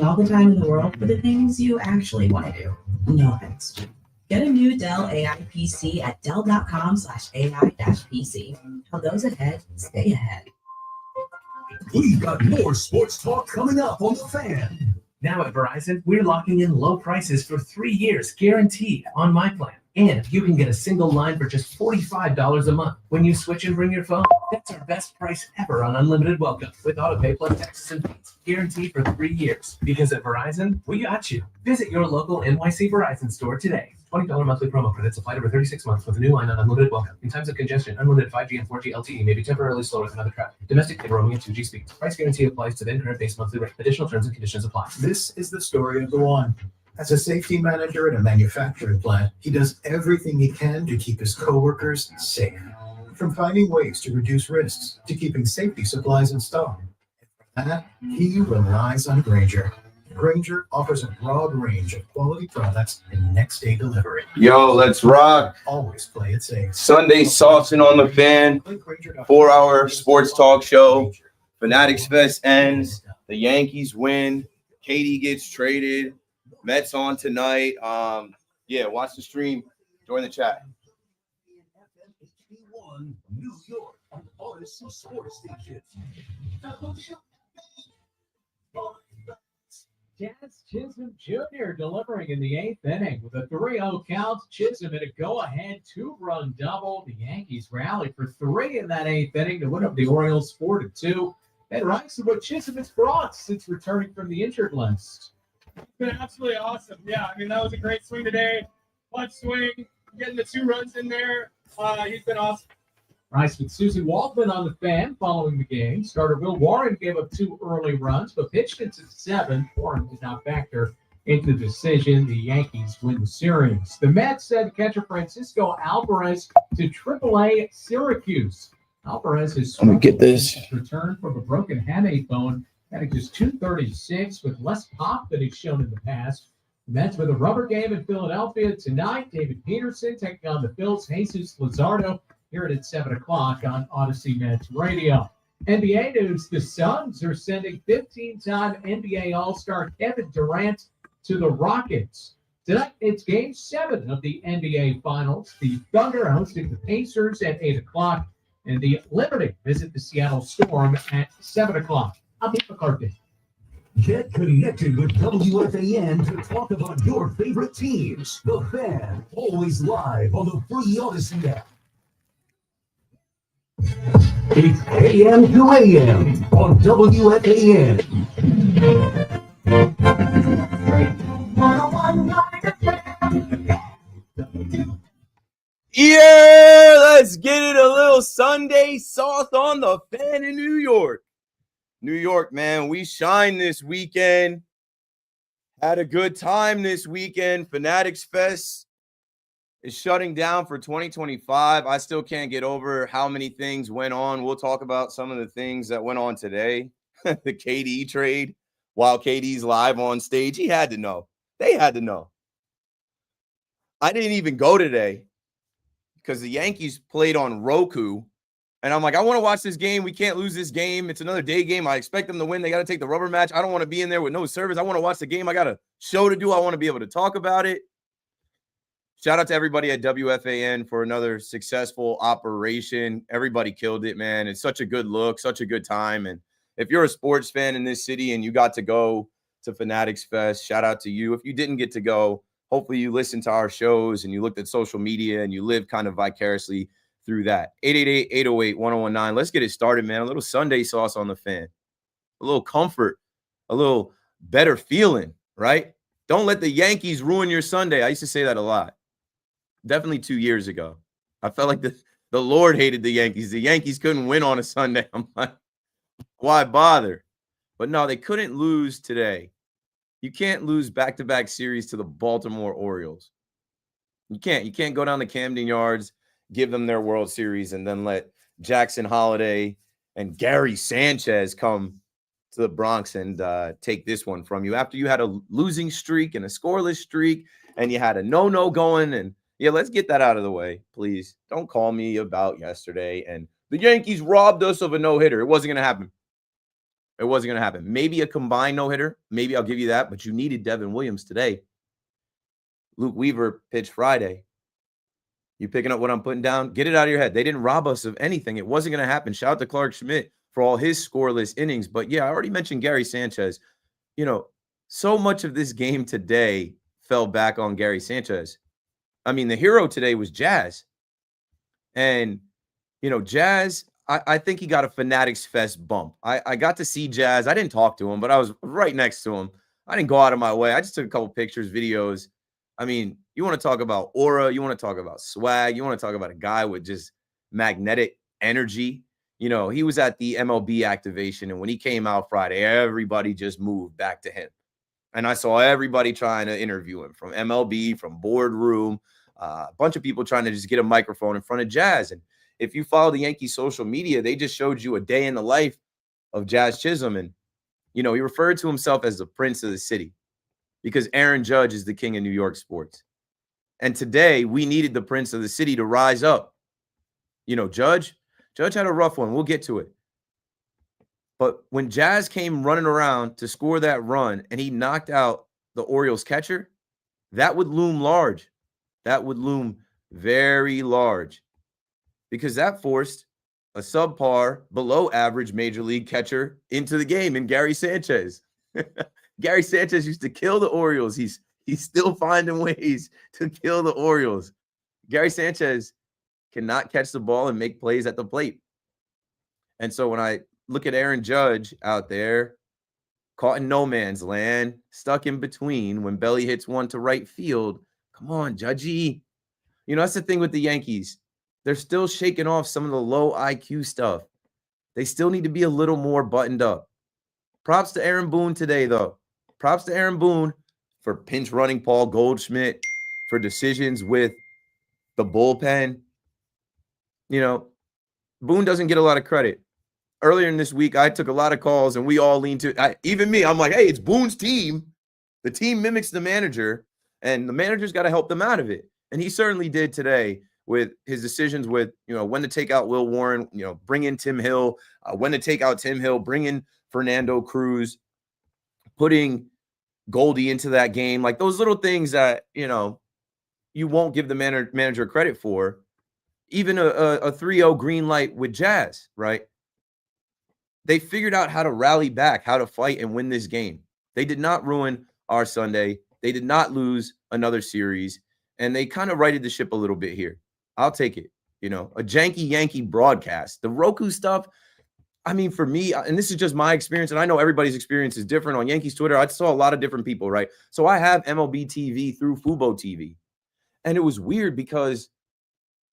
all the time in the world for the things you actually want to do. No offense. Get a new Dell AI PC at dell.com/AI-PC. How those ahead stay ahead. We've got more sports talk coming up on The Fan. Now at Verizon, we're locking in low prices for 3 years, guaranteed, on my plan. And you can get a single line for just $45 a month when you switch and bring your phone. That's our best price ever on unlimited welcome with autopay plus taxes and fees, guaranteed for 3 years. Because at Verizon, we got you. Visit your local NYC Verizon store today. $20 monthly promo credits applied over 36 months with a new line on unlimited welcome. In times of congestion, unlimited 5G and 4G LTE may be temporarily slower than other traffic. Domestic data roaming and 2G speeds. Price guarantee applies to then current base monthly rate. Additional terms and conditions apply. This is the story of the one. As a safety manager at a manufacturing plant, he does everything he can to keep his coworkers safe. From finding ways to reduce risks to keeping safety supplies in stock. For that, he relies on Grainger. Grainger offers a broad range of quality products and next-day delivery. Yo, let's rock. Always play it safe. Sunday Saucing on the Fan, 4-hour sports talk show. Fanatics Fest ends. The Yankees win. Katie gets traded. Mets on tonight. Yeah, watch the stream. Join the chat. New York, Odyssey Sports Station. Jazz Chisholm Jr. delivering in the 8th inning with a 3-0 count. Chisholm in a go-ahead 2-run double. The Yankees rallied for 3 in that 8th inning to win up the Orioles 4-2. And Rice is what Chisholm has brought since returning from the injured list. It's been absolutely awesome. Yeah, I mean, that was a great swing today. Clutch swing, getting the 2 runs in there. He's been awesome. Rice with Susan Waldman on the Fan following the game. Starter Will Warren gave up 2 early runs, but pitched into 7. Warren did not factor into the decision. The Yankees win the series. The Mets sent catcher Francisco Alvarez to AAA Syracuse. Alvarez has returned from a broken hamate bone, batting just .236 with less pop than he's shown in the past. The Mets with a rubber game in Philadelphia tonight. David Peterson taking on the Phillies. Jesus Luzardo. Hear it at 7 o'clock on Odyssey Mets Radio. NBA news, the Suns are sending 15-time NBA All-Star Kevin Durant to the Rockets. Tonight, it's Game 7 of the NBA Finals. The Thunder hosting the Pacers at 8 o'clock, and the Liberty visit the Seattle Storm at 7 o'clock. I'm Pete McCarthy. Get connected with WFAN to talk about your favorite teams. The Fan, always live on the free Odyssey app. It's AM to AM on WFAN. Yeah, let's get it. A little Sunday sauce on the Fan in New York. New York, man, we shine this weekend. Had a good time this weekend. Fanatics Fest is shutting down for 2025. I still can't get over how many things went on. We'll talk about some of the things that went on today. The KD trade while KD's live on stage. He had to know. They had to know. I didn't even go today because the Yankees played on Roku. And I'm like, I want to watch this game. We can't lose this game. It's another day game. I expect them to win. They got to take the rubber match. I don't want to be in there with no service. I want to watch the game. I got a show to do. I want to be able to talk about it. Shout out to everybody at WFAN for another successful operation. Everybody killed it, man. It's such a good look, such a good time. And if you're a sports fan in this city and you got to go to Fanatics Fest, shout out to you. If you didn't get to go, hopefully you listened to our shows and you looked at social media and you lived kind of vicariously through that. 888-808-1019. Let's get it started, man. A little Sunday sauce on the Fan. A little comfort, a little better feeling, right? Don't let the Yankees ruin your Sunday. I used to say that a lot. Definitely 2 years ago. I felt like the Lord hated the Yankees. The Yankees couldn't win on a Sunday. I'm like, why bother? But no, they couldn't lose today. You can't lose back-to-back series to the Baltimore Orioles. You can't. You can't go down to Camden Yards, give them their World Series, and then let Jackson Holiday and Gary Sanchez come to the Bronx and take this one from you. After you had a losing streak and a scoreless streak, and you had a no-no going, and yeah, let's get that out of the way, please. Don't call me about yesterday. And the Yankees robbed us of a no-hitter. It wasn't going to happen. It wasn't going to happen. Maybe a combined no-hitter. Maybe I'll give you that, but you needed Devin Williams today. Luke Weaver pitched Friday. You picking up what I'm putting down? Get it out of your head. They didn't rob us of anything. It wasn't going to happen. Shout out to Clark Schmidt for all his scoreless innings. But yeah, I already mentioned Gary Sanchez. You know, so much of this game today fell back on Gary Sanchez. I mean, the hero today was Jazz. And, you know, Jazz, I think he got a Fanatics Fest bump. I got to see Jazz. I didn't talk to him, but I was right next to him. I didn't go out of my way. I just took a couple pictures, videos. I mean, you want to talk about aura, you want to talk about swag, you want to talk about a guy with just magnetic energy. You know, he was at the MLB activation, and when he came out Friday, everybody just moved back to him. And I saw everybody trying to interview him, from MLB, from boardroom, a bunch of people trying to just get a microphone in front of Jazz. And if you follow the Yankees social media, they just showed you a day in the life of Jazz Chisholm. And, you know, he referred to himself as the Prince of the City, because Aaron Judge is the king of New York sports. And today we needed the Prince of the City to rise up. You know, Judge had a rough one. We'll get to it. But when Jazz came running around to score that run and he knocked out the Orioles catcher, that would loom large. That would loom very large, because that forced a subpar, below average major league catcher into the game in Gary Sanchez. Gary Sanchez used to kill the Orioles. He's still finding ways to kill the Orioles. Gary Sanchez cannot catch the ball and make plays at the plate. And so when I look at Aaron Judge out there, caught in no man's land, stuck in between when Belly hits one to right field, come on, Judgy. You know, that's the thing with the Yankees. They're still shaking off some of the low IQ stuff. They still need to be a little more buttoned up. Props to Aaron Boone today, though. Props to Aaron Boone for pinch running Paul Goldschmidt, for decisions with the bullpen. You know, Boone doesn't get a lot of credit. Earlier in this week, I took a lot of calls, and we all leaned to even me. I'm like, hey, it's Boone's team. The team mimics the manager, and the manager's got to help them out of it. And he certainly did today with his decisions with, you know, when to take out Will Warren, you know, bring in Tim Hill, when to take out Tim Hill, bring in Fernando Cruz, putting Goldie into that game. Like those little things that, you know, you won't give the manager credit for. Even a 3-0 green light with Jazz, right? They figured out how to rally back, how to fight and win this game. They did not ruin our Sunday. They did not lose another series. And they kind of righted the ship a little bit here. I'll take it. You know, a janky Yankee broadcast. The Roku stuff, I mean, for me, and this is just my experience, and I know everybody's experience is different on Yankees Twitter. I saw a lot of different people, right? So I have MLB TV through Fubo TV. And it was weird because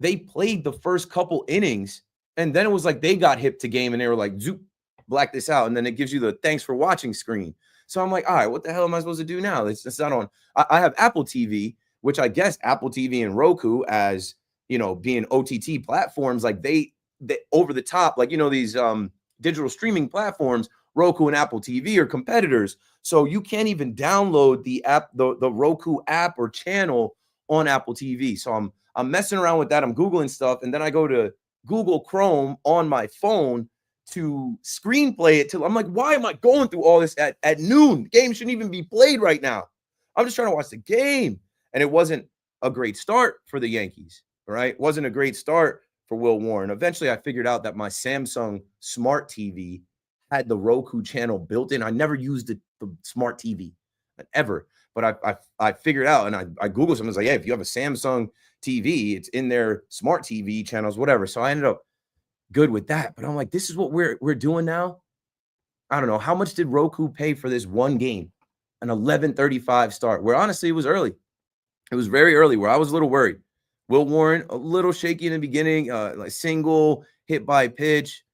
they played the first couple innings, and then it was like they got hip to game, and they were like, zoop, black this out. And then it gives you the thanks for watching screen. So I'm like, all right, what the hell am I supposed to do now? It's not on. I have Apple TV, which I guess Apple TV and Roku, as, you know, being OTT platforms, like they over the top, like, you know, these digital streaming platforms, Roku and Apple TV are competitors. So you can't even download the app, the Roku app or channel on Apple TV. So I'm messing around with that. I'm Googling stuff. And then I go to Google Chrome on my phone to screenplay it till I'm like, why am I going through all this at noon? The game shouldn't even be played right now. I'm just trying to watch the game. And it wasn't a great start for the Yankees, right? It wasn't a great start for Will Warren. Eventually, I figured out that my Samsung Smart TV had the Roku channel built in. I never used the Smart TV ever, but I figured out, and I Googled something. I was like, hey, if you have a Samsung TV, it's in their Smart TV channels, whatever. So I ended up good with that. But I'm like, this is what we're doing now. I don't know. How much did Roku pay for this one game? An 11:35 start, where honestly it was early. It was very early, where I was a little worried. Will Warren, a little shaky in the beginning, like single, hit by pitch.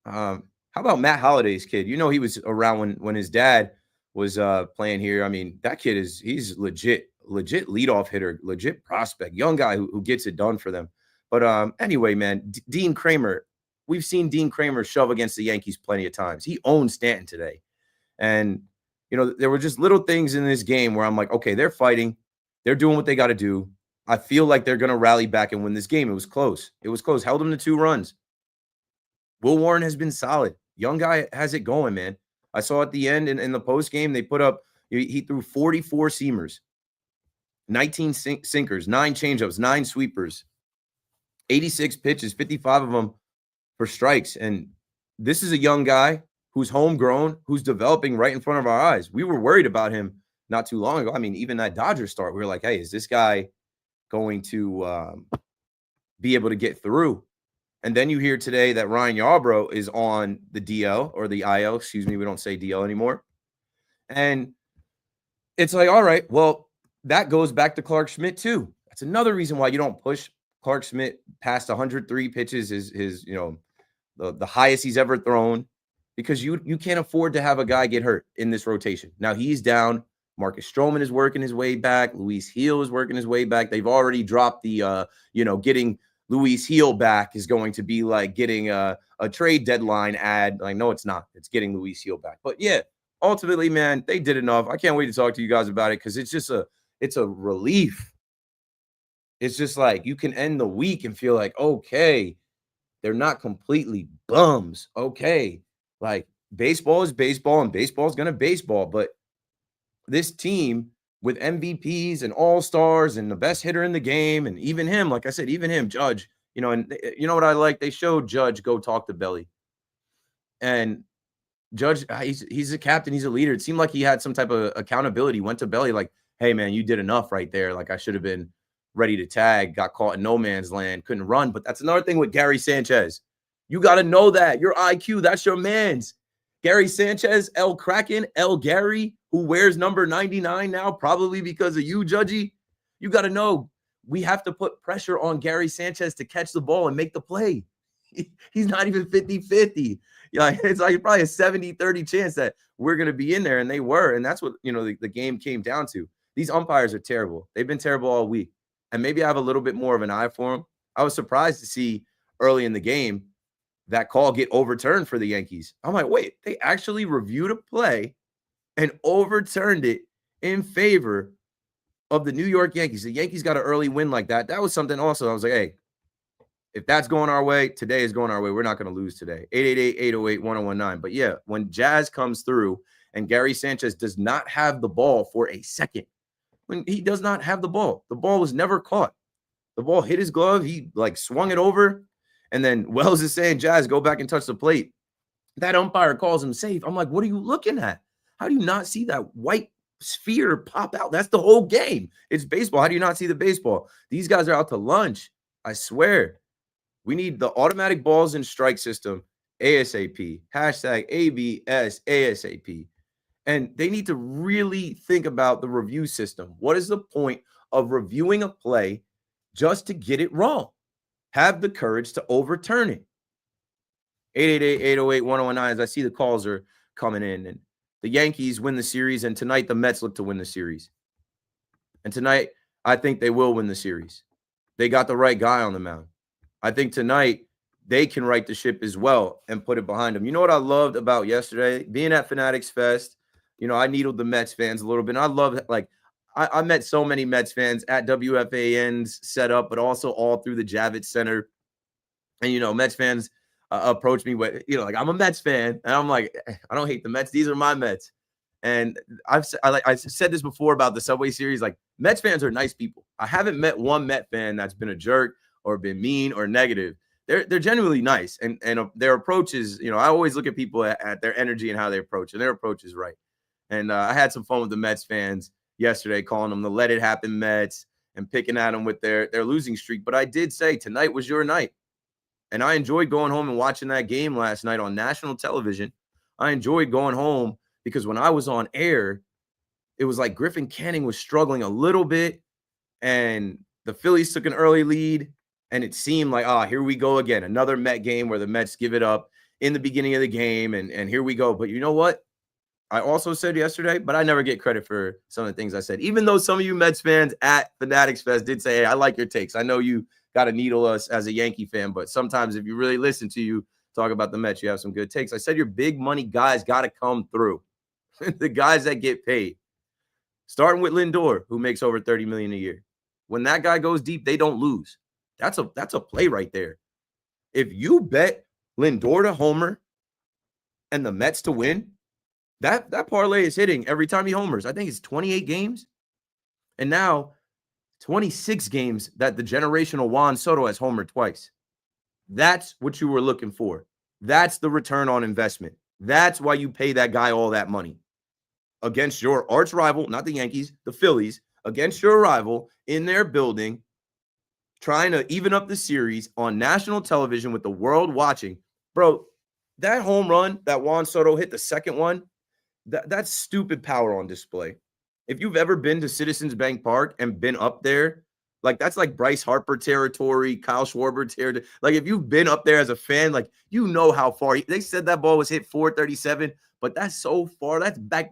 How about Matt Holliday's kid? You know, he was around when his dad was playing here. I mean, that kid he's legit leadoff hitter, legit prospect, young guy who gets it done for them. But anyway, man, Dean Kramer, we've seen Dean Kramer shove against the Yankees plenty of times. He owned Stanton today. And, you know, there were just little things in this game where I'm like, okay, they're fighting. They're doing what they got to do. I feel like they're going to rally back and win this game. It was close. It was close. Held them to 2 runs. Will Warren has been solid. Young guy has it going, man. I saw at the end in the post game, they put up, he threw 44 seamers, 19 sinkers, 9 changeups, 9 sweepers, 86 pitches, 55 of them for strikes. And this is a young guy who's homegrown, who's developing right in front of our eyes. We were worried about him not too long ago. I mean, even that Dodgers start, we were like, hey, is this guy going to be able to get through? And then you hear today that Ryan Yarbrough is on the DL or the IL, excuse me. We don't say DL anymore. And it's like, all right, well, that goes back to Clark Schmidt too. That's another reason why you don't push Clark Schmidt past 103 pitches, his the highest he's ever thrown, because you can't afford to have a guy get hurt in this rotation. Now he's down. Marcus Stroman is working his way back. Luis Gil is working his way back. They've already dropped the, getting Luis Gil back is going to be like getting a trade deadline ad. Like, no, it's not. It's getting Luis Gil back. But yeah, ultimately, man, they did enough. I can't wait to talk to you guys about it because it's a relief. It's just like you can end the week and feel like, okay, they're not completely bums. Okay, like baseball is baseball and baseball is going to baseball. But this team with MVPs and all-stars and the best hitter in the game, and even him, like I said, even him, Judge, and you know what I like? They showed Judge go talk to Belly. And Judge, he's a captain, he's a leader. It seemed like he had some type of accountability, went to Belly like, hey, man, you did enough right there. Like, I should have been ready to tag, got caught in no man's land, couldn't run. But that's another thing with Gary Sanchez. You got to know that. Your IQ, that's your man's. Gary Sanchez, El Kraken, El Gary, who wears number 99 now, probably because of you, Judgy. You got to know we have to put pressure on Gary Sanchez to catch the ball and make the play. He's not even 50-50. Yeah, it's like probably a 70-30 chance that we're going to be in there, and they were. And that's what, the game came down to. These umpires are terrible. They've been terrible all week. And maybe I have a little bit more of an eye for them. I was surprised to see early in the game that call get overturned for the Yankees. I'm like, wait, they actually reviewed a play and overturned it in favor of the New York Yankees. The Yankees got an early win like that. That was something also. I was like, hey, if that's going our way, today is going our way. We're not going to lose today. 888-808-1019. But yeah, when Jazz comes through and Gary Sanchez does not have the ball for a second, when he does not have the ball was never caught. The ball hit his glove. He swung it over. And then Wells is saying, Jazz, go back and touch the plate. That umpire calls him safe. I'm like, what are you looking at? How do you not see that white sphere pop out? That's the whole game. It's baseball. How do you not see the baseball? These guys are out to lunch. I swear. We need the automatic balls and strike system ASAP. #ABS ASAP. And they need to really think about the review system. What is the point of reviewing a play just to get it wrong? Have the courage to overturn it. 888-808-1019. As I see the calls are coming in. And the Yankees win the series, and tonight the Mets look to win the series. And tonight, I think they will win the series. They got the right guy on the mound. I think tonight they can right the ship as well and put it behind them. You know what I loved about yesterday? Being at Fanatics Fest, I needled the Mets fans a little bit. And I love I met so many Mets fans at WFAN's setup, but also all through the Javits Center. And, Mets fans approach me with, I'm a Mets fan. And I'm like, I don't hate the Mets. These are my Mets. And I've said this before about the Subway Series. Like, Mets fans are nice people. I haven't met one Met fan that's been a jerk or been mean or negative. They're genuinely nice. And their approach is, I always look at people at their energy and how they approach. And their approach is right. And I had some fun with the Mets fans yesterday, calling them the Let It Happen Mets and picking at them with their losing streak. But I did say tonight was your night. And I enjoyed going home and watching that game last night on national television. I enjoyed going home because when I was on air, it was like Griffin Canning was struggling a little bit and the Phillies took an early lead. And it seemed like, here we go again. Another Met game where the Mets give it up in the beginning of the game. And here we go. But you know what? I also said yesterday, but I never get credit for some of the things I said, even though some of you Mets fans at Fanatics Fest did say, hey, I like your takes. I know you got to needle us as a Yankee fan, but sometimes if you really listen to you talk about the Mets, you have some good takes. I said your big money guys got to come through. The guys that get paid, starting with Lindor, who makes over $30 million a year. When that guy goes deep, they don't lose. That's a play right there. If you bet Lindor to homer and the Mets to win, That parlay is hitting every time he homers. I think it's 28 games. And now 26 games that the generational Juan Soto has homered twice. That's what you were looking for. That's the return on investment. That's why you pay that guy all that money against your arch rival, not the Yankees, the Phillies, against your rival in their building, trying to even up the series on national television with the world watching. Bro, that home run that Juan Soto hit, the second one, that's stupid power on display. If you've ever been to Citizens Bank Park and been up there, like that's like Bryce Harper territory, Kyle Schwarber territory. Like if you've been up there as a fan, like you know how far they said that ball was hit 437, but that's so far. That's back.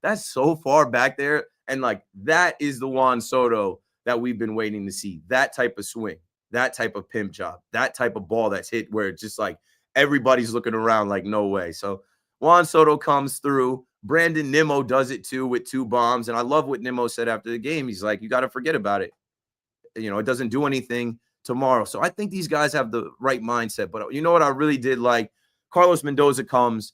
That's so far back there. And like that is the Juan Soto that we've been waiting to see. That type of swing, that type of pimp job, that type of ball that's hit where it's just like everybody's looking around like no way. So Juan Soto comes through. Brandon Nimmo does it too with 2 bombs. And I love what Nimmo said after the game. He's like, you got to forget about it. You know, it doesn't do anything tomorrow. So I think these guys have the right mindset. But you know what I really did like? Carlos Mendoza comes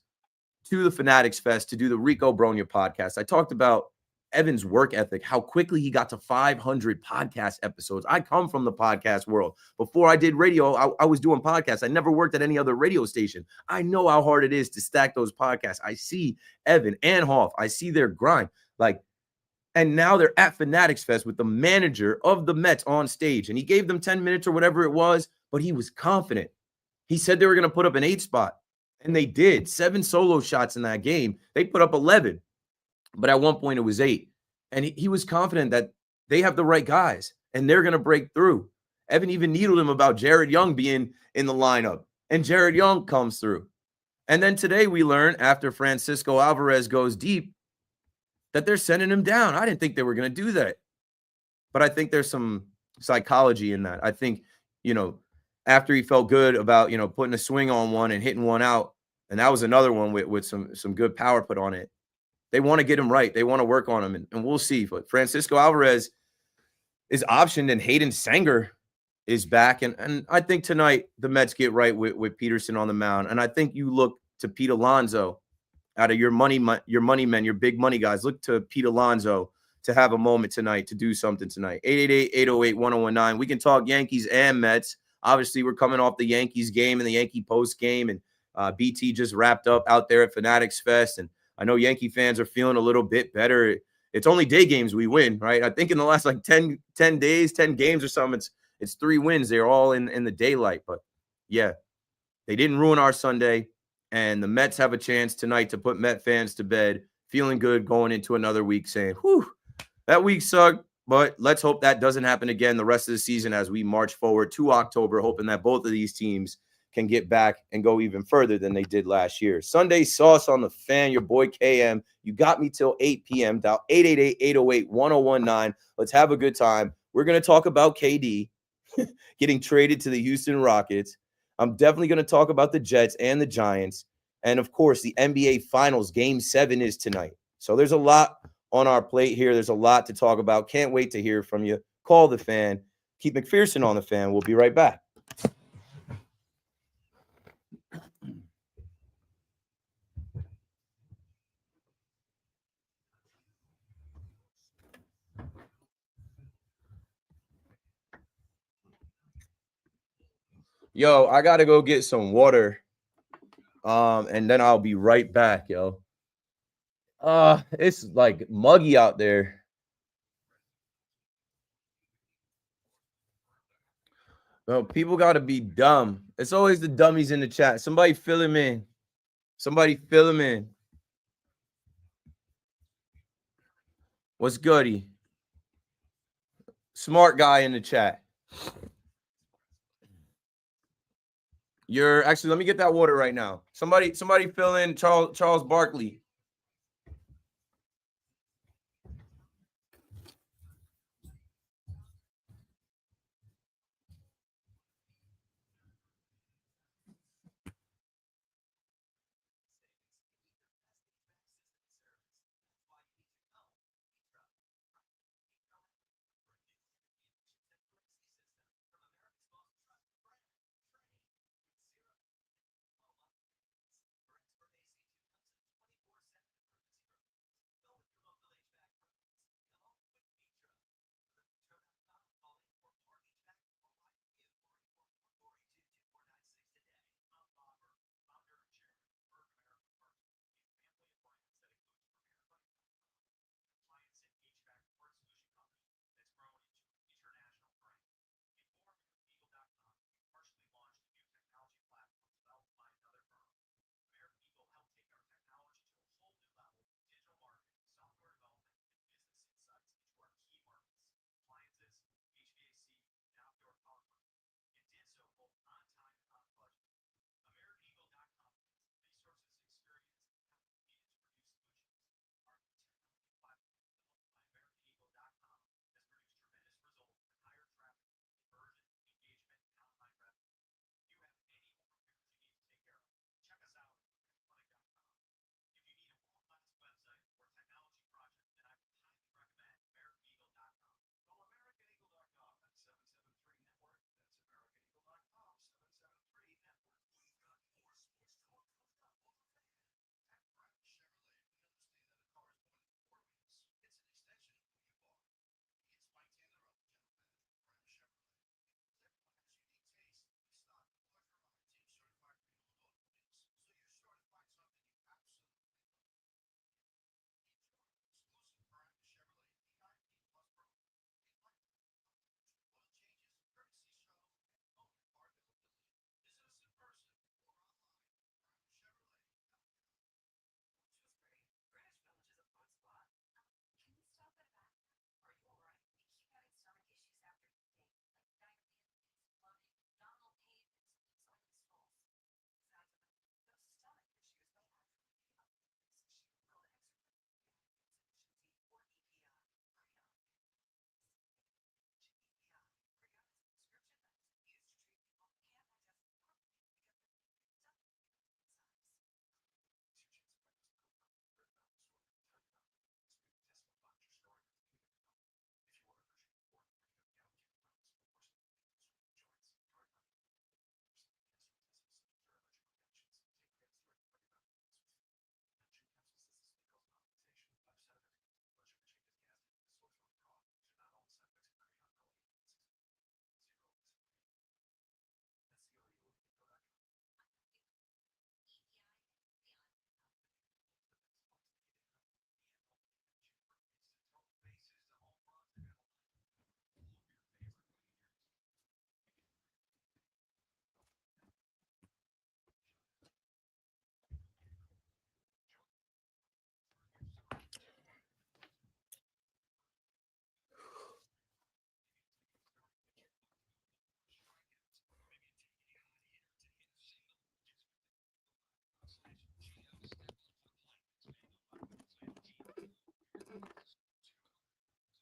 to the Fanatics Fest to do the Rico Bronya podcast. I talked about Evan's work ethic, how quickly he got to 500 podcast episodes. I come from the podcast world. Before I did radio, I was doing podcasts. I never worked at any other radio station. I know how hard it is to stack those podcasts. I see Evan and Hoff. I see their grind. And now they're at Fanatics Fest with the manager of the Mets on stage. And he gave them 10 minutes or whatever it was, but he was confident. He said they were going to put up an 8 spot. And they did. 7 solo shots in that game. They put up 11. But at one point it was 8. And he was confident that they have the right guys and they're going to break through. Evan even needled him about Jared Young being in the lineup. And Jared Young comes through. And then today we learn after Francisco Alvarez goes deep that they're sending him down. I didn't think they were going to do that. But I think there's some psychology in that. I think, you know, after he felt good about, you know, putting a swing on one and hitting one out, and that was another one with some good power put on it. They want to get him right. They want to work on him, and we'll see. But Francisco Alvarez is optioned, and Hayden Sanger is back. And I think tonight the Mets get right with Peterson on the mound. And I think you look to Pete Alonso out of your money men, your big money guys. Look to Pete Alonso to have a moment tonight, to do something tonight. 888-808-1019. We can talk Yankees and Mets. Obviously, we're coming off the Yankees game and the Yankee post game, and BT just wrapped up out there at Fanatics Fest. And I know Yankee fans are feeling a little bit better. It's only day games we win, right? I think in the last like 10 days, 10 games or something, it's 3 wins. They're all in the daylight. But yeah, they didn't ruin our Sunday. And the Mets have a chance tonight to put Met fans to bed, feeling good going into another week, saying, whew, that week sucked. But let's hope that doesn't happen again the rest of the season as we march forward to October, hoping that both of these teams can get back and go even further than they did last year. Sunday sauce on the fan, your boy KM. You got me till 8 p.m. Dial 888-808-1019. Let's have a good time. We're going to talk about KD getting traded to the Houston Rockets. I'm definitely going to talk about the Jets and the Giants. And, of course, the NBA Finals Game 7 is tonight. So there's a lot on our plate here. There's a lot to talk about. Can't wait to hear from you. Call the fan. Keep McPherson on the fan. We'll be right back. Yo, I got to go get some water. And then I'll be right back, yo. It's like muggy out there. Well, people got to be dumb. It's always the dummies in the chat. Somebody fill him in. Somebody fill him in. What's goody? Smart guy in the chat. You're actually, let me get that water right now. Somebody fill in Charles Barkley.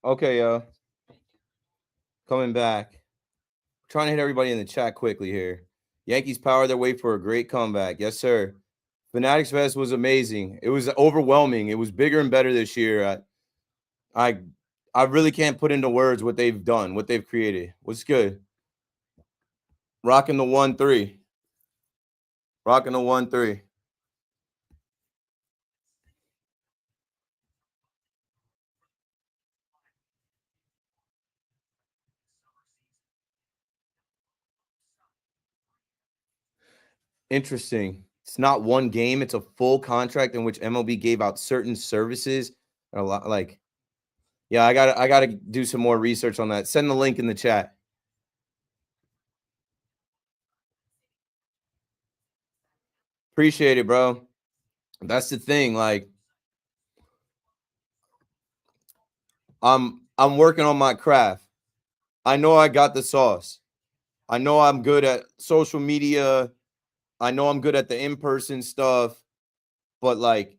Okay, coming back. Trying to hit everybody in the chat quickly here. Yankees power their way for a great comeback. Yes, sir. Fanatics Fest was amazing. It was overwhelming. It was bigger and better this year. I really can't put into words what they've done, what they've created. What's good? Rocking the 1-3. Rocking the 1-3. Interesting. It's not one game, it's a full contract in which MLB gave out certain services. A lot like, yeah, I gotta do some more research on that. Send the link in the chat. Appreciate it, bro. That's the thing. Like, I'm working on my craft. I know I got the sauce. I know I'm good at social media. I know I'm good at the in-person stuff, but like,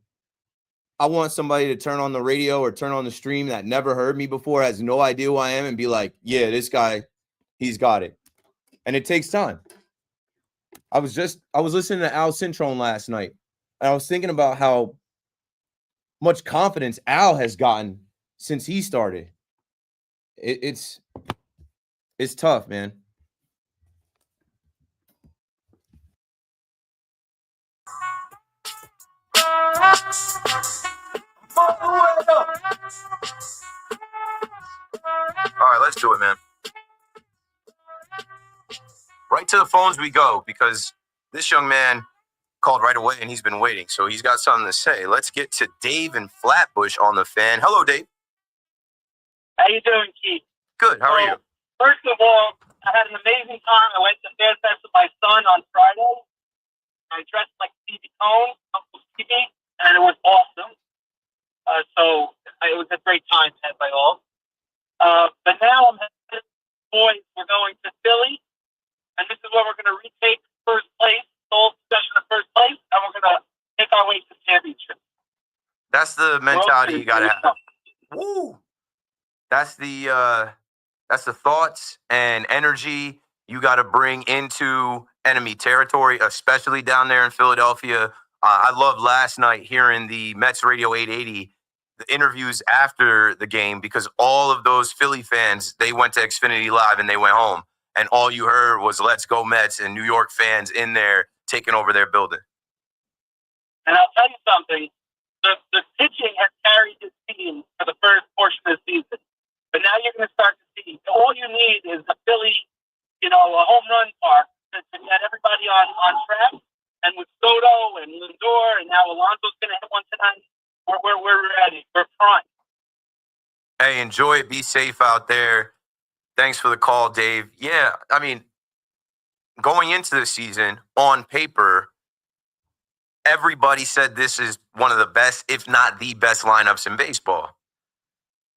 I want somebody to turn on the radio or turn on the stream that never heard me before, has no idea who I am, and be like, yeah, this guy, he's got it. And it takes time. I was listening to Al Cintrone last night, and I was thinking about how much confidence Al has gotten since he started. It's tough, man. All right, let's do it, man. Right to the phones we go, because this young man called right away and he's been waiting, so he's got something to say. Let's get to Dave in Flatbush on the fan. Hello, Dave. How you doing, Keith? Good. How are you? First of all, I had an amazing time. I went to Fan Fest with my son on Friday. I dressed like Stevie Cone, Uncle Stevie, and it was awesome. So it was a great time had by all. But now I'm headed, boys, we're going to Philly, and this is where we're going to retake first place, sole possession of first place, and we're going to take our way to the championship. That's the mentality you got to have. Woo! That's the thoughts and energy you got to bring into enemy territory, especially down there in Philadelphia. I loved last night hearing the Mets Radio 880, the interviews after the game, because all of those Philly fans, they went to Xfinity Live and they went home. And all you heard was "Let's go Mets" and New York fans in there taking over their building. And I'll tell you something, the pitching has carried this team for the first portion of the season. But now you're going to start to see, all you need is a Philly, a home run park to get everybody on track. And with Soto and Lindor, and now Alonso's going to hit one tonight, we're ready. We're prime. Hey, enjoy it. Be safe out there. Thanks for the call, Dave. Yeah, I mean, going into the season, on paper, everybody said this is one of the best, if not the best lineups in baseball.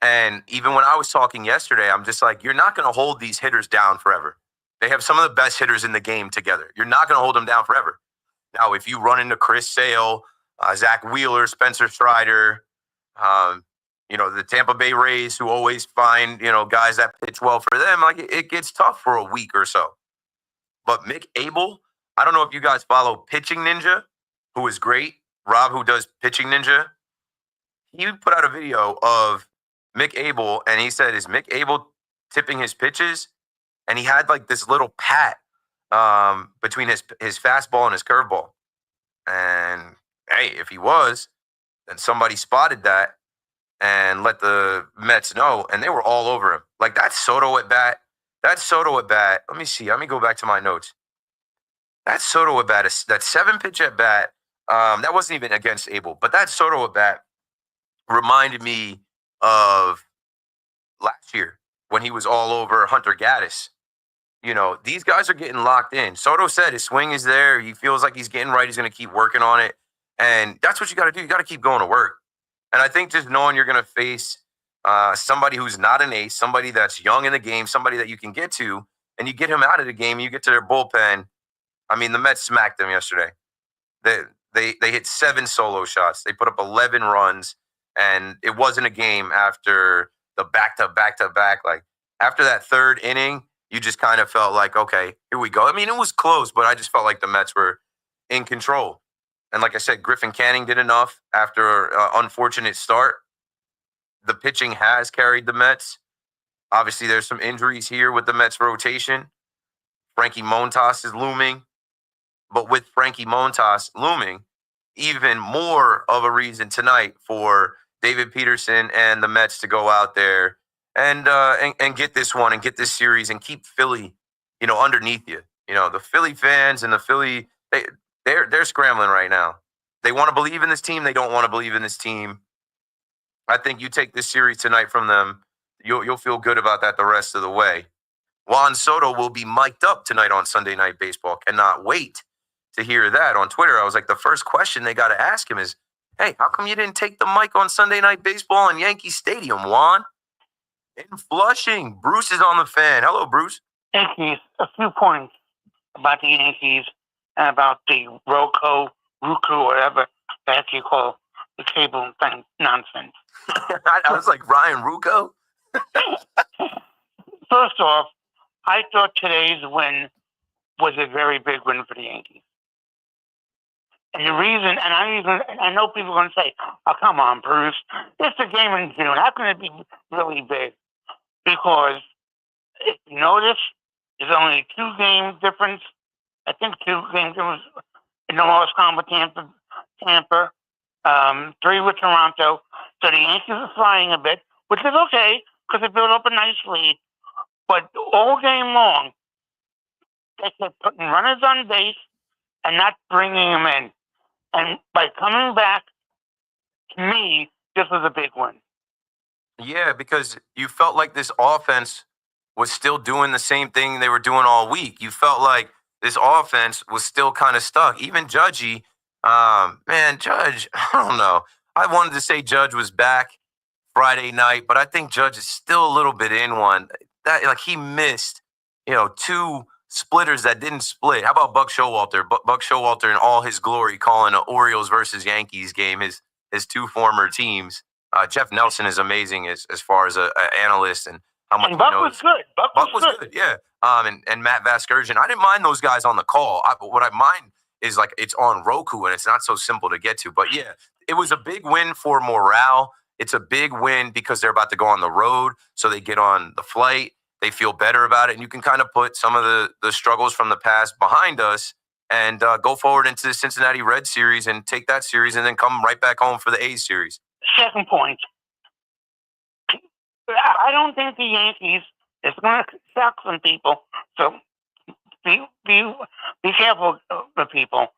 And even when I was talking yesterday, I'm just like, you're not going to hold these hitters down forever. They have some of the best hitters in the game together. You're not going to hold them down forever. Now, if you run into Chris Sale, Zach Wheeler, Spencer Strider, the Tampa Bay Rays, who always find, guys that pitch well for them, like it gets tough for a week or so. But Mick Abel, I don't know if you guys follow Pitching Ninja, who is great. Rob, who does Pitching Ninja, he put out a video of Mick Abel, and he said, is Mick Abel tipping his pitches? And he had like this little pat between his fastball and his curveball. And hey, if he was, then somebody spotted that and let the Mets know, and they were all over him. Like that Soto at bat. Let me see. Let me go back to my notes. That Soto at bat, that 7-pitch at bat, that wasn't even against Abel, but that Soto at bat reminded me of last year when he was all over Hunter Gaddis. These guys are getting locked in. Soto said his swing is there. He feels like he's getting right. He's going to keep working on it. And that's what you got to do. You got to keep going to work. And I think just knowing you're going to face somebody who's not an ace, somebody that's young in the game, somebody that you can get to, and you get him out of the game, and you get to their bullpen. I mean, the Mets smacked them yesterday. They hit 7 solo shots. They put up 11 runs, and it wasn't a game after the back. Like after that third inning, you just kind of felt like, okay, here we go. I mean, it was close, but I just felt like the Mets were in control. And like I said, Griffin Canning did enough after an unfortunate start. The pitching has carried the Mets. Obviously, there's some injuries here with the Mets rotation. Frankie Montas is looming. But with Frankie Montas looming, even more of a reason tonight for David Peterson and the Mets to go out there and get this one and get this series and keep Philly, underneath you. The Philly fans and the Philly, they're scrambling right now. They want to believe in this team. They don't want to believe in this team. I think you take this series tonight from them, you'll feel good about that the rest of the way. Juan Soto will be mic'd up tonight on Sunday Night Baseball. Cannot wait to hear that. On Twitter, I was like, the first question they got to ask him is, hey, how come you didn't take the mic on Sunday Night Baseball in Yankee Stadium, Juan? In Flushing, Bruce is on the fan. Hello, Bruce. Yankees, a few points about the Yankees and about the Roku, whatever the heck you call the cable thing nonsense. I was like, Ryan Rucco? First off, I thought today's win was a very big win for the Yankees. And the reason, and I know people are going to say, oh, come on, Bruce. It's a game in June. How can it be really big? Because if you notice, there's only a 2-game difference. I think 2 games difference in the loss column with Tampa, 3 with Toronto. So the Yankees are flying a bit, which is okay because they built up a nice lead. But all game long, they kept putting runners on base and not bringing them in. And by coming back, to me, this was a big one. Yeah, because you felt like this offense was still doing the same thing they were doing all week. You felt like this offense was still kind of stuck. Even Judgy, Judge, I don't know. I wanted to say Judge was back Friday night, but I think Judge is still a little bit in one. That like he missed, 2 splitters that didn't split. How about Buck Showalter? Buck Showalter in all his glory calling an Orioles versus Yankees game, his 2 former teams. Jeff Nelson is amazing as far as an analyst and how much and Buck he knows. Was good. Buck was good, yeah. And Matt Vasgersian. I didn't mind those guys on the call. But what I mind is like it's on Roku and it's not so simple to get to. But yeah, it was a big win for morale. It's a big win because they're about to go on the road, so they get on the flight. They feel better about it, and you can kind of put some of the struggles from the past behind us and go forward into the Cincinnati Reds series and take that series and then come right back home for the A's series. Second point, I don't think the Yankees is going to shock some people, so be careful with people.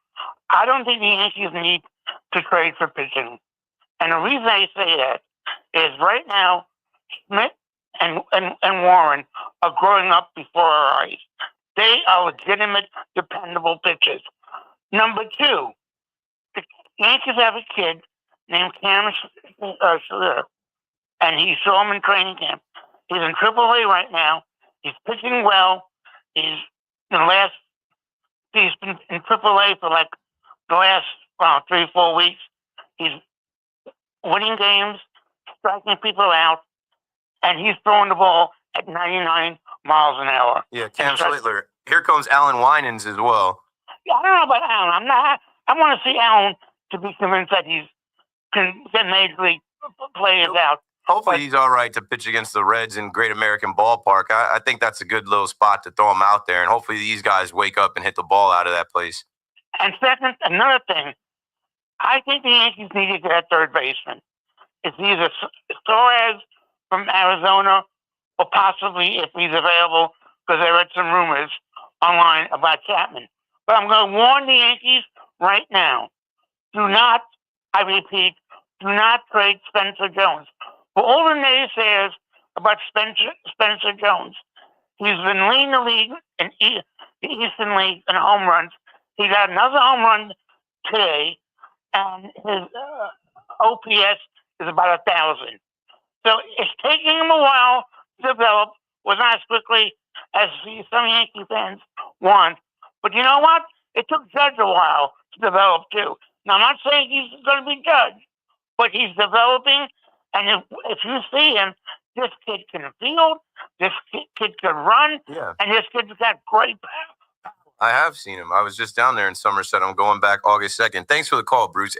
I don't think the Yankees need to trade for pitching. And the reason I say that is right now, Schmidt and Warren are growing up before our eyes. They are legitimate, dependable pitchers. Number 2, the Yankees have a kid named Cam Schiller, and he saw him in training camp. He's in AAA right now. He's pitching well. He's been in AAA for like the last 3-4 weeks. He's winning games, striking people out, and he's throwing the ball at 99 miles an hour. Yeah, Cam Schlittler. Here comes Alan Winans as well. Yeah, I don't know about Alan. I want to see Alan to be convinced that he can get major league players out. Hopefully he's all right to pitch against the Reds in Great American Ballpark. I think that's a good little spot to throw him out there, and hopefully these guys wake up and hit the ball out of that place. And second, another thing, I think the Yankees need to get a third baseman. It's either Torres from Arizona or possibly, if he's available, because I read some rumors online about Chapman. But I'm going to warn the Yankees right now. Do not, I repeat, do not trade Spencer Jones. For all the naysayers about Spencer Jones, he's been leading the league in the Eastern League in home runs. He got another home run today, and his OPS is about 1,000. So it's taking him a while to develop. Was not as quickly as some Yankee fans want. But you know what? It took Judge a while to develop too. Now I'm not saying he's going to be Judge, but he's developing. And if you see him, This kid can field. This kid can run. Yeah. And this kid's got great power. I have seen him. I was just down there in Somerset. I'm going back August 2nd. Thanks for the call, Bruce.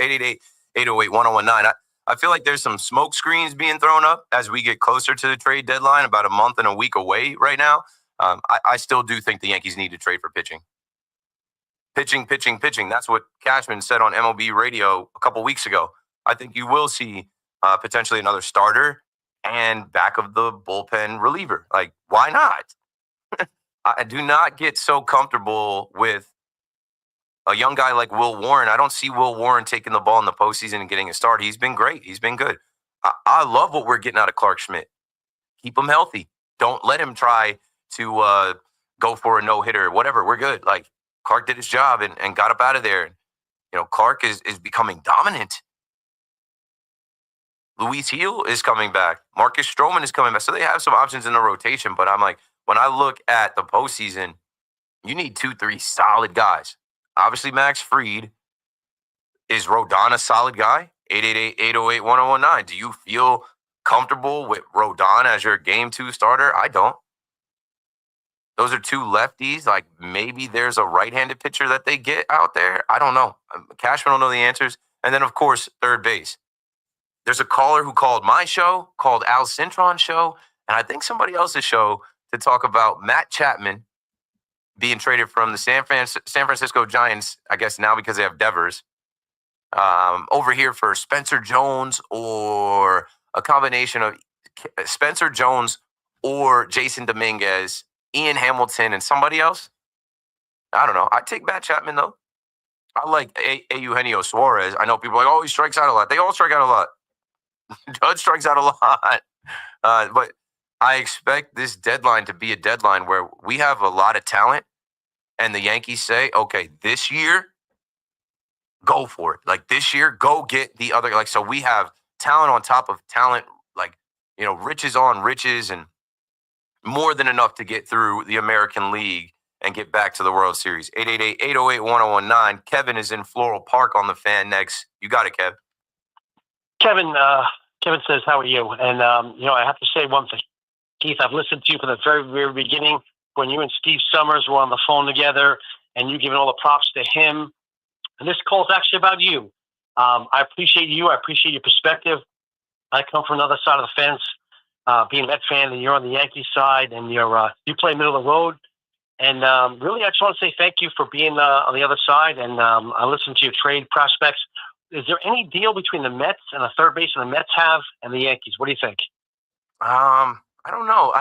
888-808-1019. I feel like there's some smoke screens being thrown up as we get closer to the trade deadline, about a month and a week away right now. I still do think the Yankees need to trade for pitching. Pitching. That's what Cashman said on MLB radio a couple weeks ago. I think you will see potentially another starter and back of the bullpen reliever. Like, why not? I do not get so comfortable with a young guy like Will Warren. I don't see Will Warren taking the ball in the postseason and getting a start. He's been great. He's been good. I love what we're getting out of Clark Schmidt. Keep him healthy. Don't let him try to go for a no-hitter, whatever. We're good. Like, Clark did his job and got up out of there. You know, Clark is becoming dominant. Luis Heel is coming back. Marcus Stroman is coming back. So they have some options in the rotation, but I'm like, when I look at the postseason, you need 2-3 solid guys. Obviously, Max Fried. Is Rodon a solid guy? 888-808-1019. Do you feel comfortable with Rodon as your game 2 starter? I don't. Those are 2 lefties. Like, maybe there's a right-handed pitcher that they get out there. I don't know. Cashman don't know the answers. And then, of course, third base. There's a caller who called my show, called Al Cintron's show, and I think somebody else's show to talk about Matt Chapman being traded from the San Francisco Giants, I guess now because they have Devers, over here for Spencer Jones or a combination of Spencer Jones or Jason Dominguez, Ian Hamilton, and somebody else. I don't know. I'd take Matt Chapman, though. I like Eugenio Suarez. I know people are like, oh, he strikes out a lot. They all strike out a lot. Judge strikes out a lot. But I expect this deadline to be a deadline where we have a lot of talent and the Yankees say, okay, this year, go for it. Like, this year, go get the other. Like, so we have talent on top of talent, like, you know, riches on riches, and more than enough to get through the American League and get back to the World Series. 888-808-1019. Kevin is in Floral Park on the Fan next. You got it, Kev. Kevin says, how are you? And, I have to say one thing. Keith, I've listened to you from the very, very beginning when you and Steve Summers were on the phone together and you giving all the props to him. And this call is actually about you. I appreciate you. I appreciate your perspective. I come from another side of the fence, being a Met fan, and you're on the Yankees side, and you play middle of the road. And really, I just want to say thank you for being on the other side. And I listened to your trade prospects. Is there any deal between the Mets and the third base the Mets have and the Yankees? What do you think? I don't know.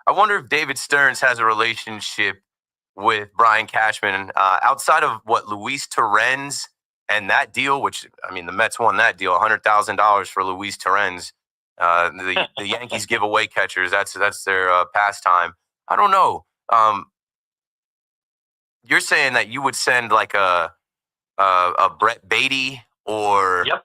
I wonder if David Stearns has a relationship with Brian Cashman outside of what Luis Torrens and that deal, which, I mean, the Mets won that deal, $100,000 for Luis Torrens. The Yankees give away catchers. That's their pastime. I don't know. You're saying that you would send like a Brett Beatty or... Yep.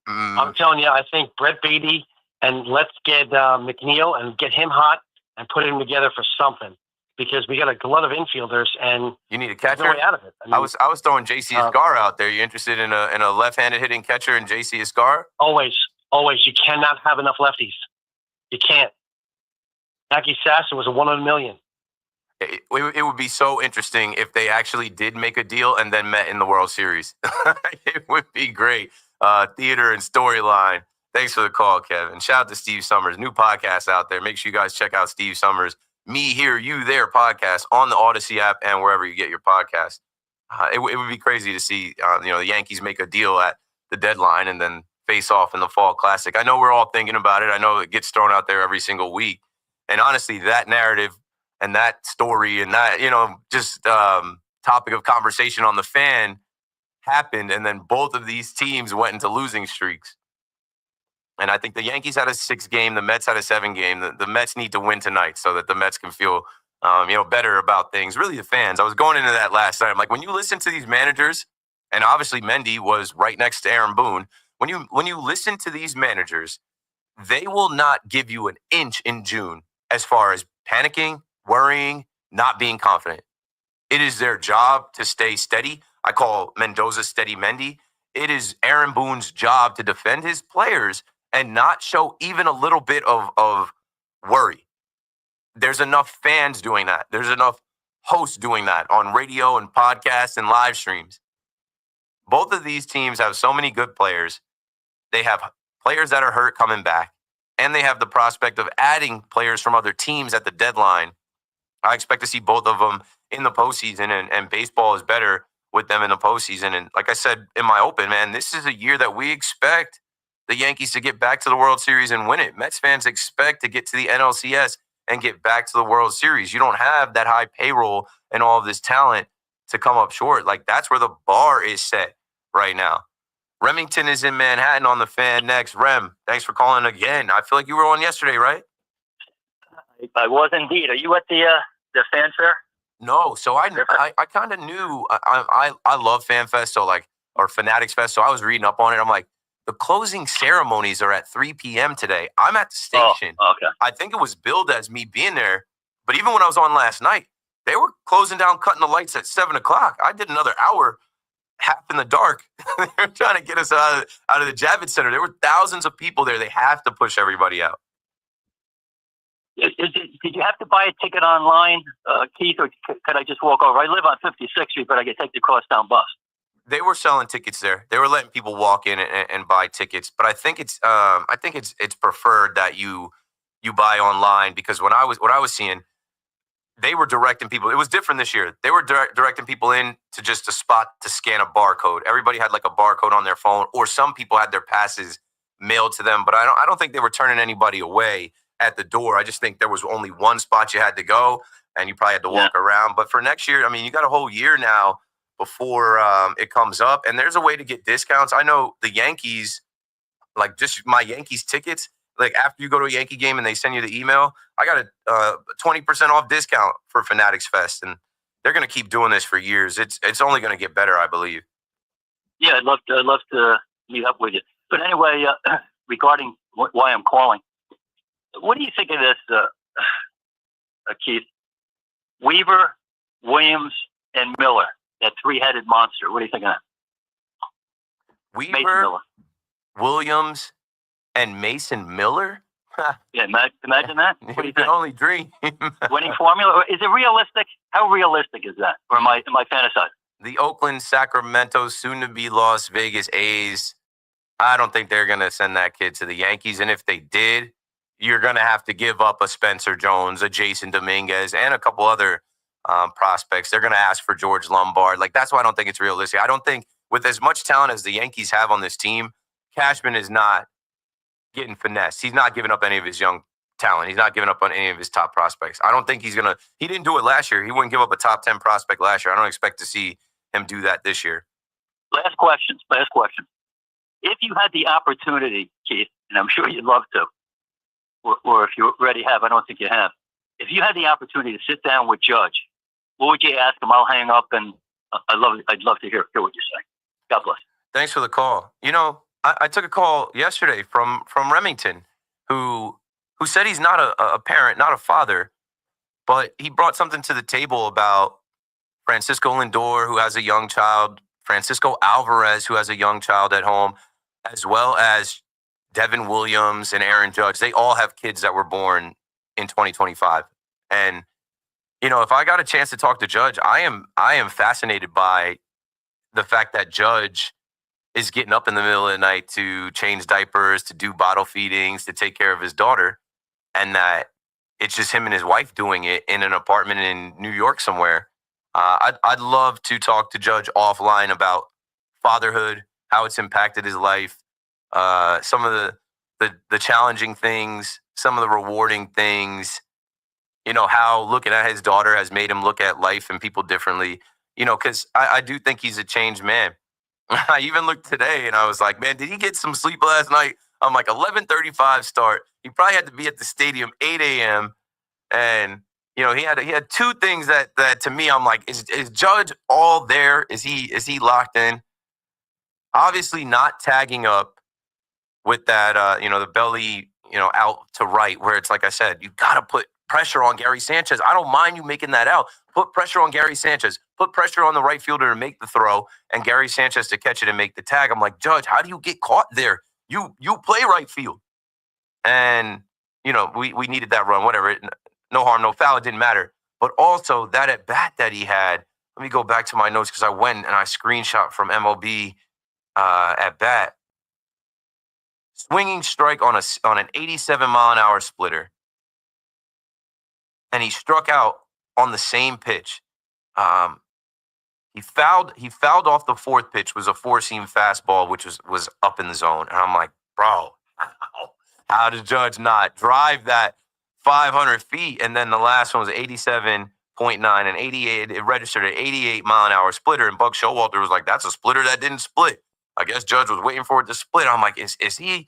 I'm telling you, I think Brett Beatty, and let's get McNeil and get him hot and put him together for something, because we got a glut of infielders and you need a catcher. No way out of it. I was throwing JC Escar out there. You interested in a left-handed hitting catcher in JC Escar? Always. You cannot have enough lefties. You can't. Mackie Sasser was a 1 in a million. It would be so interesting if they actually did make a deal and then met in the World Series. It would be great. Theater and storyline. Thanks for the call, Kevin. Shout out to Steve Summers. New podcast out there. Make sure you guys check out Steve Summers' Me Here, You There podcast on the Odyssey app and wherever you get your podcast. It would be crazy to see the Yankees make a deal at the deadline and then face off in the Fall Classic. I know we're all thinking about it. I know it gets thrown out there every single week. And honestly, that narrative and that story and that, just topic of conversation on the Fan happened. And then both of these teams went into losing streaks. And I think the Yankees had a 6-game. The Mets had a 7-game. The Mets need to win tonight so that the Mets can feel, better about things. Really, the fans. I was going into that last night. I'm like, when you listen to these managers, and obviously Mendy was right next to Aaron Boone. When you listen to these managers, they will not give you an inch in June as far as panicking, worrying, not being confident. It is their job to stay steady. I call Mendoza Steady Mendy. It is Aaron Boone's job to defend his players and not show even a little bit of worry. There's enough fans doing that. There's enough hosts doing that on radio and podcasts and live streams. Both of these teams have so many good players. They have players that are hurt coming back, and they have the prospect of adding players from other teams at the deadline. I expect to see both of them in the postseason, and baseball is better with them in the postseason. And like I said in my open, man, this is a year that we expect the Yankees to get back to the World Series and win it. Mets fans expect to get to the NLCS and get back to the World Series. You don't have that high payroll and all of this talent to come up short. Like, that's where the bar is set right now. Remington is in Manhattan on the Fan next. Rem, thanks for calling again. I feel like you were on yesterday, right? I was indeed. Are you at the Fan Fair? No, so I kind of knew. I love Fan Fest, or Fanatics Fest. So I was reading up on it. I'm like, the closing ceremonies are at 3 p.m. today. I'm at the station. Oh, okay. I think it was billed as me being there, but even when I was on last night, they were closing down, cutting the lights at 7 o'clock. I did another hour, half in the dark. They were trying to get us out of the Javits Center. There were thousands of people there. They have to push everybody out. Did you have to buy a ticket online, Keith, or could I just walk over? I live on 56th Street, but I can take the crosstown bus. They were selling tickets there. They were letting people walk in and buy tickets. But I think it's preferred that you buy online, because what I was seeing, they were directing people. It was different this year. They were directing people in to just a spot to scan a barcode. Everybody had like a barcode on their phone, or some people had their passes mailed to them. But I don't think they were turning anybody away at the door. I just think there was only one spot you had to go, and you probably had to walk around. But for next year, I mean, you got a whole year now before it comes up, and there's a way to get discounts. I know the Yankees, like just my Yankees tickets, like after you go to a Yankee game and they send you the email, I got a 20% off discount for Fanatics Fest, and they're going to keep doing this for years. It's only going to get better, I believe. Yeah, I'd love to meet up with you. But anyway, regarding why I'm calling, what do you think of this, Keith? Weaver, Williams, and Miller, that three-headed monster. What do you think of that? Weaver, Williams, and Mason Miller? Yeah, imagine that. What do you think? Only dream. Winning formula? Is it realistic? How realistic is that? Or am I fantasizing? The Oakland, Sacramento, soon-to-be Las Vegas A's, I don't think they're going to send that kid to the Yankees. And if they did, you're going to have to give up a Spencer Jones, a Jason Dominguez, and a couple other prospects. They're going to ask for George Lombard. Like, that's why I don't think it's realistic. I don't think with as much talent as the Yankees have on this team, Cashman is not getting finessed. He's not giving up any of his young talent. He's not giving up on any of his top prospects. I don't think he's going to – he didn't do it last year. He wouldn't give up a top 10 prospect last year. I don't expect to see him do that this year. Last question. If you had the opportunity, Keith, and I'm sure you'd love to, or if you already have, I don't think you have. If you had the opportunity to sit down with Judge, what would you ask him? I'll hang up, and I'd love to hear what you say. God bless. Thanks for the call. You know, I took a call yesterday from Remington, who said he's not a parent, not a father, but he brought something to the table about Francisco Lindor, who has a young child, Francisco Alvarez, who has a young child at home, as well as Devin Williams and Aaron Judge. They all have kids that were born in 2025. And, you know, if I got a chance to talk to Judge, I am fascinated by the fact that Judge is getting up in the middle of the night to change diapers, to do bottle feedings, to take care of his daughter, and that it's just him and his wife doing it in an apartment in New York somewhere. I'd love to talk to Judge offline about fatherhood, how it's impacted his life, some of the challenging things, some of the rewarding things, you know, how looking at his daughter has made him look at life and people differently, you know, because I do think he's a changed man. I even looked today and I was like, man, did he get some sleep last night? I'm like, 11:35 start. He probably had to be at the stadium 8 a.m. And, you know, he had two things that to me, I'm like, is Judge all there? Is he locked in? Obviously not tagging up with that, you know, the belly, you know, out to right, where it's like I said, you got to put pressure on Gary Sanchez. I don't mind you making that out. Put pressure on Gary Sanchez. Put pressure on the right fielder to make the throw and Gary Sanchez to catch it and make the tag. I'm like, Judge, how do you get caught there? You play right field. And we needed that run, whatever. No harm, no foul. It didn't matter. But also that at bat that he had, let me go back to my notes because I went and I screenshot from MLB at bat. Swinging strike on an 87-mile-an-hour splitter. And he struck out on the same pitch. He fouled off the fourth pitch, was a four-seam fastball, which was up in the zone. And I'm like, bro, how did Judge not drive that 500 feet? And then the last one was 87.9 and 88. It registered an 88-mile-an-hour splitter. And Buck Showalter was like, that's a splitter that didn't split. I guess Judge was waiting for it to split. I'm like, is he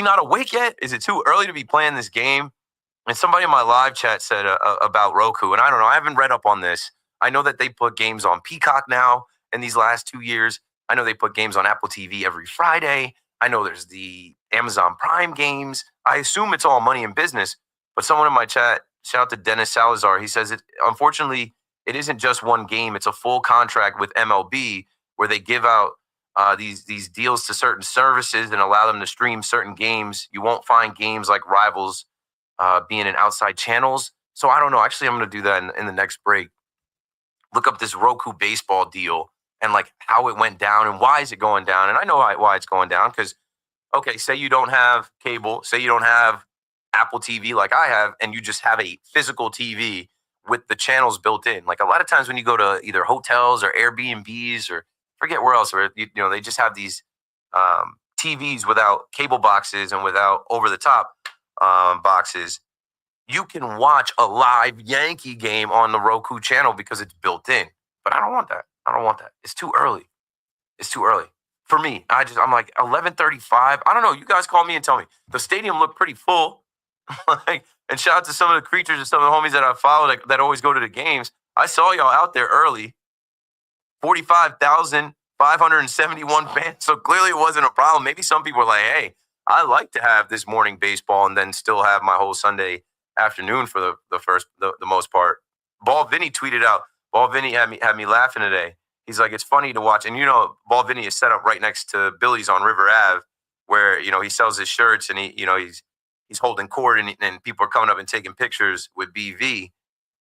not awake yet? Is it too early to be playing this game? And somebody in my live chat said about Roku, and I don't know. I haven't read up on this. I know that they put games on Peacock now in these last 2 years. I know they put games on Apple TV every Friday. I know there's the Amazon Prime games. I assume it's all money in business. But someone in my chat, shout out to Dennis Salazar, he says, unfortunately, it isn't just one game. It's a full contract with MLB where they give out these deals to certain services and allow them to stream certain games. You won't find games like Rivals being in outside channels. So I don't know. Actually, I'm going to do that in the next break. Look up this Roku baseball deal and like how it went down and why is it going down. And I know why it's going down because, okay, say you don't have cable, say you don't have Apple TV like I have, and you just have a physical TV with the channels built in. Like a lot of times when you go to either hotels or Airbnbs or forget where else, or they just have these TVs without cable boxes and without over-the-top boxes. You can watch a live Yankee game on the Roku channel because it's built in. But I don't want that. It's too early. For me. I'm like 11:35. I don't know. You guys call me and tell me. The stadium looked pretty full. And shout out to some of the creatures and some of the homies that I follow that always go to the games. I saw y'all out there early. 45,571 fans. So clearly it wasn't a problem. Maybe some people were like, hey, I like to have this morning baseball and then still have my whole Sunday afternoon for the most part. Ball Vinny tweeted out. Ball Vinny had me laughing today. He's like, it's funny to watch. And Ball Vinny is set up right next to Billy's on River Ave, where he sells his shirts and he's holding court and people are coming up and taking pictures with BV.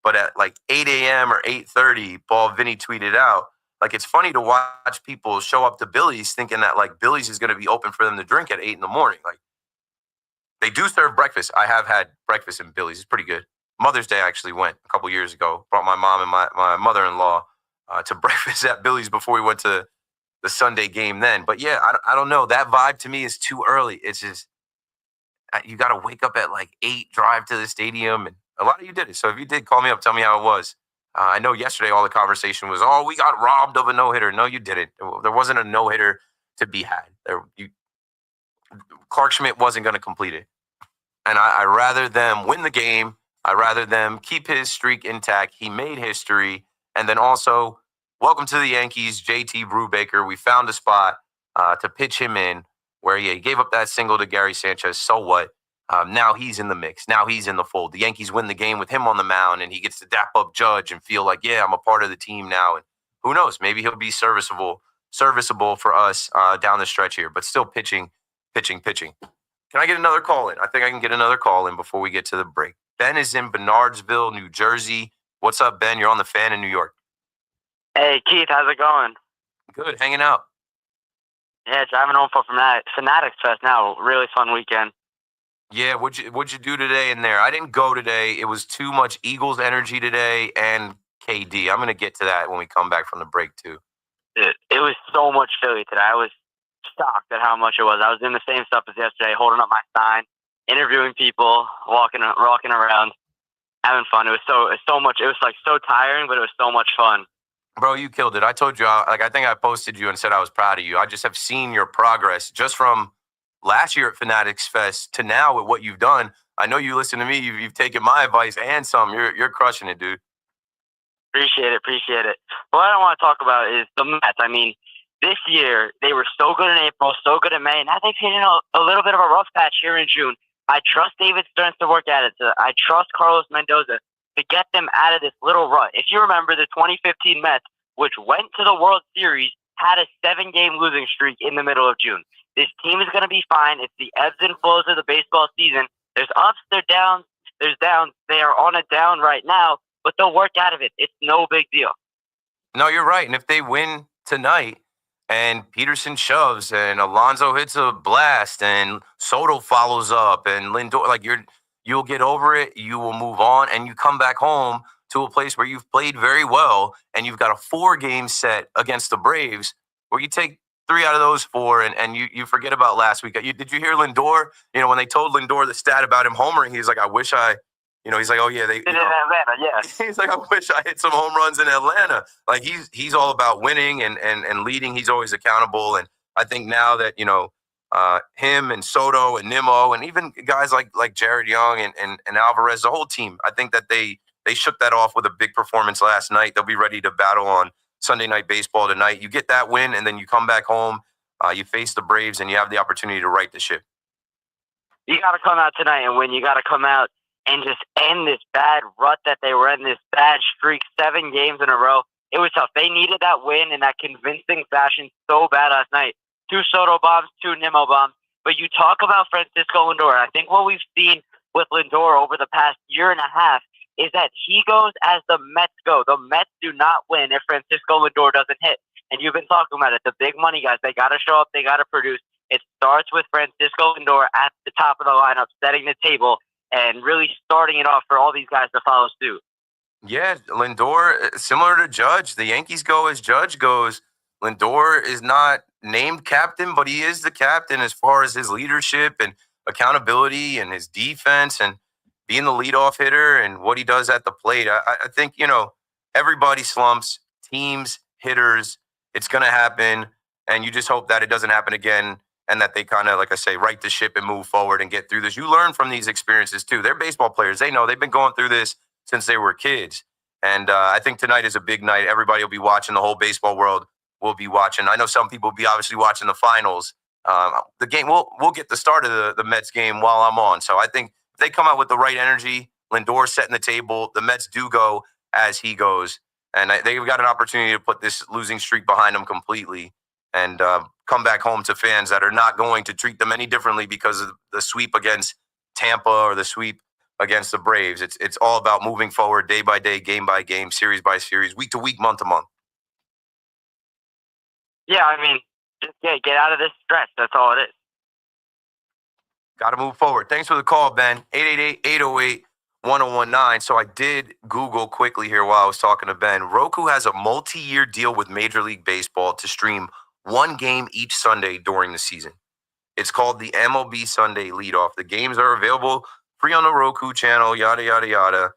But at like 8 a.m. or 8:30, Ball Vinny tweeted out, like, it's funny to watch people show up to Billy's thinking that like Billy's is going to be open for them to drink at 8 in the morning. Like, they do serve breakfast. I have had breakfast in Billy's. It's pretty good. Mother's Day, I actually went a couple years ago. Brought my mom and my mother-in-law to breakfast at Billy's before we went to the Sunday game then. But yeah, I don't know. That vibe to me is too early. It's just, you got to wake up at like 8, drive to the stadium. And a lot of you did it. So if you did, call me up, tell me how it was. I know yesterday all the conversation was, oh, we got robbed of a no-hitter. No, you didn't. There wasn't a no-hitter to be had. Clark Schmidt wasn't going to complete it. And I rather them win the game. I rather them keep his streak intact. He made history. And then also, welcome to the Yankees, JT Brubaker. We found a spot to pitch him in where he gave up that single to Gary Sanchez. So what? Now he's in the mix. Now he's in the fold. The Yankees win the game with him on the mound, and he gets to dap up Judge and feel like, yeah, I'm a part of the team now. And who knows? Maybe he'll be serviceable for us down the stretch here, but still pitching. Can I get another call in? I think I can get another call in before we get to the break. Ben is in Bernardsville, New Jersey. What's up, Ben? You're on the Fan in New York. Hey, Keith, how's it going? Good, hanging out. Yeah, driving home from Fanatics Fest now. Really fun weekend. Yeah, what'd you do today in there? I didn't go today. It was too much Eagles energy today and KD. I'm going to get to that when we come back from the break, too. It was so much Philly today. I was shocked at how much it was. I was doing the same stuff as yesterday, holding up my sign, interviewing people, walking around, having fun. It was so much. It was like so tiring, but it was so much fun. Bro, you killed it. I told you, I think I posted you and said I was proud of you. I just have seen your progress just from last year at Fanatics Fest to now with what you've done. I know you listen to me. You've taken my advice and some. You're crushing it, dude. Appreciate it. What I don't want to talk about is the Mets. I mean, this year, they were so good in April, so good in May. Now they've hit in a little bit of a rough patch here in June. I trust David Stearns to work at it. I trust Carlos Mendoza to get them out of this little rut. If you remember, the 2015 Mets, which went to the World Series, had a 7-game losing streak in the middle of June. This team is going to be fine. It's the ebbs and flows of the baseball season. There's ups, there's downs, there's downs. They are on a down right now, but they'll work out of it. It's no big deal. No, you're right. And if they win tonight and Peterson shoves and Alonso hits a blast and Soto follows up and Lindor, like you'll get over it. You will move on and you come back home to a place where you've played very well and you've got a 4-game set against the Braves where you take 3 out of those 4 and you forget about last week. Did you hear Lindor? You know, when they told Lindor the stat about him homering, he's like, I wish I, you know, he's like, oh yeah, In Atlanta, yes. He's like, I wish I hit some home runs in Atlanta. Like he's all about winning and leading. He's always accountable. And I think now that, you know, him and Soto and Nimmo and even guys like Jared Young and Alvarez, the whole team, I think that they shook that off with a big performance last night. They'll be ready to battle on Sunday Night Baseball tonight. You get that win and then you come back home, you face the Braves and you have the opportunity to right the ship. You got to come out tonight and win. You got to come out and just end this bad rut that they were in, this bad streak, 7 games in a row. It was tough. They needed that win in that convincing fashion so bad last night. 2 Soto bombs, 2 Nimmo bombs. But you talk about Francisco Lindor. I think what we've seen with Lindor over the past year and a half is that he goes as the Mets go. The Mets do not win if Francisco Lindor doesn't hit. And you've been talking about it. The big money guys, they got to show up. They got to produce. It starts with Francisco Lindor at the top of the lineup, setting the table, and really starting it off for all these guys to follow suit. Yeah, Lindor, similar to Judge. The Yankees go as Judge goes. Lindor is not named captain, but he is the captain as far as his leadership and accountability and his defense and being the leadoff hitter and what he does at the plate. I think, you know, everybody slumps, teams, hitters. It's going to happen, and you just hope that it doesn't happen again and that they kind of, like I say, right the ship and move forward and get through this. You learn from these experiences, too. They're baseball players. They know they've been going through this since they were kids. And I think tonight is a big night. Everybody will be watching. The whole baseball world will be watching. I know some people will be obviously watching the finals. The game, we'll get the start of the Mets game while I'm on. So I think if they come out with the right energy, Lindor setting the table, the Mets do go as he goes. And they've got an opportunity to put this losing streak behind them completely and come back home to fans that are not going to treat them any differently because of the sweep against Tampa or the sweep against the Braves. It's all about moving forward day by day, game by game, series by series, week to week, month to month. Yeah, I mean, just get out of this stress. That's all it is. Got to move forward. Thanks for the call, Ben. 888-808-1019. So I did Google quickly here while I was talking to Ben. Roku has a multi-year deal with Major League Baseball to stream 1 game each Sunday during the season. It's called the MLB Sunday Leadoff. The games are available free on the Roku channel, yada, yada, yada.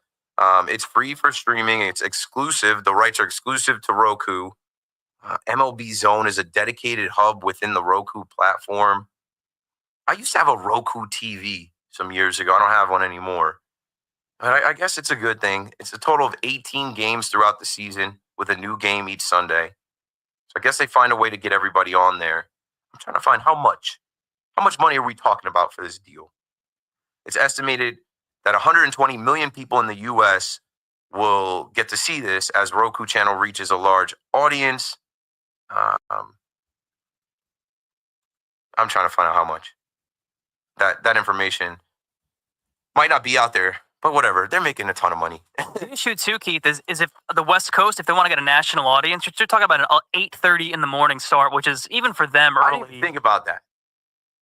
It's free for streaming. It's exclusive. The rights are exclusive to Roku. MLB Zone is a dedicated hub within the Roku platform. I used to have a Roku TV some years ago. I don't have one anymore. But I guess it's a good thing. It's a total of 18 games throughout the season with a new game each Sunday. So I guess they find a way to get everybody on there. I'm trying to find how much money are we talking about for this deal? It's estimated that 120 million people in the U.S. will get to see this as Roku channel reaches a large audience. I'm trying to find out how much. That information might not be out there, but whatever. They're making a ton of money. The issue too, Keith, is if the West Coast, if they want to get a national audience, you're talking about an 8:30 in the morning start, which is even for them early. I didn't even think about that.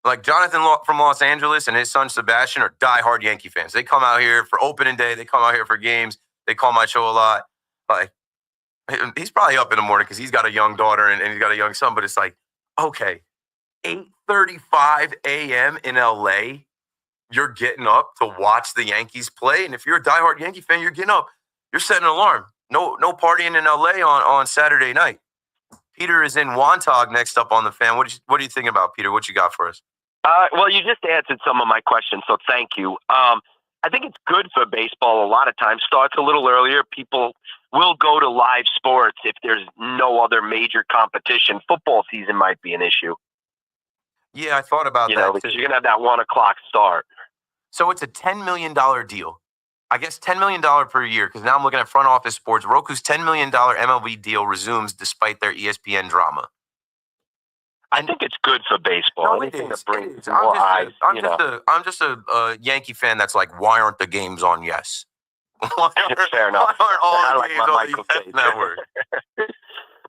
Like Jonathan from Los Angeles and his son Sebastian are diehard Yankee fans. They come out here for opening day. They come out here for games. They call my show a lot. Like he's probably up in the morning because he's got a young daughter and he's got a young son. But it's like, okay, 8:35 a.m. in LA, you're getting up to watch the Yankees play. And if you're a diehard Yankee fan, you're getting up. You're setting an alarm. No partying in LA on Saturday night. Peter is in Wantagh next up on the fan. What do you think about, Peter? What you got for us? Well, you just answered some of my questions, so thank you. I think it's good for baseball. A lot of times starts a little earlier. People will go to live sports if there's no other major competition. Football season might be an issue. Yeah, I thought about that. Because you're going to have that 1 o'clock start. So it's a $10 million deal. I guess $10 million per year, because now I'm looking at front office sports. Roku's $10 million MLB deal resumes despite their ESPN drama. I think it's good for baseball. No, Anything it is. that brings It is. more eyes. I'm just a Yankee fan that's like, why aren't the games on Yes? Fair enough. Why aren't all I the like games my on Michael the Yes Cage. Network?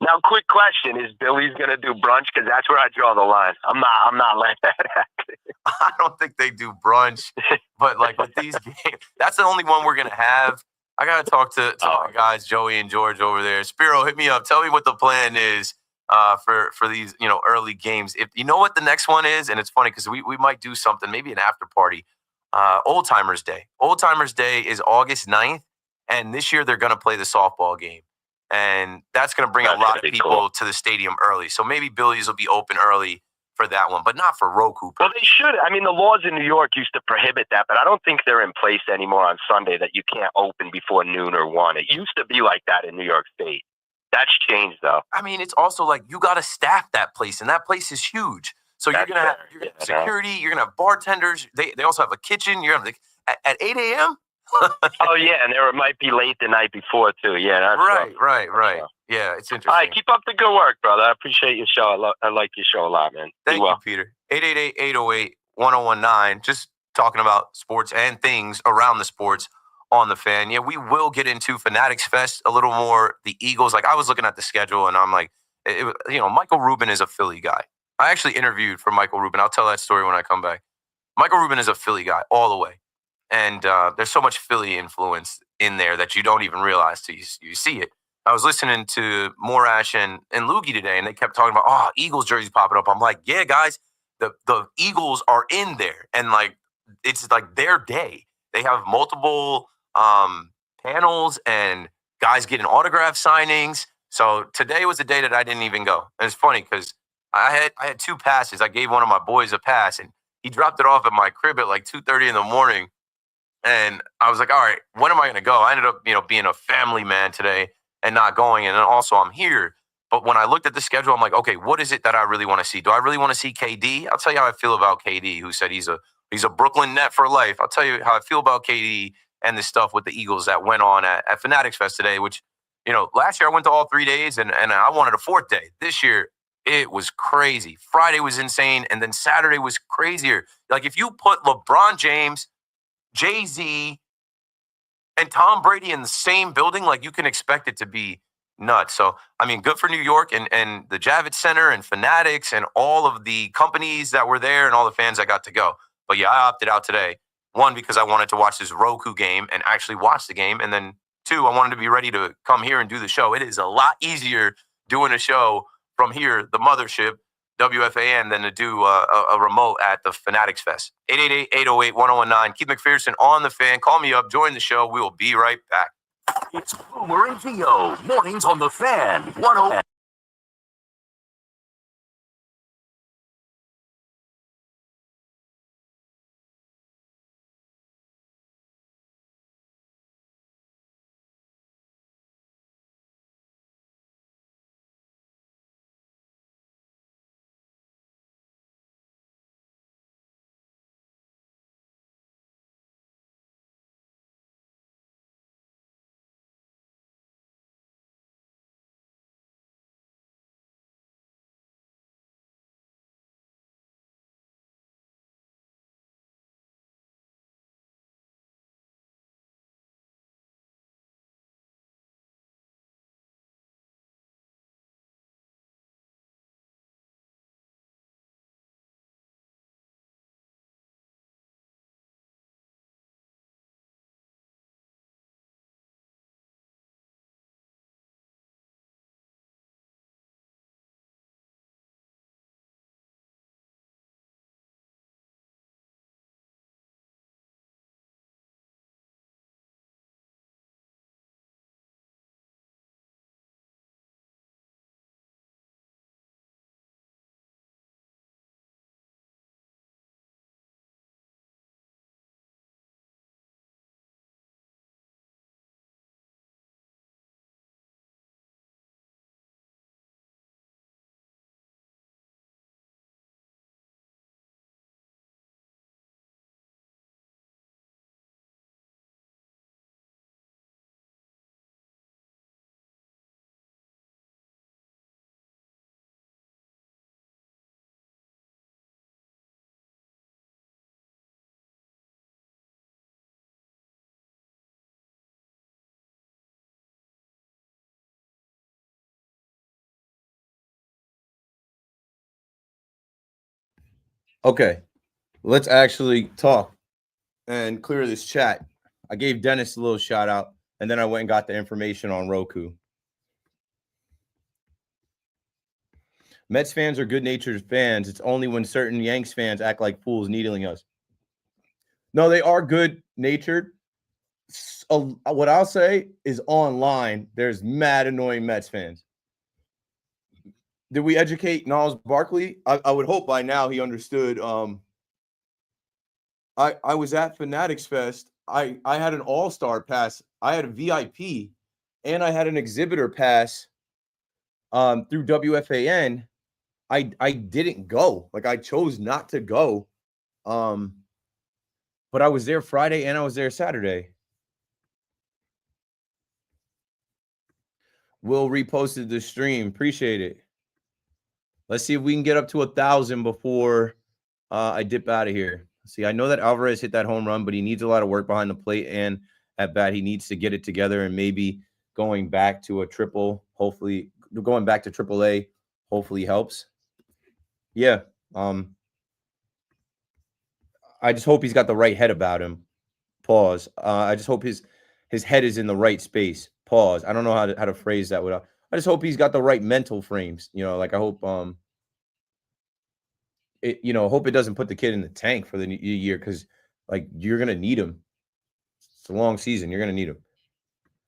Now, quick question: is Billy's going to do brunch? Because that's where I draw the line. I'm not letting that happen. I don't think they do brunch, but like with these games, that's the only one we're gonna have. I gotta talk to my guys, Joey and George over there. Spiro, hit me up. Tell me what the plan is for these early games. If you know what the next one is, and it's funny because we might do something, maybe an after party. Old Timers Day. Old Timers Day is August 9th, and this year they're gonna play the softball game. And that's going to bring a lot of people to the stadium early. So maybe Billy's will be open early for that one, but not for Roku. Well, they should. I mean, the laws in New York used to prohibit that, but I don't think they're in place anymore on Sunday that you can't open before noon or 1. It used to be like that in New York State. That's changed, though. I mean, it's also like you got to staff that place, and that place is huge. So you're going to have security, you're going to have bartenders. They also have a kitchen. You're going to at 8 a.m.? Oh, yeah, and there might be late the night before, too. Yeah, that's right. Yeah, it's interesting. All right, keep up the good work, brother. I appreciate your show. I like your show a lot, man. Thank you, Peter. 888-808-1019. Just talking about sports and things around the sports on the Fan. Yeah, we will get into Fanatics Fest a little more. The Eagles, like I was looking at the schedule, and I'm like, Michael Rubin is a Philly guy. I actually interviewed for Michael Rubin. I'll tell that story when I come back. Michael Rubin is a Philly guy all the way. And there's so much Philly influence in there that you don't even realize till you see it. I was listening to Morash and Loogie today, and they kept talking about, Eagles jerseys popping up. I'm like, yeah, guys, the Eagles are in there. And, like, it's like their day. They have multiple panels and guys getting autograph signings. So today was a day that I didn't even go. And it's funny because I had 2 passes. I gave one of my boys a pass, and he dropped it off at my crib at like 2:30 in the morning. And I was like, all right, when am I going to go? I ended up, being a family man today and not going. And then also I'm here. But when I looked at the schedule, I'm like, okay, what is it that I really want to see? Do I really want to see KD? I'll tell you how I feel about KD, who said he's a Brooklyn net for life. I'll tell you how I feel about KD and the stuff with the Eagles that went on at Fanatics Fest today, which, last year I went to all 3 days and I wanted a 4th day. This year, it was crazy. Friday was insane. And then Saturday was crazier. Like if you put LeBron James, Jay-Z, and Tom Brady in the same building, like you can expect it to be nuts. So, I mean, good for New York and the Javits Center and Fanatics and all of the companies that were there and all the fans that got to go. But yeah, I opted out today. 1, because I wanted to watch this Roku game and actually watch the game. And then 2, I wanted to be ready to come here and do the show. It is a lot easier doing a show from here, the mothership, WFAN, than to do a remote at the Fanatics Fest. 888-808-1019. Keith McPherson on the Fan. Call me up. Join the show. We will be right back. It's Boomer and Geo. Mornings on the Fan. 101. Okay, let's actually talk and clear this chat. I gave Dennis a little shout out, and then I went and got the information on Roku. Mets fans are good-natured fans. It's only when certain Yanks fans act like fools needling us. No, they are good-natured. What I'll say is online, there's mad annoying Mets fans. Did we educate Niles Barkley? I would hope by now he understood. I was at Fanatics Fest. I had an all-star pass. I had a VIP, and I had an exhibitor pass through WFAN. I didn't go. Like, I chose not to go. But I was there Friday and I was there Saturday. Will reposted the stream. Appreciate it. Let's see if we can get up to 1,000 before I dip out of here. See, I know that Alvarez hit that home run, but he needs a lot of work behind the plate and at bat. He needs to get it together, and maybe going back to a triple, hopefully going back to AAA, hopefully helps. Yeah. I just hope he's got the right head about him. Pause. I just hope his head is in the right space. Pause. I don't know how to phrase that without. I just hope he's got the right mental frames. Like I hope hope it doesn't put the kid in the tank for the year, because like you're gonna need him. It's a long season. You're gonna need him.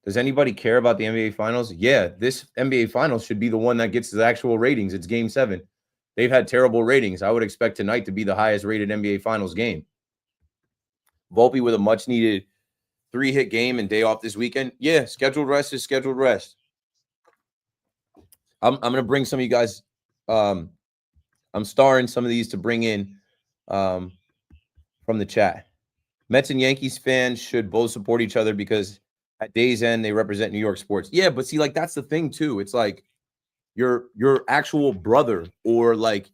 Does anybody care about the NBA Finals? Yeah, this NBA Finals should be the one that gets the actual ratings. It's Game 7. They've had terrible ratings. I would expect tonight to be the highest rated NBA Finals game. Volpe with a much needed 3-hit game and day off this weekend. Yeah, scheduled rest is scheduled rest. I'm going to bring some of you guys. I'm starring some of these to bring in from the chat. Mets and Yankees fans should both support each other because at day's end, they represent New York sports. Yeah, but see, like, that's the thing, too. It's like your actual brother or, like,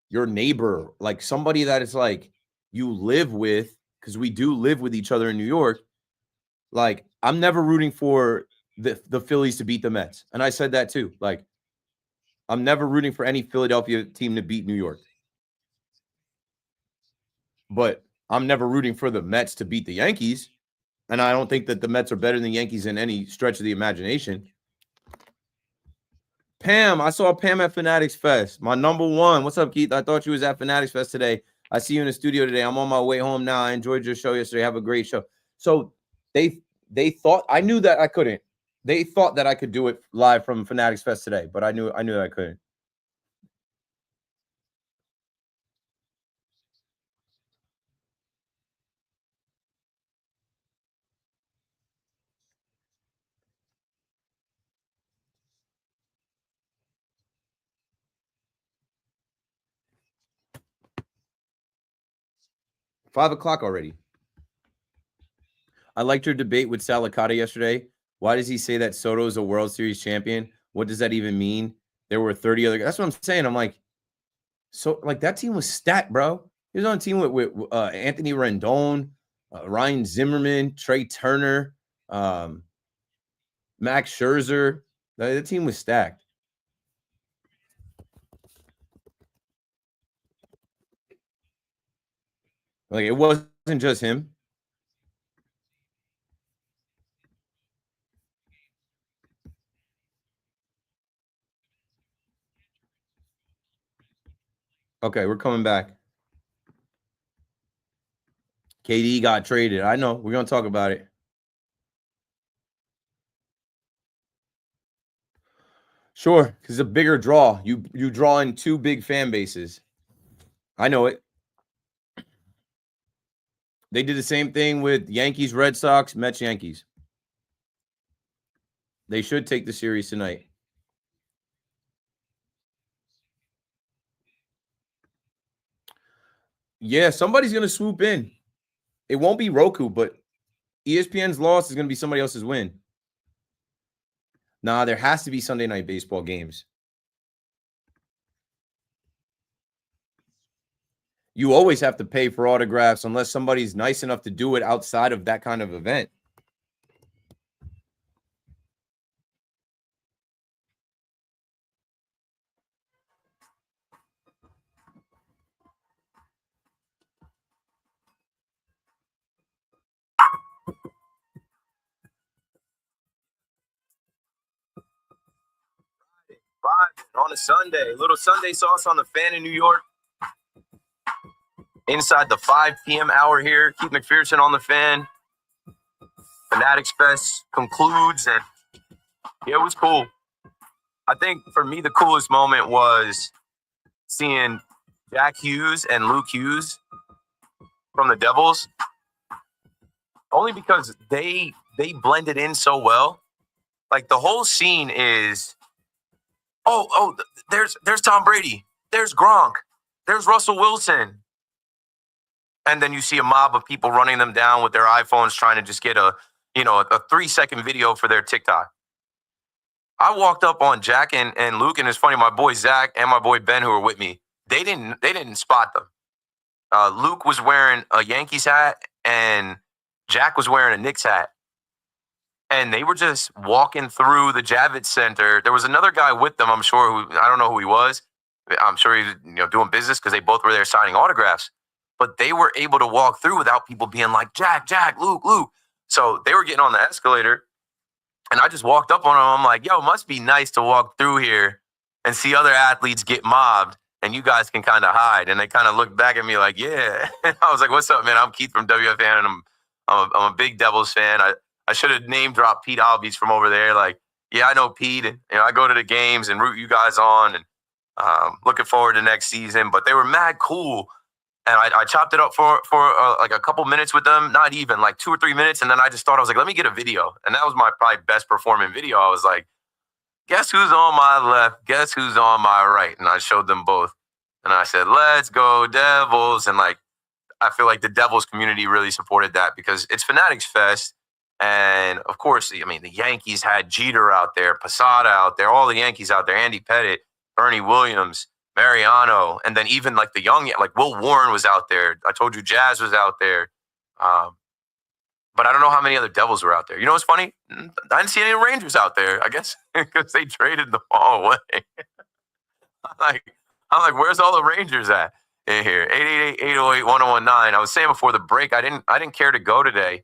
your neighbor, like somebody that is, like, you live with, because we do live with each other in New York. Like, I'm never rooting for the Phillies to beat the Mets. And I said that, too. Like, I'm never rooting for any Philadelphia team to beat New York. But I'm never rooting for the Mets to beat the Yankees. And I don't think that the Mets are better than the Yankees in any stretch of the imagination. Pam, I saw Pam at Fanatics Fest. My number one. What's up, Keith? I thought you was at Fanatics Fest today. I see you in the studio today. I'm on my way home now. I enjoyed your show yesterday. Have a great show. So they thought, I knew that I couldn't. They thought that I could do it live from Fanatics Fest today, but I knew that I couldn't. Five o'clock already. I liked your debate with Salicata yesterday. Why does he say that Soto is a World Series champion? What does that even mean? There were 30 other guys. That's what I'm saying. I'm like, so like that team was stacked, bro. He was on a team with Anthony Rendon, Ryan Zimmerman, Trey Turner, Max Scherzer. The team was stacked. Like, it wasn't just him. Okay, we're coming back. KD got traded. I know. We're going to talk about it. Sure, because it's a bigger draw. You draw in two big fan bases. I know it. They did the same thing with Yankees, Red Sox, Mets, Yankees. They should take the series tonight. Yeah, somebody's going to swoop in. It won't be Roku, but ESPN's loss is going to be somebody else's win. Nah, there has to be Sunday night baseball games. You always have to pay for autographs unless somebody's nice enough to do it outside of that kind of event. On a Sunday, little Sunday sauce on the fan in New York. Inside the 5 p.m. hour here, Keith McPherson on the fan. Fanatics Fest concludes, and yeah, it was cool. I think for me, the coolest moment was seeing Jack Hughes and Luke Hughes from the Devils. Only because they blended in so well. Like the whole scene is, there's Tom Brady, there's Gronk, there's Russell Wilson. And then you see a mob of people running them down with their iPhones trying to just get a 3-second video for their TikTok. I walked up on Jack and Luke, and it's funny, my boy Zach and my boy Ben who were with me, they didn't spot them. Luke was wearing a Yankees hat and Jack was wearing a Knicks hat. And they were just walking through the Javits Center. There was another guy with them, I'm sure, who I don't know who he was. I'm sure he was doing business because they both were there signing autographs. But they were able to walk through without people being like, Jack, Luke. So they were getting on the escalator. And I just walked up on them. I'm like, yo, it must be nice to walk through here and see other athletes get mobbed. And you guys can kind of hide. And they kind of looked back at me like, yeah. I was like, what's up, man? I'm Keith from WFN, and I'm a big Devils fan. I should have name dropped Pete Albies from over there. Like, yeah, I know Pete. And, I go to the games and root you guys on. And looking forward to next season. But they were mad cool. And I chopped it up for like a couple minutes with them. Not even, like 2 or 3 minutes. And then I just thought, I was like, let me get a video. And that was my probably best performing video. I was like, guess who's on my left? Guess who's on my right? And I showed them both. And I said, let's go Devils. And like, I feel like the Devils community really supported that because it's Fanatics Fest. And of course, I mean, the Yankees had Jeter out there, Posada out there, all the Yankees out there, Andy Pettitte, Bernie Williams, Mariano, and then even like the young, like Will Warren was out there. I told you Jazz was out there. But I don't know how many other Devils were out there. You know what's funny? I didn't see any Rangers out there, I guess, because they traded them all away. I'm like, where's all the Rangers at in here? 888-808-1019. I was saying before the break, I didn't care to go today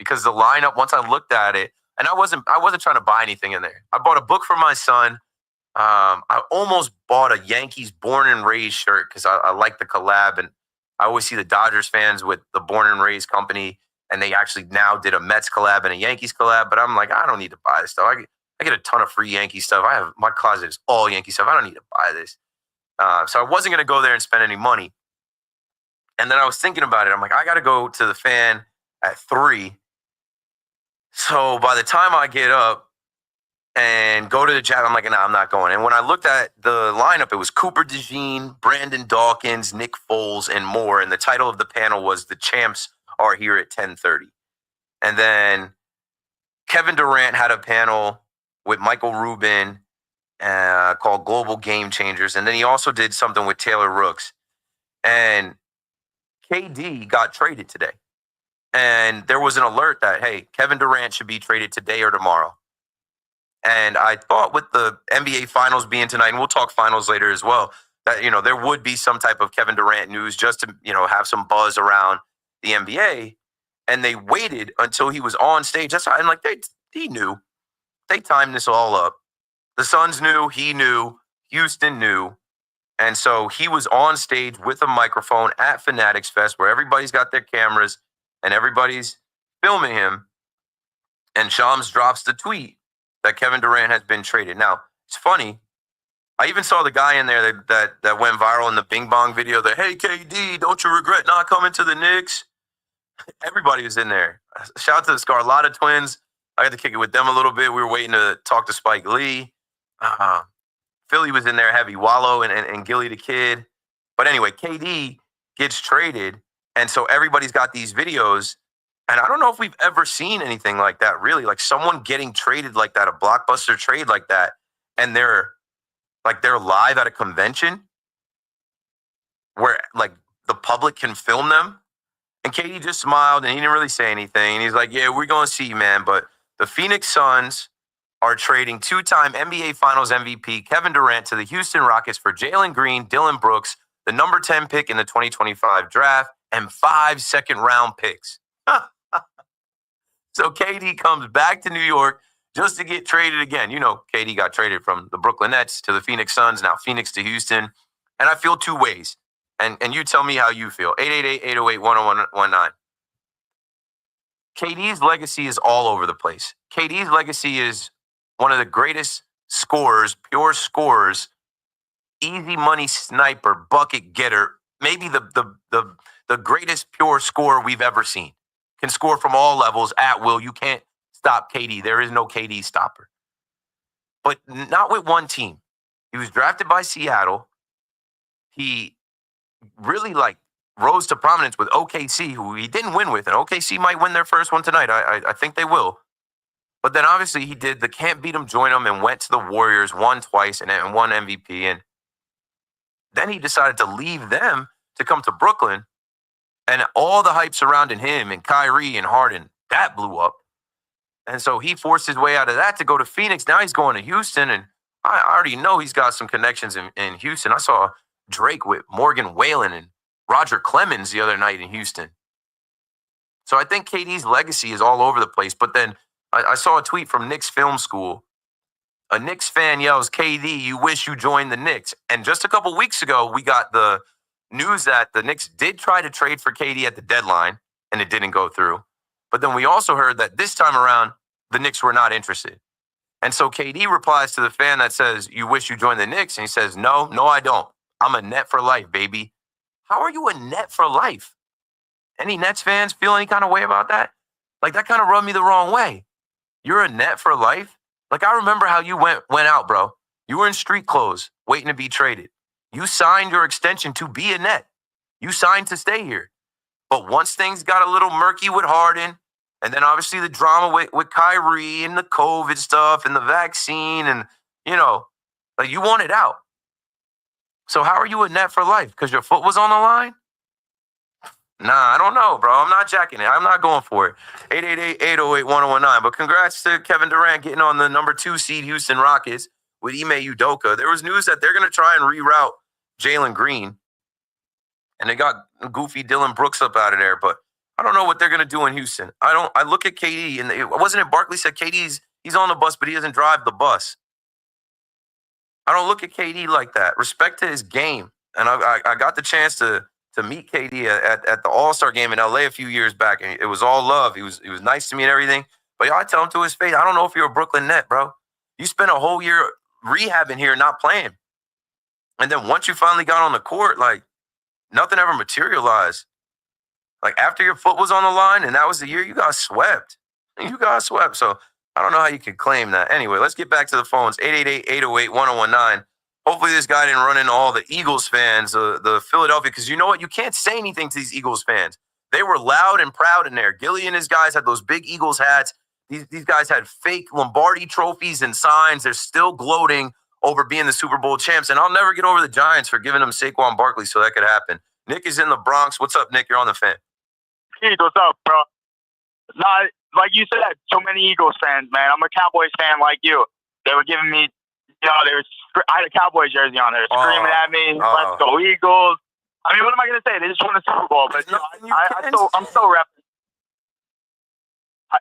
because the lineup, once I looked at it, and I wasn't trying to buy anything in there. I bought a book for my son. I almost bought a Yankees Born and Raised shirt because I like the collab, and I always see the Dodgers fans with the Born and Raised company, and they actually now did a Mets collab and a Yankees collab. But I'm like, I don't need to buy this stuff. I get a ton of free Yankee stuff. My closet is all Yankee stuff. I don't need to buy this. So I wasn't going to go there and spend any money. And then I was thinking about it. I'm like, I got to go to the fan at 3. So by the time I get up and go to the chat, I'm like, nah, I'm not going. And when I looked at the lineup, it was Cooper DeJean, Brandon Dawkins, Nick Foles, and more. And the title of the panel was The Champs Are Here at 10:30. And then Kevin Durant had a panel with Michael Rubin called Global Game Changers. And then he also did something with Taylor Rooks. And KD got traded today. And there was an alert that, hey, Kevin Durant should be traded today or tomorrow. And I thought with the NBA Finals being tonight, and we'll talk finals later as well, that, there would be some type of Kevin Durant news just to, have some buzz around the NBA. And they waited until he was on stage. That's how, and like he knew. They timed this all up. The Suns knew, he knew, Houston knew. And so he was on stage with a microphone at Fanatics Fest where everybody's got their cameras and everybody's filming him. And Shams drops the tweet that Kevin Durant has been traded. Now, it's funny. I even saw the guy in there that went viral in the Bing Bong video that, hey, KD, don't you regret not coming to the Knicks? Everybody was in there. Shout out to the Scarlata twins. I had to kick it with them a little bit. We were waiting to talk to Spike Lee. Philly was in there heavy. Wallow and Gilly the Kid. But anyway, KD gets traded. And so everybody's got these videos. And I don't know if we've ever seen anything like that, really. Like someone getting traded like that, a blockbuster trade like that. And they're live at a convention where like the public can film them. And KD just smiled and he didn't really say anything. And he's like, yeah, we're going to see, man. But the Phoenix Suns are trading 2-time NBA Finals MVP Kevin Durant to the Houston Rockets for Jalen Green, Dylan Brooks, the number 10 pick in the 2025 draft, and 5 second-round picks. So KD comes back to New York, just to get traded again. You know, KD got traded from the Brooklyn Nets to the Phoenix Suns, now Phoenix to Houston. And I feel two ways. And you tell me how you feel. 888-808-1019. KD's legacy is all over the place. KD's legacy is one of the greatest scorers, pure scorers, easy money sniper, bucket getter, maybe the greatest pure scorer we've ever seen. Can score from all levels at will. You can't stop KD. There is no KD stopper. But not with one team. He was drafted by Seattle. He really rose to prominence with OKC, who he didn't win with, and OKC might win their first one tonight. I think they will. But then obviously he did the can't beat him, join him, and went to the Warriors, won twice, and won MVP. And then he decided to leave them to come to Brooklyn, and all the hype surrounding him and Kyrie and Harden, that blew up. And so he forced his way out of that to go to Phoenix. Now he's going to Houston, and I already know he's got some connections in Houston. I saw Drake with Morgan Wallen and Roger Clemens the other night in Houston. So I think KD's legacy is all over the place. But then I saw a tweet from Knicks Film School. A Knicks fan yells, KD, you wish you joined the Knicks. And just a couple weeks ago, we got the news that the Knicks did try to trade for KD at the deadline, and it didn't go through. But then we also heard that this time around, the Knicks were not interested. And so KD replies to the fan that says, you wish you joined the Knicks? And he says, no, I don't. I'm a net for life, baby. How are you a net for life? Any Nets fans feel any kind of way about that? That kind of rubbed me the wrong way. You're a net for life? I remember how you went out, bro. You were in street clothes, waiting to be traded. You signed your extension to be a net. You signed to stay here. But once things got a little murky with Harden, and then obviously the drama with Kyrie and the COVID stuff and the vaccine and, you wanted out. So how are you a net for life? Because your foot was on the line? Nah, I don't know, bro. I'm not jacking it. I'm not going for it. 888-808-1019. But congrats to Kevin Durant getting on the number 2 seed Houston Rockets with Ime Udoka. There was news that they're going to try and reroute Jalen Green. And they got goofy Dylan Brooks up out of there. But I don't know what they're going to do in Houston. I look at KD, and wasn't it Barkley said KD's on the bus, but he doesn't drive the bus. I don't look at KD like that. Respect to his game. And I got the chance to meet KD at the All-Star game in LA a few years back, and it was all love. He was nice to me and everything. But I tell him to his face, I don't know if you're a Brooklyn Net, bro. You spent a whole year rehabbing here, not playing. And then once you finally got on the court, nothing ever materialized. After your foot was on the line, and that was the year you got swept. You got swept. So I don't know how you can claim that. Anyway, let's get back to the phones. 888-808-1019. Hopefully this guy didn't run into all the Eagles fans, the Philadelphia, because you know what? You can't say anything to these Eagles fans. They were loud and proud in there. Gilly and his guys had those big Eagles hats. These guys had fake Lombardi trophies and signs. They're still gloating over being the Super Bowl champs. And I'll never get over the Giants for giving them Saquon Barkley so that could happen. Nick is in the Bronx. What's up, Nick? You're on the fan. Keith, what's up, bro? Nah, like you said, so many Eagles fans, man. I'm a Cowboys fan like you. They were giving me, I had a Cowboys jersey on there, screaming at me, let's go Eagles. I mean, what am I going to say? They just won the Super Bowl, but I'm so repping.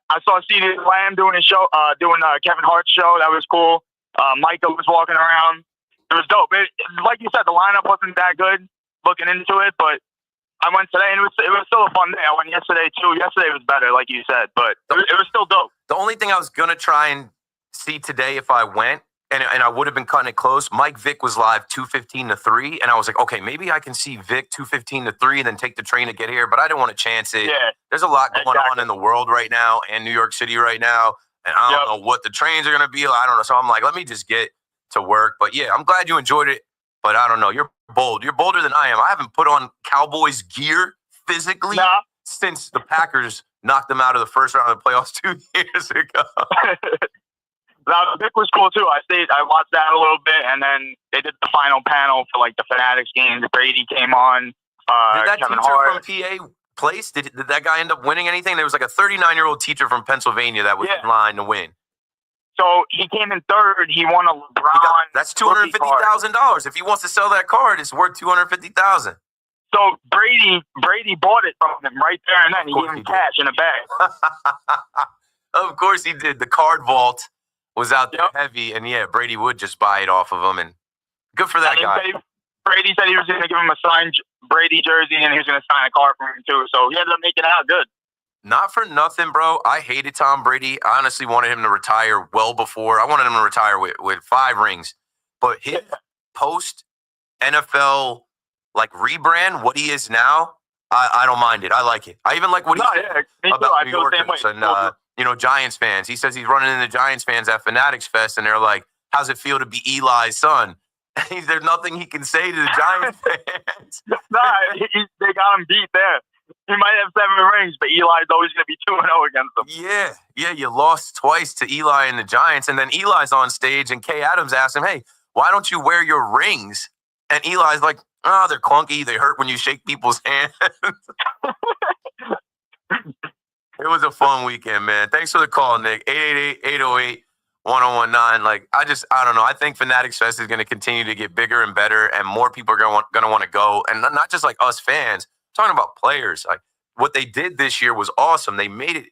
I saw CeeDee Lamb doing his show, doing Kevin Hart's show. That was cool. Micah was walking around. It was dope. Like you said, the lineup wasn't that good looking into it, but I went today, and it was still a fun day. I went yesterday, too. Yesterday was better, like you said, but it was still dope. The only thing I was going to try and see today if I went, and I would have been cutting it close, Mike Vick was live 2:15 to 3, and I was like, okay, maybe I can see Vick 2:15 to 3 and then take the train to get here, but I didn't want to chance it. Yeah, there's a lot going on in the world right now and New York City right now, and I don't know what the trains are going to be. I don't know, so I'm like, let me just get to work. But yeah, I'm glad you enjoyed it, but I don't know. You're bold. You're bolder than I am. I haven't put on Cowboys gear physically since the Packers knocked them out of the first round of the playoffs 2 years ago. Now, Vic was cool too. I watched that a little bit, and then they did the final panel for the Fanatics game. Brady came on. Did that Kevin teacher Hart. from PA place? Did that guy end up winning anything? There was a 39-year-old teacher from Pennsylvania that was in line to win. So he came in third. He won a LeBron. That's $250,000. If he wants to sell that card, it's worth $250,000. So Brady bought it from him right there and then. He gave him cash in a bag. Of course he did. The card vault. was out there heavy, and yeah, Brady would just buy it off of him, and good for that guy. Brady said he was going to give him a signed Brady jersey, and he was going to sign a car for him too. So he ended up making it out good. Not for nothing, bro. I hated Tom Brady. I honestly wanted him to retire well before. I wanted him to retire with 5 rings. But his post NFL rebrand, what he is now, I don't mind it. I like it. I even like what he said about New Yorkers and Giants fans. He says he's running into Giants fans at Fanatics Fest, and they're like, "How's it feel to be Eli's son?" There's nothing he can say to the Giants fans. They got him beat there. He might have 7 rings, but Eli's always going to be 2-0 against them. Yeah, you lost twice to Eli and the Giants, and then Eli's on stage, and Kay Adams asked him, "Hey, why don't you wear your rings?" And Eli's like, "Oh, they're clunky. They hurt when you shake people's hands." It was a fun weekend, man. Thanks for the call, Nick. 888-808-1019. I don't know. I think Fanatics Fest is going to continue to get bigger and better, and more people are going to want to go. And not just like us fans. I'm talking about players. Like what they did this year was awesome. They made it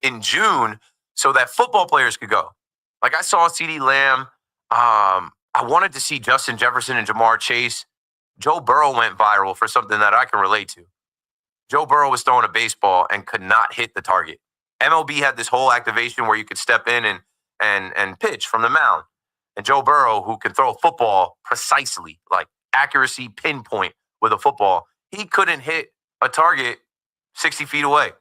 in June so that football players could go. Like I saw CeeDee Lamb. I wanted to see Justin Jefferson and Jamar Chase. Joe Burrow went viral for something that I can relate to. Joe Burrow was throwing a baseball and could not hit the target. MLB had this whole activation where you could step in and pitch from the mound. And Joe Burrow, who can throw a football precisely, like accuracy, pinpoint with a football, he couldn't hit a target 60 feet away.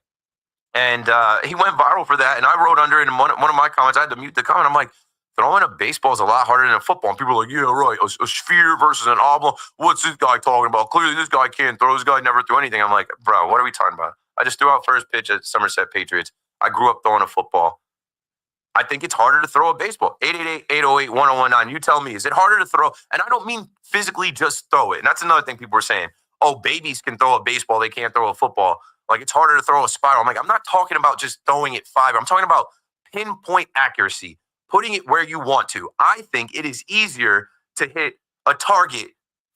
And he went viral for that. And I wrote under it in one of my comments. I had to mute the comment. I'm like, throwing a baseball is a lot harder than a football. And people are like, yeah, right. A sphere versus an oblong. What's this guy talking about? Clearly, this guy can't throw. This guy never threw anything. I'm like, bro, what are we talking about? I just threw out first pitch at Somerset Patriots. I grew up throwing a football. I think it's harder to throw a baseball. 888-808-1019. You tell me, is it harder to throw? And I don't mean physically just throw it. And that's another thing people are saying. Oh, babies can throw a baseball. They can't throw a football. Like, it's harder to throw a spiral. I'm like, I'm not talking about just throwing it 5. I'm talking about pinpoint accuracy. Putting it where you want to. I think it is easier to hit a target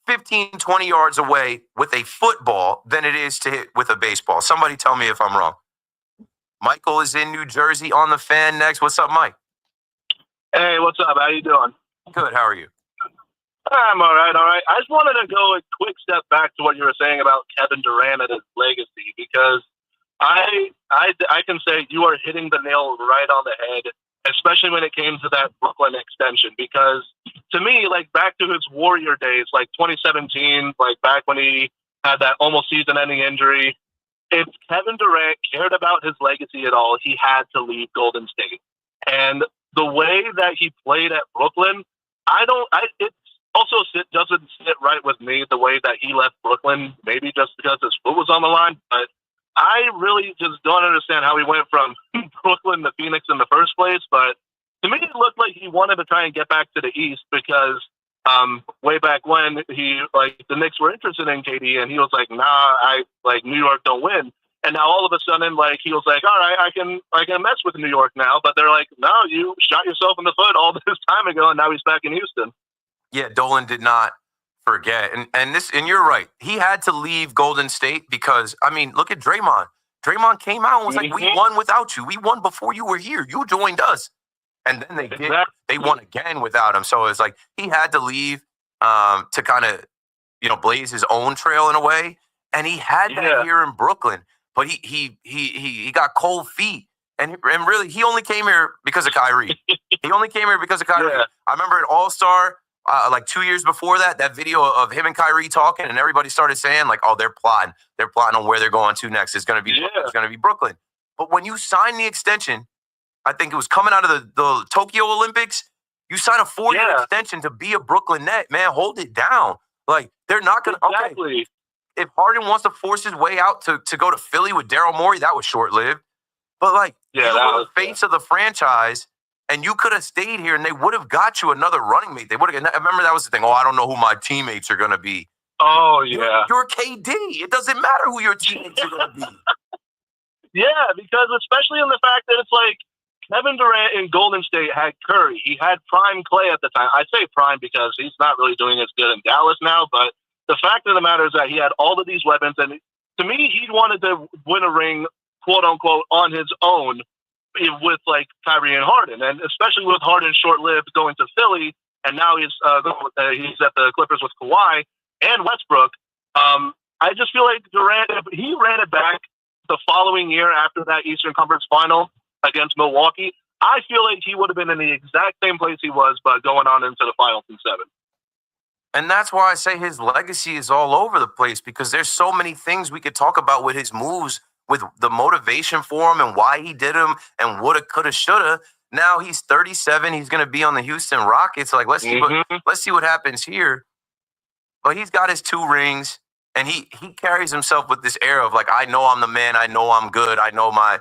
15, 20 yards away with a football than it is to hit with a baseball. Somebody tell me if I'm wrong. Michael is in New Jersey on the Fan next. What's up, Mike? Hey, what's up? How you doing? Good. How are you? I'm all right. I just wanted to go a quick step back to what you were saying about Kevin Durant and his legacy, because I can say you are hitting the nail right on the head, especially when it came to that Brooklyn extension, because to me, like back to his Warrior days, like 2017, like back when he had that almost season-ending injury, if Kevin Durant cared about his legacy at all, he had to leave Golden State. And the way that he played at Brooklyn, it also doesn't sit right with me, the way that he left Brooklyn, maybe just because his foot was on the line, but I really just don't understand how he went from Brooklyn to Phoenix in the first place. But to me, it looked like he wanted to try and get back to the East, because way back when the Knicks were interested in KD, and he was like, nah, New York don't win. And now all of a sudden, he was like, all right, I can mess with New York now. But they're like, no, you shot yourself in the foot all this time ago, and now he's back in Houston. Yeah, Dolan did not forget. And you're right. He had to leave Golden State because, I mean, look at Draymond. Draymond came out and was like, we won without you. We won before you were here. You joined us. And then they won again without him. So it's like he had to leave to kind of, blaze his own trail in a way. And he had that here in Brooklyn. But he got cold feet. And really, he only came here because of Kyrie. He only came here because of Kyrie. Yeah. I remember at All-Star, 2 years before that video of him and Kyrie talking, and everybody started saying oh, they're plotting on where they're going to next. It's going to be Brooklyn. But when you sign the extension, I think it was coming out of the Tokyo Olympics, you sign a 4-year extension to be a Brooklyn Net, man. Hold it down. Like, they're not going to. Exactly. Okay, if Harden wants to force his way out to go to Philly with Daryl Morey, that was short lived. But you were the face of the franchise. And you could have stayed here, and they would have got you another running mate. They would have. I remember that was the thing. Oh, I don't know who my teammates are going to be. Oh, yeah. You're KD. It doesn't matter who your teammates are going to be. Yeah, because especially in the fact that it's like Kevin Durant in Golden State had Curry. He had prime Clay at the time. I say prime because he's not really doing as good in Dallas now. But the fact of the matter is that he had all of these weapons. And to me, he wanted to win a ring, quote unquote, on his own. with like Kyrie and Harden, and especially with Harden short-lived going to Philly, and now he's at the Clippers with Kawhi and Westbrook. I just feel like Durant, if he ran it back the following year after that Eastern Conference Final against Milwaukee, I feel like he would have been in the exact same place he was, but going on into the finals in 7. And that's why I say his legacy is all over the place, because there's so many things we could talk about with his moves, with the motivation for him and why he did them and woulda, coulda, shoulda. Now he's 37. He's going to be on the Houston Rockets. Like, let's see what happens here. But he's got his 2 rings, and he carries himself with this air of like, I know I'm the man. I know I'm good. I know my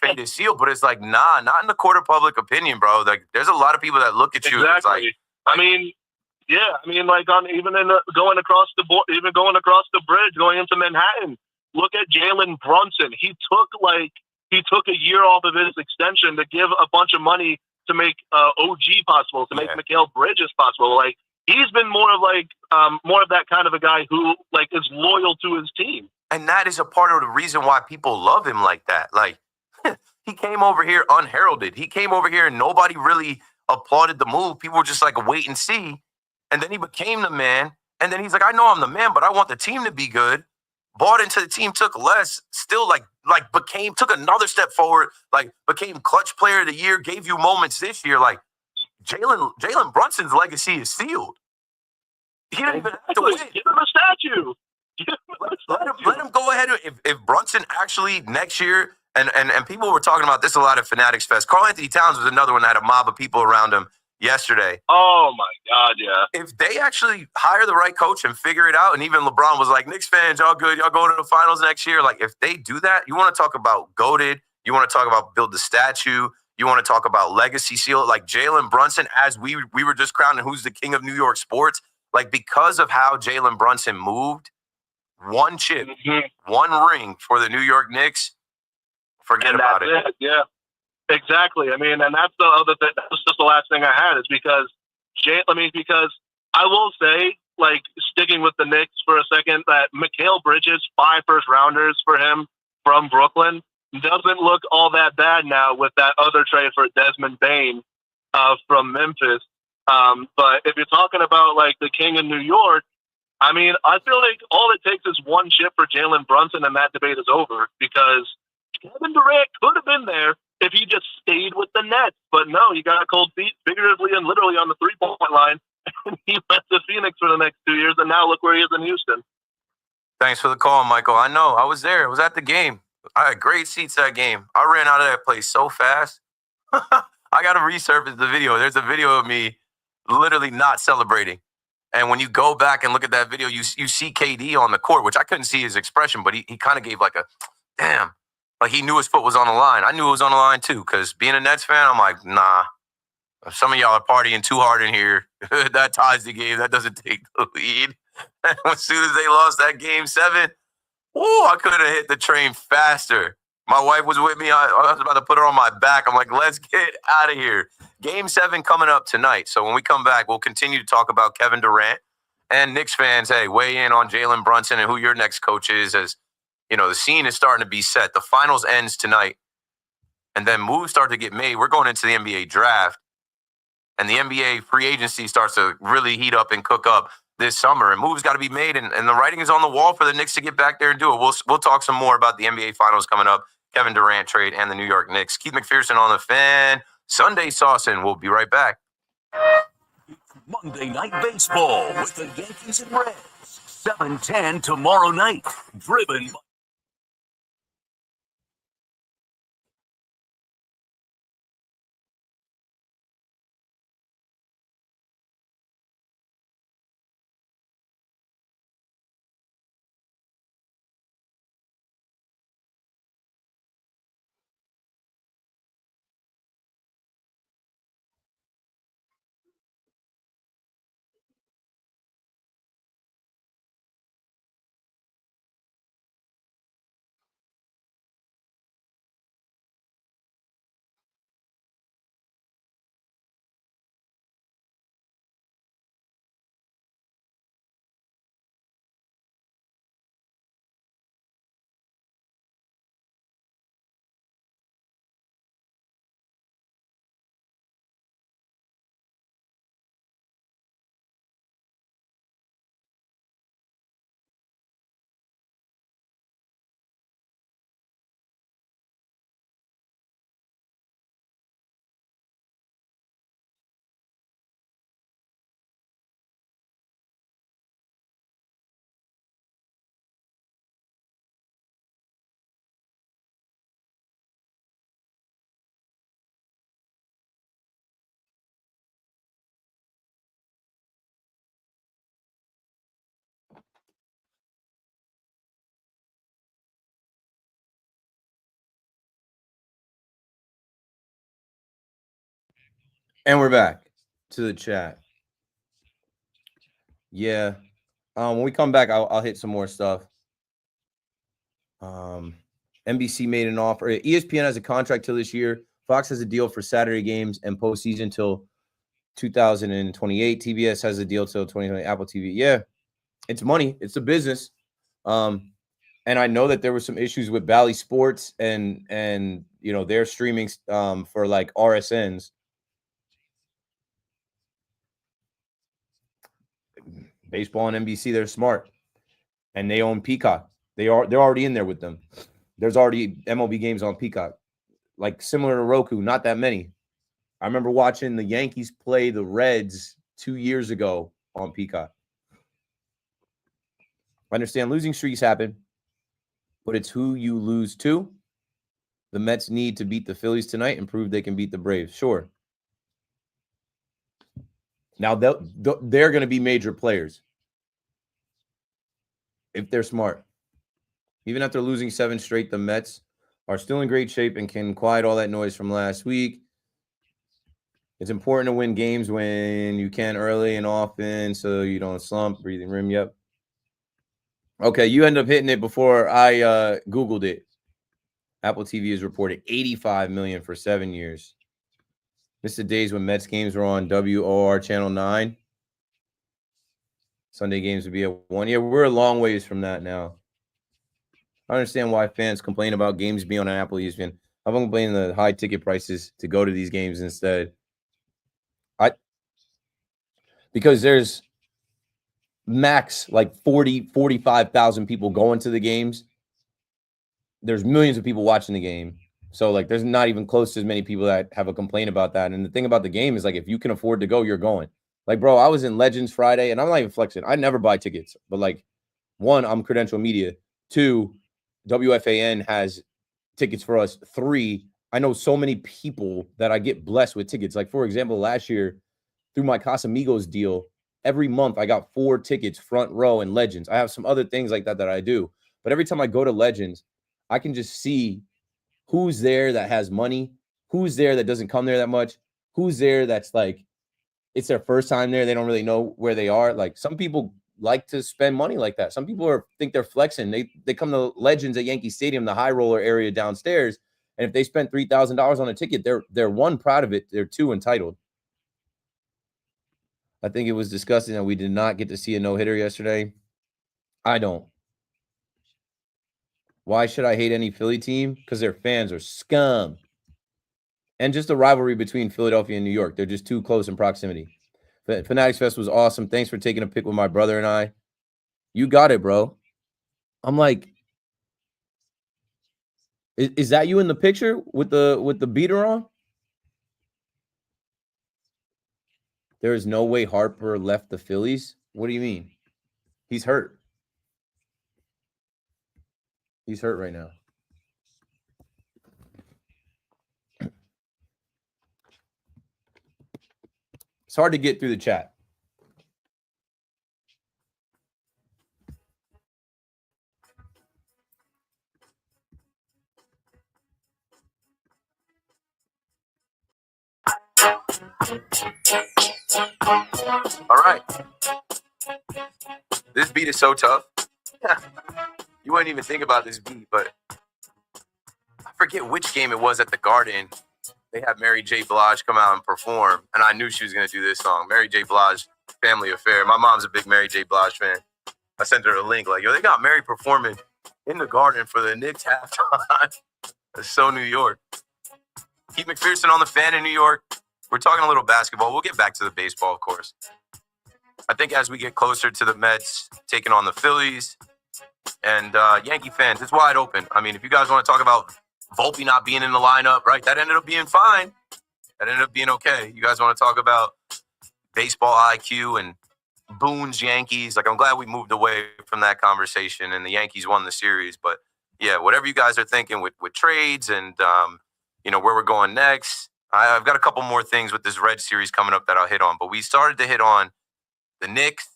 fate is sealed. But it's like, nah, not in the court of public opinion, bro. Like, there's a lot of people that look at you. Exactly. It's I mean, yeah. I mean, like going across the board, even going across the bridge, going into Manhattan. Look at Jalen Brunson. He took a year off of his extension to give a bunch of money to make OG possible, to make Mikal Bridges possible. Like, he's been more of that kind of a guy who like is loyal to his team. And that is a part of the reason why people love him like that. Like, he came over here unheralded. He came over here and nobody really applauded the move. People were just like, wait and see. And then he became the man. And then he's like, I know I'm the man, but I want the team to be good. Bought into the team, took less, still took another step forward, like became clutch player of the year, gave you moments this year. Like, Jalen Brunson's legacy is sealed. He didn't even have to win. Give him a statue. Let him go ahead. If Brunson actually next year, and people were talking about this a lot at Fanatics Fest. Karl Anthony Towns was another one that had a mob of people around him yesterday. Oh my God, yeah. If they actually hire the right coach and figure it out, and even LeBron was like, Knicks fans, y'all good, y'all going to the finals next year. Like, if they do that, you want to talk about goated, you want to talk about build the statue, you want to talk about legacy seal, like Jalen Brunson, as we were just crowning who's the king of New York sports. Like, because of how Jalen Brunson moved, 1 chip, 1 ring for the New York Knicks, forget about it. Yeah. Exactly. I mean, and that's the other thing. That's just the last thing I had is because I will say, like, sticking with the Knicks for a second, that Mikal Bridges, 5 first-rounders for him from Brooklyn, doesn't look all that bad now with that other trade for Desmond Bane from Memphis. But if you're talking about, like, the king of New York, I mean, I feel like all it takes is 1 chip for Jalen Brunson, and that debate is over, because Kevin Durant could have been there if he just stayed with the Nets. But no, he got cold feet figuratively and literally on the 3-point line. And he went to Phoenix for the next 2 years, and now look where he is in Houston. Thanks for the call, Michael. I know. I was there. I was at the game. I had great seats that game. I ran out of that place so fast. I got to resurface the video. There's a video of me literally not celebrating. And when you go back and look at that video, you see KD on the court, which I couldn't see his expression, but he kind of gave like a, damn. Like, he knew his foot was on the line. I knew it was on the line, too, because being a Nets fan, I'm like, nah. If some of y'all are partying too hard in here, that ties the game. That doesn't take the lead. As soon as they lost that game 7, I could have hit the train faster. My wife was with me. I was about to put her on my back. I'm like, let's get out of here. Game 7 coming up tonight. So when we come back, we'll continue to talk about Kevin Durant. And Knicks fans, hey, weigh in on Jalen Brunson and who your next coach is, as you know, the scene is starting to be set. The finals ends tonight, and then moves start to get made. We're going into the NBA draft, and the NBA free agency starts to really heat up and cook up this summer, and moves got to be made, and the writing is on the wall for the Knicks to get back there and do it. We'll talk some more about the NBA finals coming up, Kevin Durant trade, and the New York Knicks. Keith McPherson on the Fan, Sunday Saucin'. We'll be right back. Monday Night Baseball with the Yankees and Reds. 7:10 tomorrow night. Driven by And we're back to the chat. Yeah. When we come back, I'll hit some more stuff. NBC made an offer. ESPN has a contract till this year. Fox has a deal for Saturday games and postseason till 2028. TBS has a deal till 2020. Apple TV. Yeah, it's money. It's a business. And I know that there were some issues with Bally Sports and their streaming for like RSNs. Baseball and NBC, they're smart, and they own Peacock. They're already in there with them. There's already MLB games on Peacock, like similar to Roku. Not that many. I remember watching the Yankees play the Reds 2 years ago on Peacock. I understand losing streaks happen, but it's who you lose to. The Mets need to beat the Phillies tonight and prove they can beat the Braves. Sure. Now, they're going to be major players if they're smart. Even after losing 7 straight, the Mets are still in great shape and can quiet all that noise from last week. It's important to win games when you can early and often so you don't slump. Breathing room, yep. Okay, you end up hitting it before I Googled it. Apple TV is reported $85 million for 7 years. Missed the days when Mets games were on WOR Channel 9. Sunday games would be at 1. Yeah, we're a long ways from that now. I understand why fans complain about games being on Apple ESPN. I'm complaining the high ticket prices to go to these games instead. Because there's max like 45,000 people going to the games. There's millions of people watching the game. So like there's not even close to as many people that have a complaint about that. And the thing about the game is like if you can afford to go, you're going. Like, bro, I was in Legends Friday and I'm not even flexing. I never buy tickets. But like, 1, I'm Credential Media. 2, WFAN has tickets for us. 3, I know so many people that I get blessed with tickets. Like, for example, last year through my Casamigos deal, every month I got 4 tickets front row in Legends. I have some other things like that I do. But every time I go to Legends, I can just see who's there that has money, who's there that doesn't come there that much, who's there that's like, it's their first time there. They don't really know where they are. Like some people like to spend money like that. Some people think they're flexing. They come to Legends at Yankee Stadium, the high roller area downstairs. And if they spent $3,000 on a ticket, they're 1, proud of it. They're 2, entitled. I think it was disgusting that we did not get to see a no-hitter yesterday. I don't. Why should I hate any Philly team? Because their fans are scum. And just a rivalry between Philadelphia and New York. They're just too close in proximity. Fanatics Fest was awesome. Thanks for taking a pic with my brother and I. You got it, bro. I'm like, is that you in the picture with the beater on? There is no way Harper left the Phillies. What do you mean? He's hurt. He's hurt right now. It's hard to get through the chat. All right. This beat is so tough. You wouldn't even think about this beat, but I forget which game it was at the Garden. They had Mary J. Blige come out and perform, and I knew she was going to do this song. Mary J. Blige, Family Affair. My mom's a big Mary J. Blige fan. I sent her a link like, yo, they got Mary performing in the Garden for the Knicks halftime. That's so New York. Keith McPherson on the Fan in New York. We're talking a little basketball. We'll get back to the baseball, of course. I think as we get closer to the Mets taking on the Phillies and Yankee fans, it's wide open. I mean, if you guys want to talk about Volpe not being in the lineup, right, that ended up being fine. That ended up being okay. You guys want to talk about baseball IQ and Boone's Yankees? Like, I'm glad we moved away from that conversation and the Yankees won the series. But, yeah, whatever you guys are thinking with trades and, where we're going next, I've got a couple more things with this Red series coming up that I'll hit on. But we started to hit on the Knicks.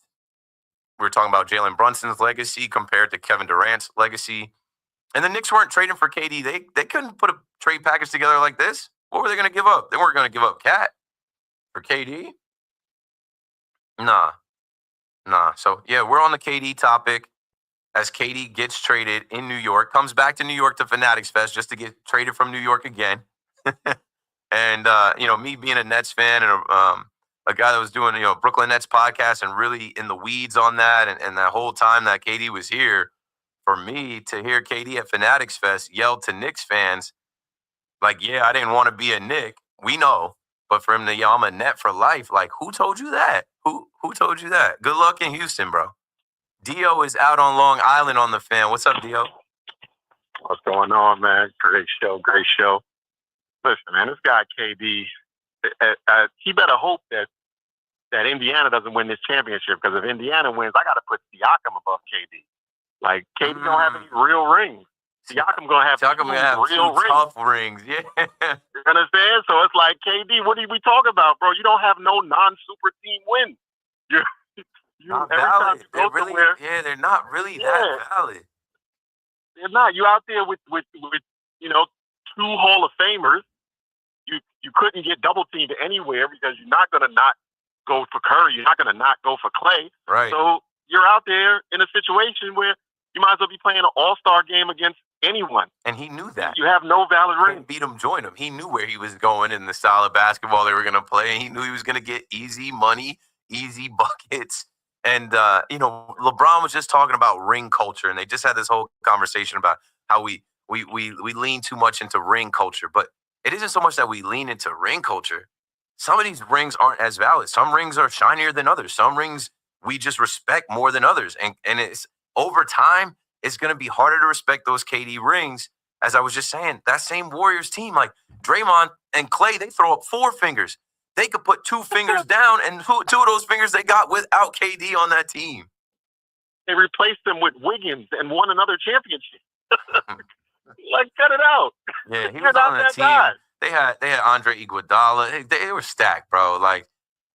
We were talking about Jalen Brunson's legacy compared to Kevin Durant's legacy. And the Knicks weren't trading for KD. They couldn't put a trade package together like this. What were they going to give up? They weren't going to give up Cat. For KD? Nah. So, yeah, we're on the KD topic as KD gets traded in New York, comes back to New York to Fanatics Fest just to get traded from New York again. And, me being a Nets fan and a guy that was doing, Brooklyn Nets podcast and really in the weeds on that and that whole time that KD was here, for me to hear KD at Fanatics Fest yell to Knicks fans, like, yeah, I didn't want to be a Knick. We know. But for him to yell, I'm a Net for life, like, who told you that? Who told you that? Good luck in Houston, bro. Dio is out on Long Island on the Fan. What's up, Dio? What's going on, man? Great show. Listen, man, this guy KD, he better hope that Indiana doesn't win this championship, because if Indiana wins, I got to put Siakam above KD. Like, KD don't have any real rings. Siakam gonna have real rings. Tough rings, yeah. You understand? So it's like, KD, what are we talking about, bro? You don't have no non-super team wins. You not every valid. time you go Really, somewhere, they're not really that valid. They're not. You out there with two Hall of Famers. You couldn't get double teamed anywhere because you're not gonna not go for Curry. You're not gonna not go for Clay. Right. So you're out there in a situation where you might as well be playing an all-star game against anyone. And he knew that. You have no valid ring. Beat him, join him. He knew where he was going in the style of basketball they were going to play. And he knew he was going to get easy money, easy buckets. And, LeBron was just talking about ring culture. And they just had this whole conversation about how we lean too much into ring culture. But it isn't so much that we lean into ring culture. Some of these rings aren't as valid. Some rings are shinier than others. Some rings we just respect more than others. And it's over time, it's going to be harder to respect those KD rings. As I was just saying, that same Warriors team, like Draymond and Clay, they throw up 4 fingers. They could put 2 fingers down, and 2 of those fingers they got without KD on that team. They replaced them with Wiggins and won another championship. Like, cut it out. Yeah, he was on that team. Guy. They had Andre Iguodala. They were stacked, bro. Like,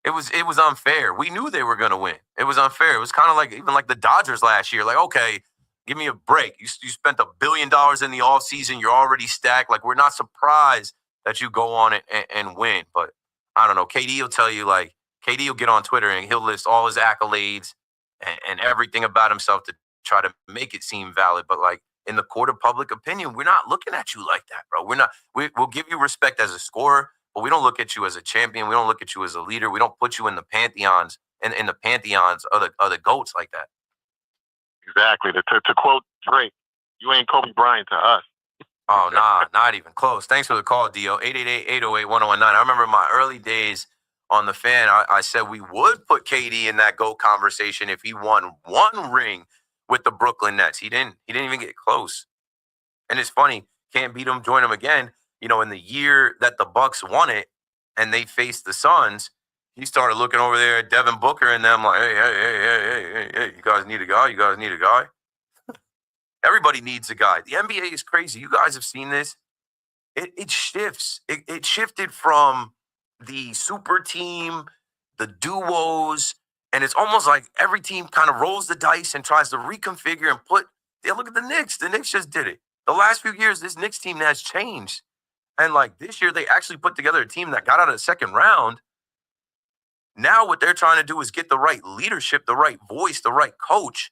it was unfair. We knew they were going to win. It was unfair. It was kind of like even like the Dodgers last year. Like, okay, give me a break. You spent $1 billion in the offseason. You're already stacked. Like, we're not surprised that you go on it and win. But I don't know. KD will tell you, like, KD will get on Twitter and he'll list all his accolades and everything about himself to try to make it seem valid. But, like, in the court of public opinion, we're not looking at you like that, bro. We'll give you respect as a scorer, but we don't look at you as a champion. We don't look at you as a leader. We don't put you in the pantheons in the pantheons of the GOATs like that. Exactly. To quote Drake, you ain't Kobe Bryant to us. Oh, nah, not even close. Thanks for the call, Dio. 888-808-1019. I remember my early days on the Fan, I said we would put KD in that GOAT conversation if he won 1 ring with the Brooklyn Nets. He didn't even get close. And it's funny, can't beat him, join him again. In the year that the Bucks won it and they faced the Suns, he started looking over there at Devin Booker and them like, hey, you guys need a guy? You guys need a guy? Everybody needs a guy. The NBA is crazy. You guys have seen this. It shifts. It shifted from the super team, the duos, and it's almost like every team kind of rolls the dice and tries to reconfigure and look at the Knicks. The Knicks just did it. The last few years, this Knicks team has changed. And like this year, they actually put together a team that got out of the second round. Now what they're trying to do is get the right leadership, the right voice, the right coach,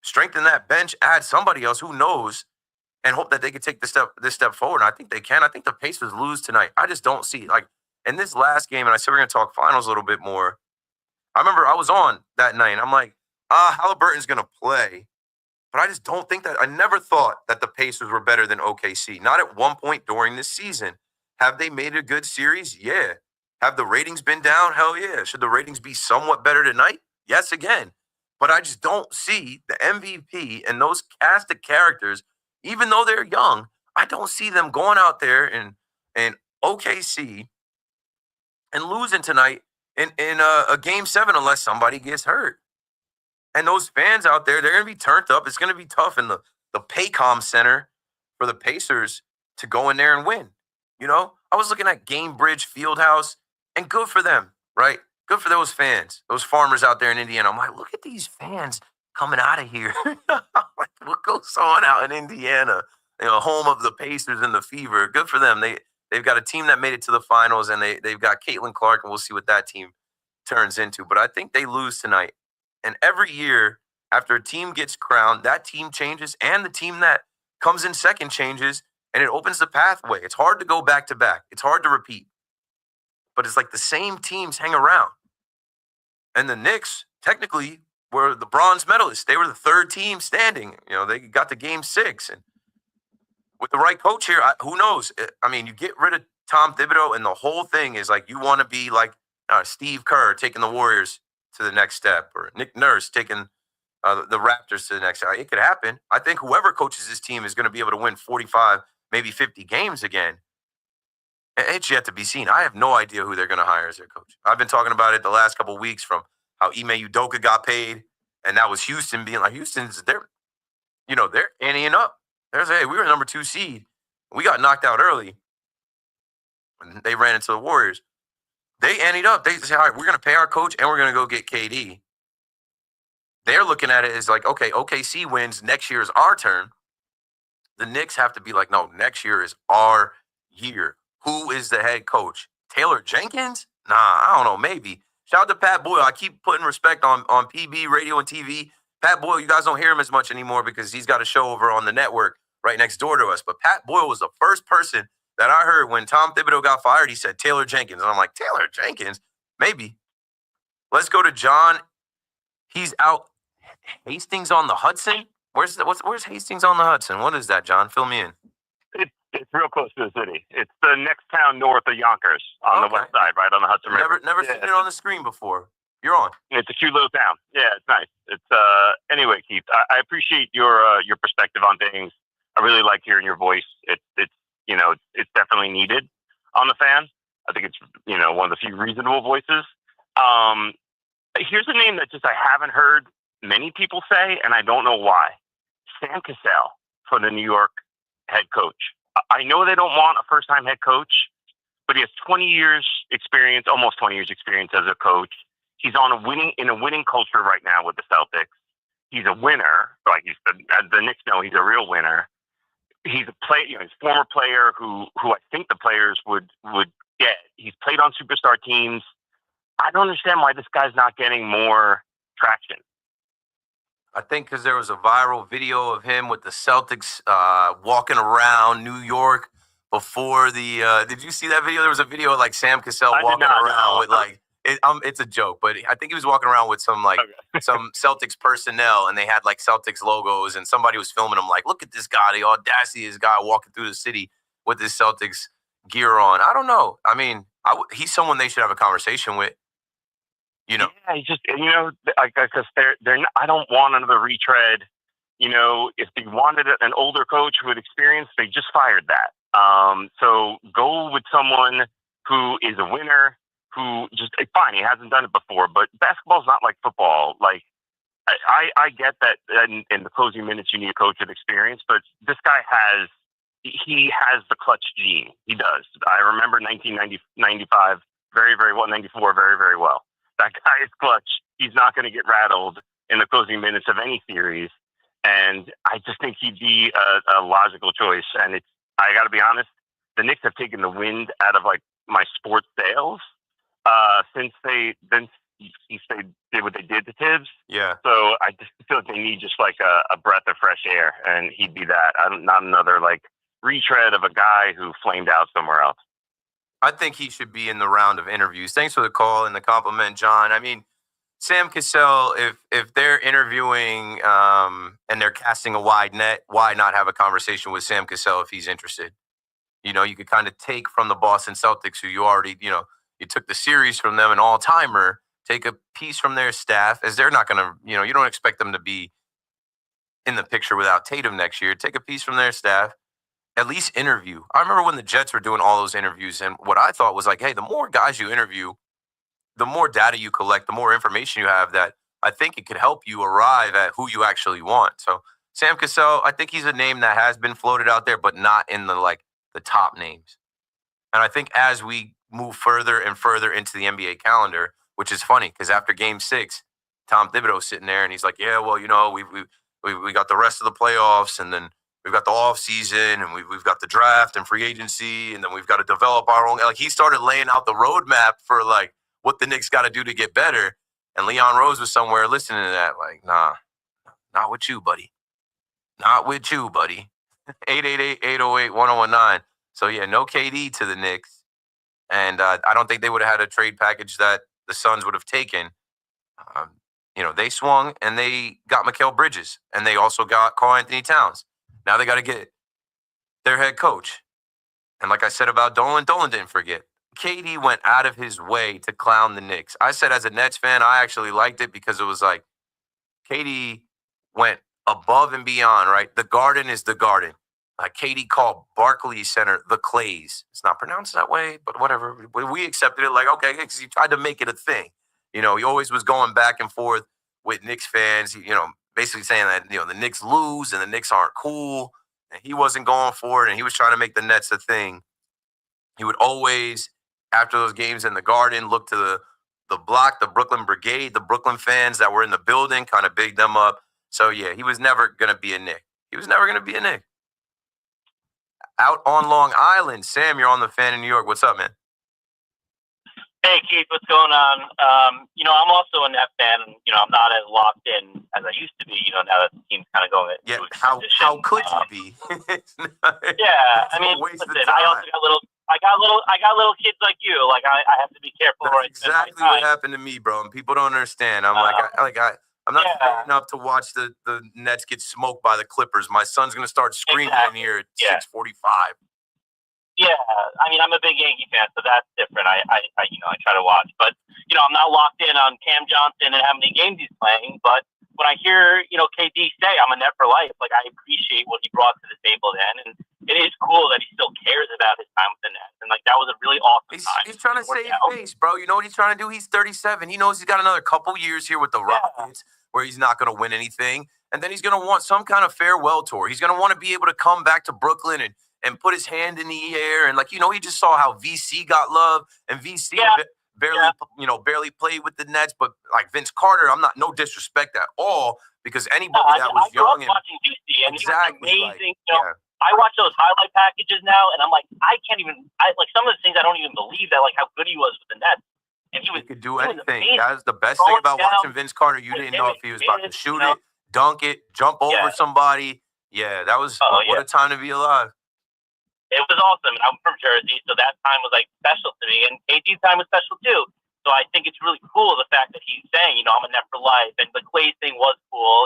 strengthen that bench, add somebody else who knows, and hope that they can take this step forward. And I think they can. I think the Pacers lose tonight. I just don't see it. Like in this last game, and I said we're going to talk finals a little bit more. I remember I was on that night, and I'm like, Halliburton's going to play. But I just don't think that – I never thought that the Pacers were better than OKC. Not at one point during this season. Have they made a good series? Yeah. Have the ratings been down? Hell yeah. Should the ratings be somewhat better tonight? Yes, again. But I just don't see the MVP and those cast of characters, even though they're young, I don't see them going out there in OKC and losing tonight in a Game 7 unless somebody gets hurt. And those fans out there, they're going to be turned up. It's going to be tough in the Paycom Center for the Pacers to go in there and win. I was looking at Gamebridge Fieldhouse, and good for them, right? Good for those fans, those farmers out there in Indiana. I'm like, look at these fans coming out of here. Like, what goes on out in Indiana? Home of the Pacers and the Fever. Good for them. They've got a team that made it to the finals, and they've got Caitlin Clark, and we'll see what that team turns into. But I think they lose tonight. And every year after a team gets crowned, that team changes, and the team that comes in second changes, and it opens the pathway. It's hard to go back to back. It's hard to repeat. But it's like the same teams hang around. And the Knicks, technically, were the bronze medalists. They were the third team standing. You know, they got to game 6. And with the right coach here, who knows? I mean, you get rid of Tom Thibodeau, and the whole thing is like you want to be like Steve Kerr taking the Warriors to the next step, or Nick Nurse taking the Raptors to the next step. It could happen. I think whoever coaches this team is going to be able to win 45, maybe 50 games again. It's yet to be seen. I have no idea who they're going to hire as their coach. I've been talking about it the last couple of weeks, from how Ime Udoka got paid, and that was Houston being like, they're anteing up. They're saying, hey, we were number 2 seed. We got knocked out early. And they ran into the Warriors. They anteed up. They said, all right, we're going to pay our coach, and we're going to go get KD. They're looking at it as like, okay, OKC wins. Next year is our turn. The Knicks have to be like, no, next year is our year. Who is the head coach? Taylor Jenkins? Nah, I don't know. Maybe. Shout out to Pat Boyle. I keep putting respect on PB, radio, and TV. Pat Boyle, you guys don't hear him as much anymore because he's got a show over on the network right next door to us. But Pat Boyle was the first person that I heard when Tom Thibodeau got fired. He said Taylor Jenkins. And I'm like, Taylor Jenkins? Maybe. Let's go to John. He's out Hastings on the Hudson. Where's Hastings on the Hudson? What is that, John? Fill me in. It's real close to the city. It's the next town north of Yonkers on the west side, right on the Hudson River. Never seen it on the screen before. You're on. It's a cute little town. Yeah, it's nice. It's anyway, Keith. I appreciate your perspective on things. I really like hearing your voice. It's definitely needed on the fan. I think it's one of the few reasonable voices. Here's a name that I haven't heard many people say, and I don't know why. Sam Cassell for the New York head coach. I know they don't want a first-time head coach, but he has 20 years experience, almost 20 years experience as a coach. He's in a winning culture right now with the Celtics. He's a winner. Like the Knicks know, he's a real winner. He's a he's a former player who I think the players would get. He's played on superstar teams. I don't understand why this guy's not getting more traction. I think because there was a viral video of him with the Celtics walking around New York before the. Did you see that video? There was a video of like Sam Cassell walking around with like. It's a joke, but I think he was walking around with some some Celtics personnel, and they had like Celtics logos, and somebody was filming him like, look at this guy, the audacity of this guy walking through the city with his Celtics gear on. I don't know. I mean, he's someone they should have a conversation with. Yeah, he just because they're not, I don't want another retread. If they wanted an older coach with experience, they just fired that. So go with someone who is a winner. Who just fine? He hasn't done it before, but basketball's not like football. Like I get that in the closing minutes you need a coach with experience, but this guy has the clutch gene. He does. I remember 1995 very, very well. 94 very, very well. That guy is clutch. He's not going to get rattled in the closing minutes of any series, and I just think he'd be a logical choice. And I got to be honest, the Knicks have taken the wind out of like my sports sails. Since they did what they did to Tibbs. Yeah. So I just feel like they need just like a breath of fresh air, and he'd be that. Not another like retread of a guy who flamed out somewhere else. I think he should be in the round of interviews. Thanks for the call and the compliment, John. I mean, Sam Cassell, if they're interviewing and they're casting a wide net, why not have a conversation with Sam Cassell if he's interested? You could kind of take from the Boston Celtics, who you already, you took the series from them, an all-timer, take a piece from their staff, as they're not going to, you don't expect them to be in the picture without Tatum next year. Take a piece from their staff, at least interview. I remember when the Jets were doing all those interviews, and what I thought was like, hey, the more guys you interview, the more data you collect, the more information you have, that I think it could help you arrive at who you actually want. So Sam Cassell, I think he's a name that has been floated out there, but not in the top names. And I think as we move further and further into the NBA calendar, which is funny because after Game 6, Tom Thibodeau's sitting there and he's like, "Yeah, well, we got the rest of the playoffs, and then we've got the off season, and we've got the draft and free agency, and then we've got to develop our own. Like, he started laying out the roadmap for like what the Knicks got to do to get better. And Leon Rose was somewhere listening to that, like, nah, not with you, buddy. Not with you, buddy. 888-808-1019. So, yeah, no KD to the Knicks. And I don't think they would have had a trade package that the Suns would have taken. They swung and they got Mikal Bridges. And they also got Karl Anthony Towns. Now they got to get their head coach. And like I said about Dolan didn't forget. KD went out of his way to clown the Knicks. I said as a Nets fan, I actually liked it because it was like KD went above and beyond, right? The Garden is the Garden. Like KD called Barclays Center the Clays. It's not pronounced that way, but whatever. We accepted it like, okay, because he tried to make it a thing. He always was going back and forth with Knicks fans, basically saying that, the Knicks lose and the Knicks aren't cool. And he wasn't going for it, and he was trying to make the Nets a thing. He would always, after those games in the Garden, look to the block, the Brooklyn Brigade, the Brooklyn fans that were in the building, kind of big them up. So, yeah, he was never going to be a Knick. Out on Long Island, Sam, you're on the Fan in New York. What's up, man? Hey, Keith, what's going on? I'm also a Net fan, and, I'm not as locked in as I used to be, now that the team's kind of going Yeah, how could you be? Yeah, I mean, listen, I also got little kids like you. Like, I have to be careful where I spend my Exactly what happened to me, bro. And people don't understand. I'm I'm not fair enough to watch the Nets get smoked by the Clippers. My son's gonna start screaming in here at 6:45. Yeah, I mean, I'm a big Yankee fan, so that's different. I try to watch, but I'm not locked in on Cam Johnson and how many games he's playing. But when I hear KD say I'm a Net for life, like, I appreciate what he brought to the table then, and it is cool that he still cares about his time with the Nets, and like that was a really awesome time. He's trying to save face, bro. You know what he's trying to do? He's 37. He knows he's got another couple years here with the Rockets where he's not going to win anything, and then he's going to want some kind of farewell tour. He's going to want to be able to come back to Brooklyn and put his hand in the air. And he just saw how VC got love, and VC barely played with the Nets. But like Vince Carter, I'm not, no disrespect at all, because anybody that was young and watching VC, and exactly, he was amazing. I watch those highlight packages now, and I'm like, some of the things I don't even believe that, like, how good he was with the Nets. And he could do anything. That's the best thing about watching Vince Carter. You didn't know if he was about to shoot it, dunk it, jump over somebody. Yeah, that was what a time to be alive. It was awesome, and I'm from Jersey, so that time was like special to me, and KD's time was special too. So I think it's really cool the fact that he's saying, I'm a Net for life, and the Clay thing was cool.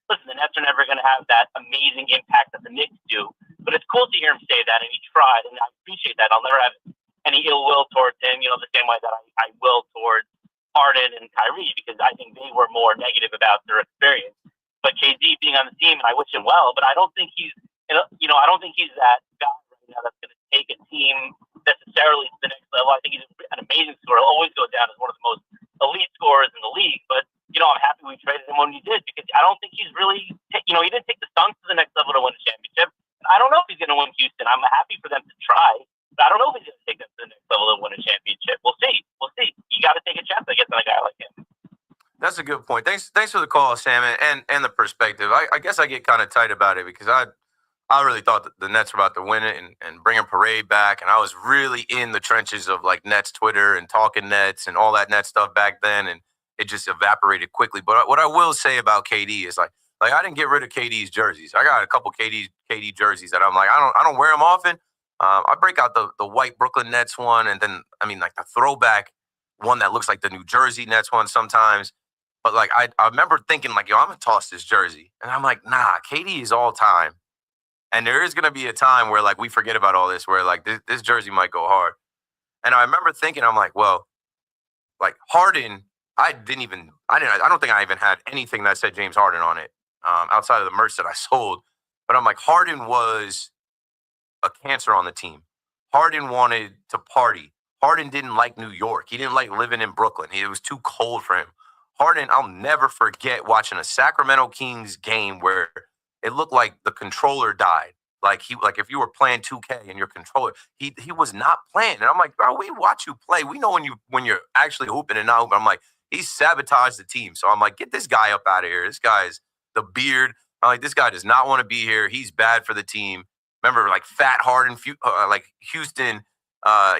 Listen, the Nets are never going to have that amazing impact that the Knicks do, but it's cool to hear him say that, and he tried, and I appreciate that. I'll never have any ill will towards him, the same way that I will towards Harden and Kyrie, because I think they were more negative about their experience. But KD being on the team, and I wish him well, but I don't think he's, I don't think he's that guy right now that's going to take a team necessarily to the next level. I think he's an amazing scorer. He'll always go down as one of the most elite scorers in the league, but I'm happy we traded him when we did, because I don't think he's really, he didn't take the Suns to the next level to win a championship. I don't know if he's going to win Houston. I'm happy for them to try, but I don't know if he's going to take them to the next level to win a championship. We'll see. You got to take a chance, I guess, on a guy like him. That's a good point. Thanks for the call, Sam, and the perspective. I guess I get kind of tight about it because I really thought that the Nets were about to win it and bring a parade back, and I was really in the trenches of like Nets Twitter and talking Nets and all that Nets stuff back then, and it just evaporated quickly. But what I will say about KD is like I didn't get rid of KD's jerseys. I got a couple KD jerseys that I'm like I don't wear them often. I break out the white Brooklyn Nets one, and then like the throwback one that looks like the New Jersey Nets one sometimes. But like I remember thinking like, yo, I'm gonna toss this jersey, and I'm like, nah, KD is all time, and there is gonna be a time where like we forget about all this, where like this jersey might go hard. And I remember thinking, I'm like, well, like Harden, I don't think I even had anything that said James Harden on it outside of the merch that I sold. But I'm like, Harden was a cancer on the team. Harden wanted to party. Harden didn't like New York. He didn't like living in Brooklyn. It was too cold for him. Harden, I'll never forget watching a Sacramento Kings game where it looked like the controller died. Like if you were playing 2K and your controller, he was not playing. And I'm like, bro, we watch you play. We know when you're actually hooping and not hooping. I'm like, he sabotaged the team. So I'm like, get this guy up out of here. This guy is the beard, I'm like, this guy does not want to be here. He's bad for the team. Remember, like Fat Harden, like Houston,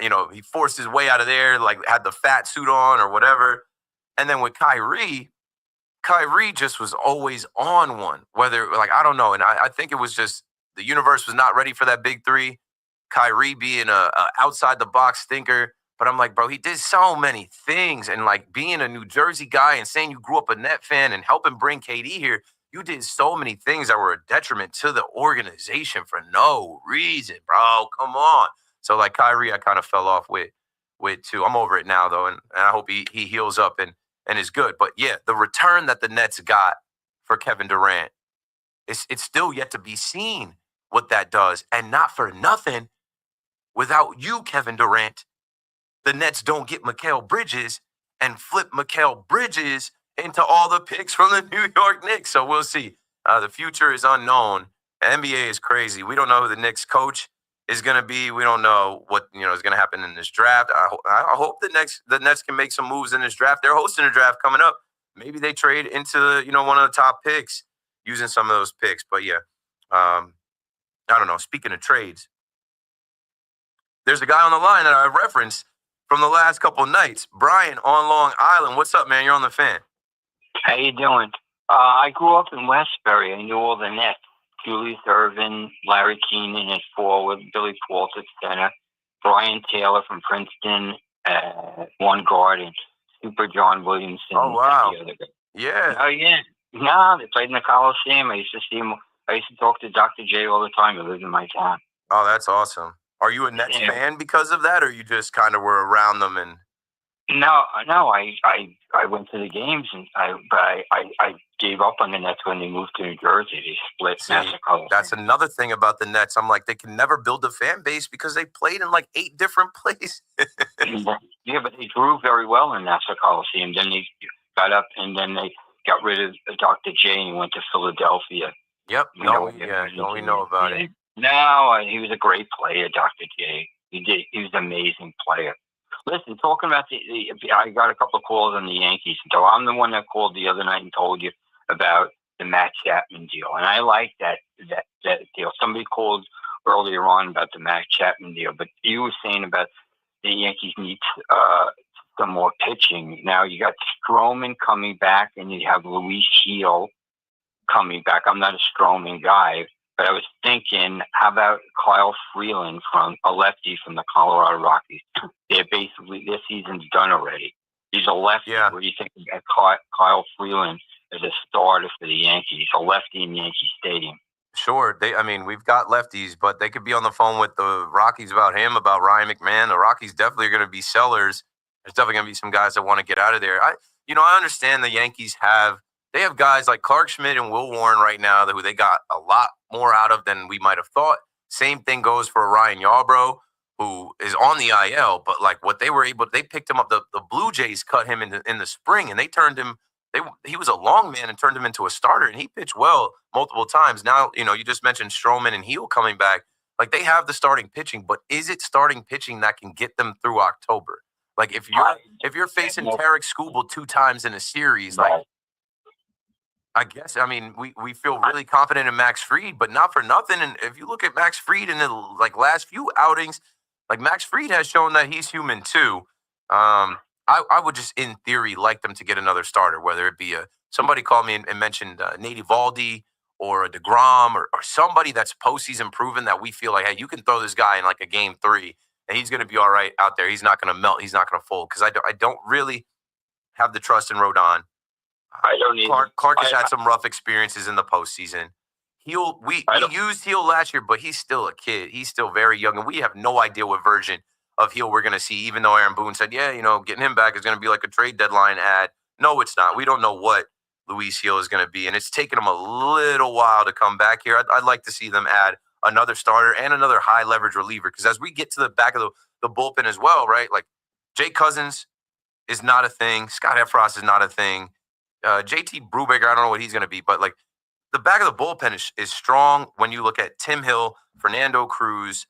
he forced his way out of there, like had the fat suit on or whatever. And then with Kyrie just was always on one. Whether, like, I don't know. And I think it was just the universe was not ready for that big three. Kyrie being a outside the box thinker. But I'm like, bro, he did so many things. And like being a New Jersey guy and saying you grew up a Net fan and helping bring KD here, you did so many things that were a detriment to the organization for no reason, bro. Come on. So like Kyrie, I kind of fell off with too. I'm over it now though, and I hope he heals up and is good. But yeah, the return that the Nets got for Kevin Durant, it's still yet to be seen what that does. And not for nothing, without you, Kevin Durant, the Nets don't get Mikal Bridges and flip Mikal Bridges into all the picks from the New York Knicks. So we'll see. The future is unknown. The NBA is crazy. We don't know who the Knicks coach is going to be. We don't know what is going to happen in this draft. I hope the Nets can make some moves in this draft. They're hosting a draft coming up. Maybe they trade into one of the top picks using some of those picks. But yeah, I don't know. Speaking of trades, there's a guy on the line that I referenced from the last couple of nights. Brian on Long Island. What's up, man? You're on the fan. How you doing? I grew up in Westbury. I knew all the Nets. Julius Ervin, Larry Keenan at forward, Billy Waltz at center, Brian Taylor from Princeton at one guard, and Super John Williamson. Oh, wow. At the other guard. Yeah. Oh, yeah. No, they played in the Coliseum. I used to see him. I used to talk to Dr. J all the time. He lived in my town. Oh, that's awesome. Are you a Nets fan because of that, or you just kind of were around them and? No. I went to the games, and I gave up on the Nets when they moved to New Jersey. They split. That's another thing about the Nets. I'm like, they can never build a fan base because they played in like 8 different places. Yeah, but they grew very well in Nassau Coliseum. Then they got up, and then they got rid of Dr. J and went to Philadelphia. Yep. We know about it. No, he was a great player, Dr. J. He was an amazing player. Listen, talking about I got a couple of calls on the Yankees. So I'm the one that called the other night and told you about the Matt Chapman deal, and I like that deal. Somebody called earlier on about the Matt Chapman deal, but you were saying about the Yankees need some more pitching. Now you got Stroman coming back, and you have Luis Gil coming back. I'm not a Stroman guy, but I was thinking, how about Kyle Freeland from a lefty from the Colorado Rockies? They're basically, their season's done already. He's a lefty. Yeah. What do you think about Kyle Freeland as a starter for the Yankees, a lefty in Yankee Stadium? Sure. We've got lefties, but they could be on the phone with the Rockies about him, about Ryan McMahon. The Rockies definitely are going to be sellers. There's definitely going to be some guys that want to get out of there. I understand the Yankees have guys like Clark Schmidt and Will Warren right now who they got a lot more out of than we might have thought. Same thing goes for Ryan Yarbrough, who is on the IL, but like what they picked him up. The Blue Jays cut him in the spring, and they turned him. He was a long man and turned him into a starter, and he pitched well multiple times. Now, you just mentioned Stroman and Heel coming back. Like, they have the starting pitching, but is it starting pitching that can get them through October? Like, if you're facing Tarek Skubal 2 times in a series, like, I guess, we feel really confident in Max Fried, but not for nothing. And if you look at Max Fried in the last few outings, Max Fried has shown that he's human too. I would just, in theory, like them to get another starter, whether it be somebody called me and mentioned Nate Eovaldi or a DeGrom or somebody that's postseason proven that we feel like, hey, you can throw this guy in like a game 3 and he's going to be all right out there. He's not going to melt. He's not going to fold, because I don't really have the trust in Rodon. I don't need Clark has had some rough experiences in the postseason. We used Heel last year, but he's still a kid. He's still very young, and we have no idea what version of Heel we're going to see, even though Aaron Boone said, getting him back is going to be like a trade deadline ad. No, it's not. We don't know what Luis Heel is going to be, and it's taken him a little while to come back here. I'd like to see them add another starter and another high-leverage reliever, because as we get to the back of the bullpen as well, right, like Jake Cousins is not a thing. Scott Efros is not a thing. JT Brubaker, I don't know what he's going to be, but like the back of the bullpen is strong when you look at Tim Hill, Fernando Cruz,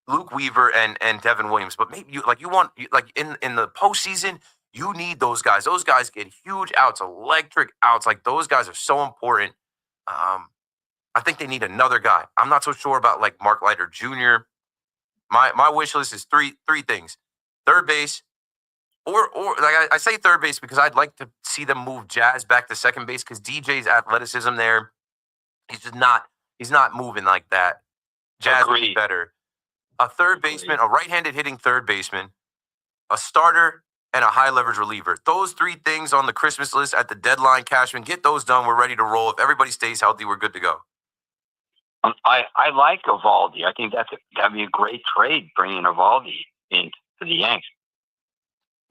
Luke Weaver, and Devin Williams. But maybe you want in the postseason, you need those guys. Those guys get huge outs, electric outs. Like, those guys are so important I think they need another guy. I'm not so sure about like Mark Leiter Jr. My wish list is three things: third base, or like I say third base because I'd like to see them move Jazz back to second base because DJ's athleticism there, he's not moving like that. Jazz would be better. A third baseman, a right-handed hitting third baseman, a starter, and a high leverage reliever. Those three things on the Christmas list at the deadline, Cashman. Get those done. We're ready to roll. If everybody stays healthy, we're good to go. I like Evaldi. I think that'd be a great trade, bringing Evaldi in for the Yanks.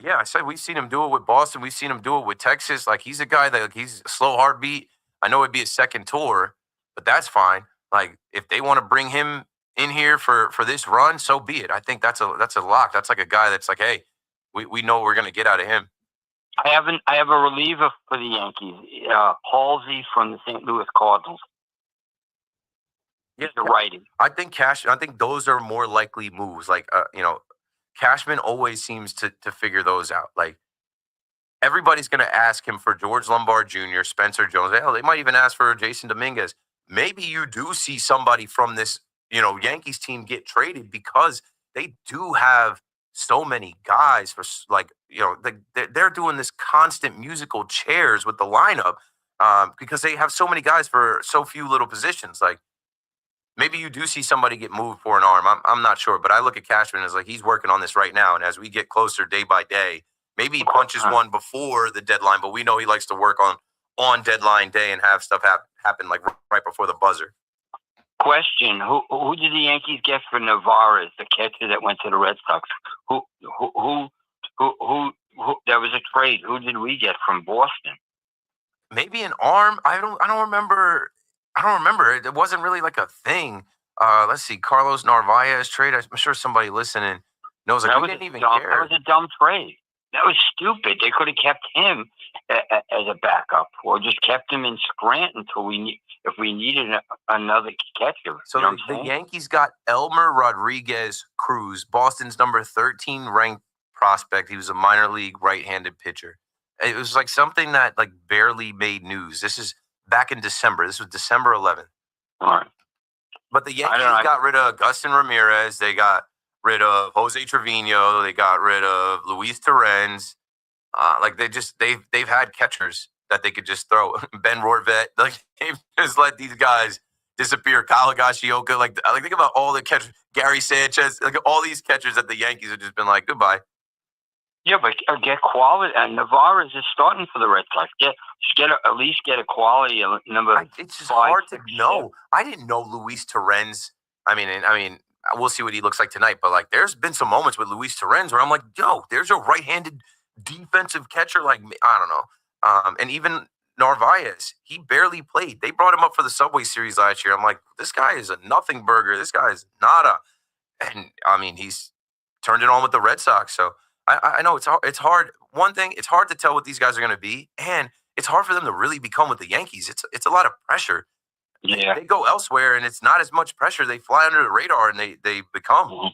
Yeah, I said we've seen him do it with Boston. We've seen him do it with Texas. Like, he's a guy that he's a slow heartbeat. I know it'd be a second tour, but that's fine. Like, if they want to bring him in here for this run, so be it. I think that's a lock. That's like a guy that's like, hey, we know what we're gonna get out of him. I have a reliever for the Yankees, Halsey from the St. Louis Cardinals. Yeah, the righty. I think those are more likely moves. Like, Cashman always seems to figure those out. Like, everybody's going to ask him for George Lombard Jr., Spencer Jones. Hell, they might even ask for Jason Dominguez. Maybe you do see somebody from this, Yankees team get traded because they do have so many guys for, like, they're doing this constant musical chairs with the lineup because they have so many guys for so few little positions. Like, maybe you do see somebody get moved for an arm. I'm not sure, but I look at Cashman as like he's working on this right now. And as we get closer day by day, maybe he punches one before the deadline, but we know he likes to work on deadline day and have stuff happen like right before the buzzer. Question: Who did the Yankees get for Narvaez, the catcher that went to the Red Sox? Who? There was a trade. Who did we get from Boston? Maybe an arm. I don't remember. It wasn't really like a thing. Let's see. Carlos Narvaez trade. I'm sure somebody listening knows. Like, we didn't even care. That was a dumb trade. That was stupid. They could have kept him as a backup, or just kept him in Scranton until if we needed another catcher. So the Yankees got Elmer Rodriguez Cruz, Boston's number 13 ranked prospect. He was a minor league right-handed pitcher. It was like something that like barely made news. This is back in December. This was December 11th. All right. But the Yankees got rid of Augustin Ramirez. They got rid of Jose Trevino. They got rid of Luis Torrens. They've had catchers that they could just throw. Ben Rorvet. Like, they just let these guys disappear. Kyle Higashioka. Like think about all the catchers. Gary Sanchez. Like, all these catchers that the Yankees have just been like, goodbye. Yeah, but get quality. And Navarro is starting for the Red Sox. At least get a quality number. It's just hard to know. I didn't know Luis Torrens. I mean, we'll see what he looks like tonight. But like, there's been some moments with Luis Torrens where I'm like, yo, there's a right-handed defensive catcher. Like, I don't know. And even Narvaez, he barely played. They brought him up for the Subway Series last year. I'm like, this guy is a nothing burger. This guy is nada. And I mean, he's turned it on with the Red Sox. So I know it's hard. One thing, it's hard to tell what these guys are going to be, and it's hard for them to really become with the Yankees. It's a lot of pressure. Yeah. They go elsewhere, and it's not as much pressure. They fly under the radar, and they become. Mm-hmm.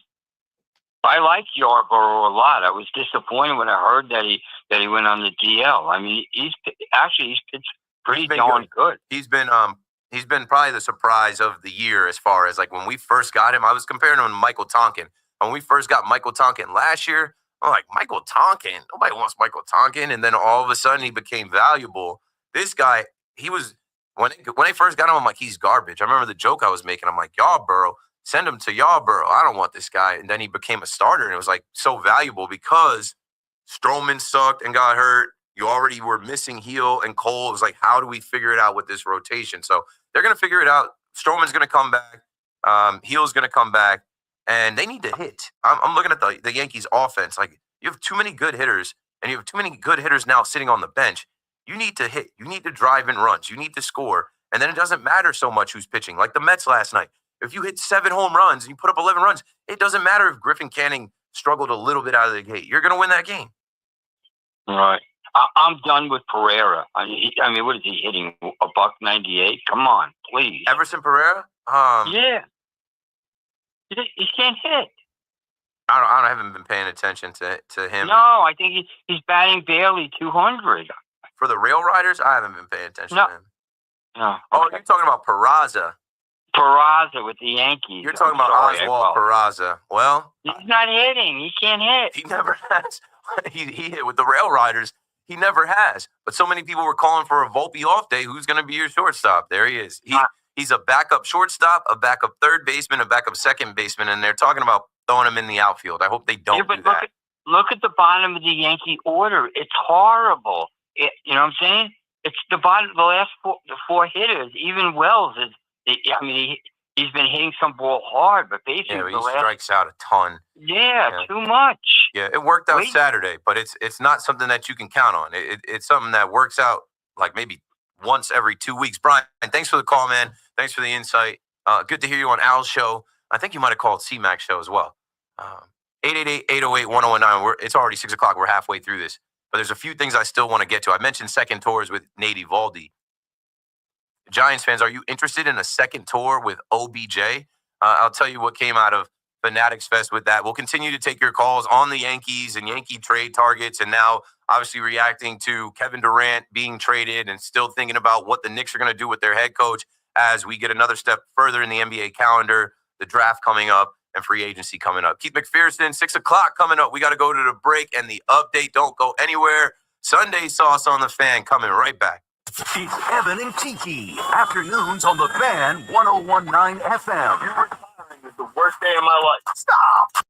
I like Yarborough a lot. I was disappointed when I heard that he went on the DL. I mean, he's pitched pretty darn good. He's been probably the surprise of the year as far as like when we first got him. I was comparing him to Michael Talkin. When we first got Michael Talkin last year, I'm like, Michael Talkin? Nobody wants Michael Talkin. And then all of a sudden he became valuable. This guy, he was, when I first got him, I'm like, he's garbage. I remember the joke I was making. I'm like, Yarborough, send him to Yarborough. I don't want this guy. And then he became a starter, and it was like so valuable because Stroman sucked and got hurt. You already were missing Heel and Cole. It was like, how do we figure it out with this rotation? So they're going to figure it out. Stroman's going to come back. Heel's going to come back. And they need to hit. I'm looking at the Yankees offense. Like, you have too many good hitters, and you have too many good hitters now sitting on the bench. You need to hit. You need to drive in runs. You need to score. And then it doesn't matter so much who's pitching. Like the Mets last night. If you hit 7 home runs and you put up 11 runs, it doesn't matter if Griffin Canning struggled a little bit out of the gate. You're going to win that game. Right. I'm done with Pereira. I mean, what is he hitting? $198? Come on, please. Everson Pereira? Yeah. He can't hit. I haven't been paying attention to him. No, I think he's batting barely 200. For the Rail Riders, I haven't been paying attention to him. Oh, Oh, you're talking about Peraza. Peraza with the Yankees. You're talking about Oswald Peraza. Well, he's not hitting. He can't hit. he never has. he hit with the Rail Riders. He never has. But so many people were calling for a Volpe off day. Who's going to be your shortstop? There he is. He's a backup shortstop, a backup third baseman, a backup second baseman, and they're talking about throwing him in the outfield. I hope they don't do that. Look at the bottom of the Yankee order. It's horrible. You know what I'm saying? It's the bottom. The last four hitters. Even Wells is. He's been hitting some ball hard, but basically he strikes out a ton. Yeah, too much. Yeah, it worked out Saturday, but it's not something that you can count on. It's something that works out like maybe once every 2 weeks. Brian, thanks for the call, man. Thanks for the insight. Good to hear you on Al's show. I think you might have called C-Mac's show as well. 888-808-1019. It's already 6 o'clock. We're halfway through this. But there's a few things I still want to get to. I mentioned second tours with Nate Eovaldi. Giants fans, are you interested in a second tour with OBJ? I'll tell you what came out of Fanatics Fest with that. We'll continue to take your calls on the Yankees and Yankee trade targets, and now obviously reacting to Kevin Durant being traded and still thinking about what the Knicks are going to do with their head coach as we get another step further in the NBA calendar, the draft coming up, and free agency coming up. Keith McPherson, 6 o'clock coming up. We got to go to the break and the update. Don't go anywhere. Sunday Sauce on the Fan coming right back. It's Evan and Tiki. Afternoons on the Fan 101.9 FM. You retiring is the worst day of my life. Stop.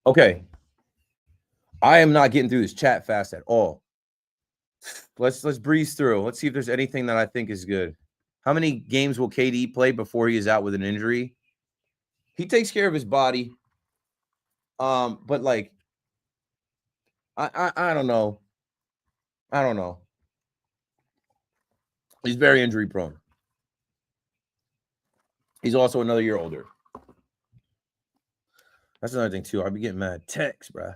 Okay. I am not getting through this chat fast at all. Let's breeze through. Let's see if there's anything that I think is good. How many games will KD play before he is out with an injury? He takes care of his body. But like, I don't know. I don't know. He's very injury prone. He's also another year older. That's another thing too. I'll be getting mad texts, bruh.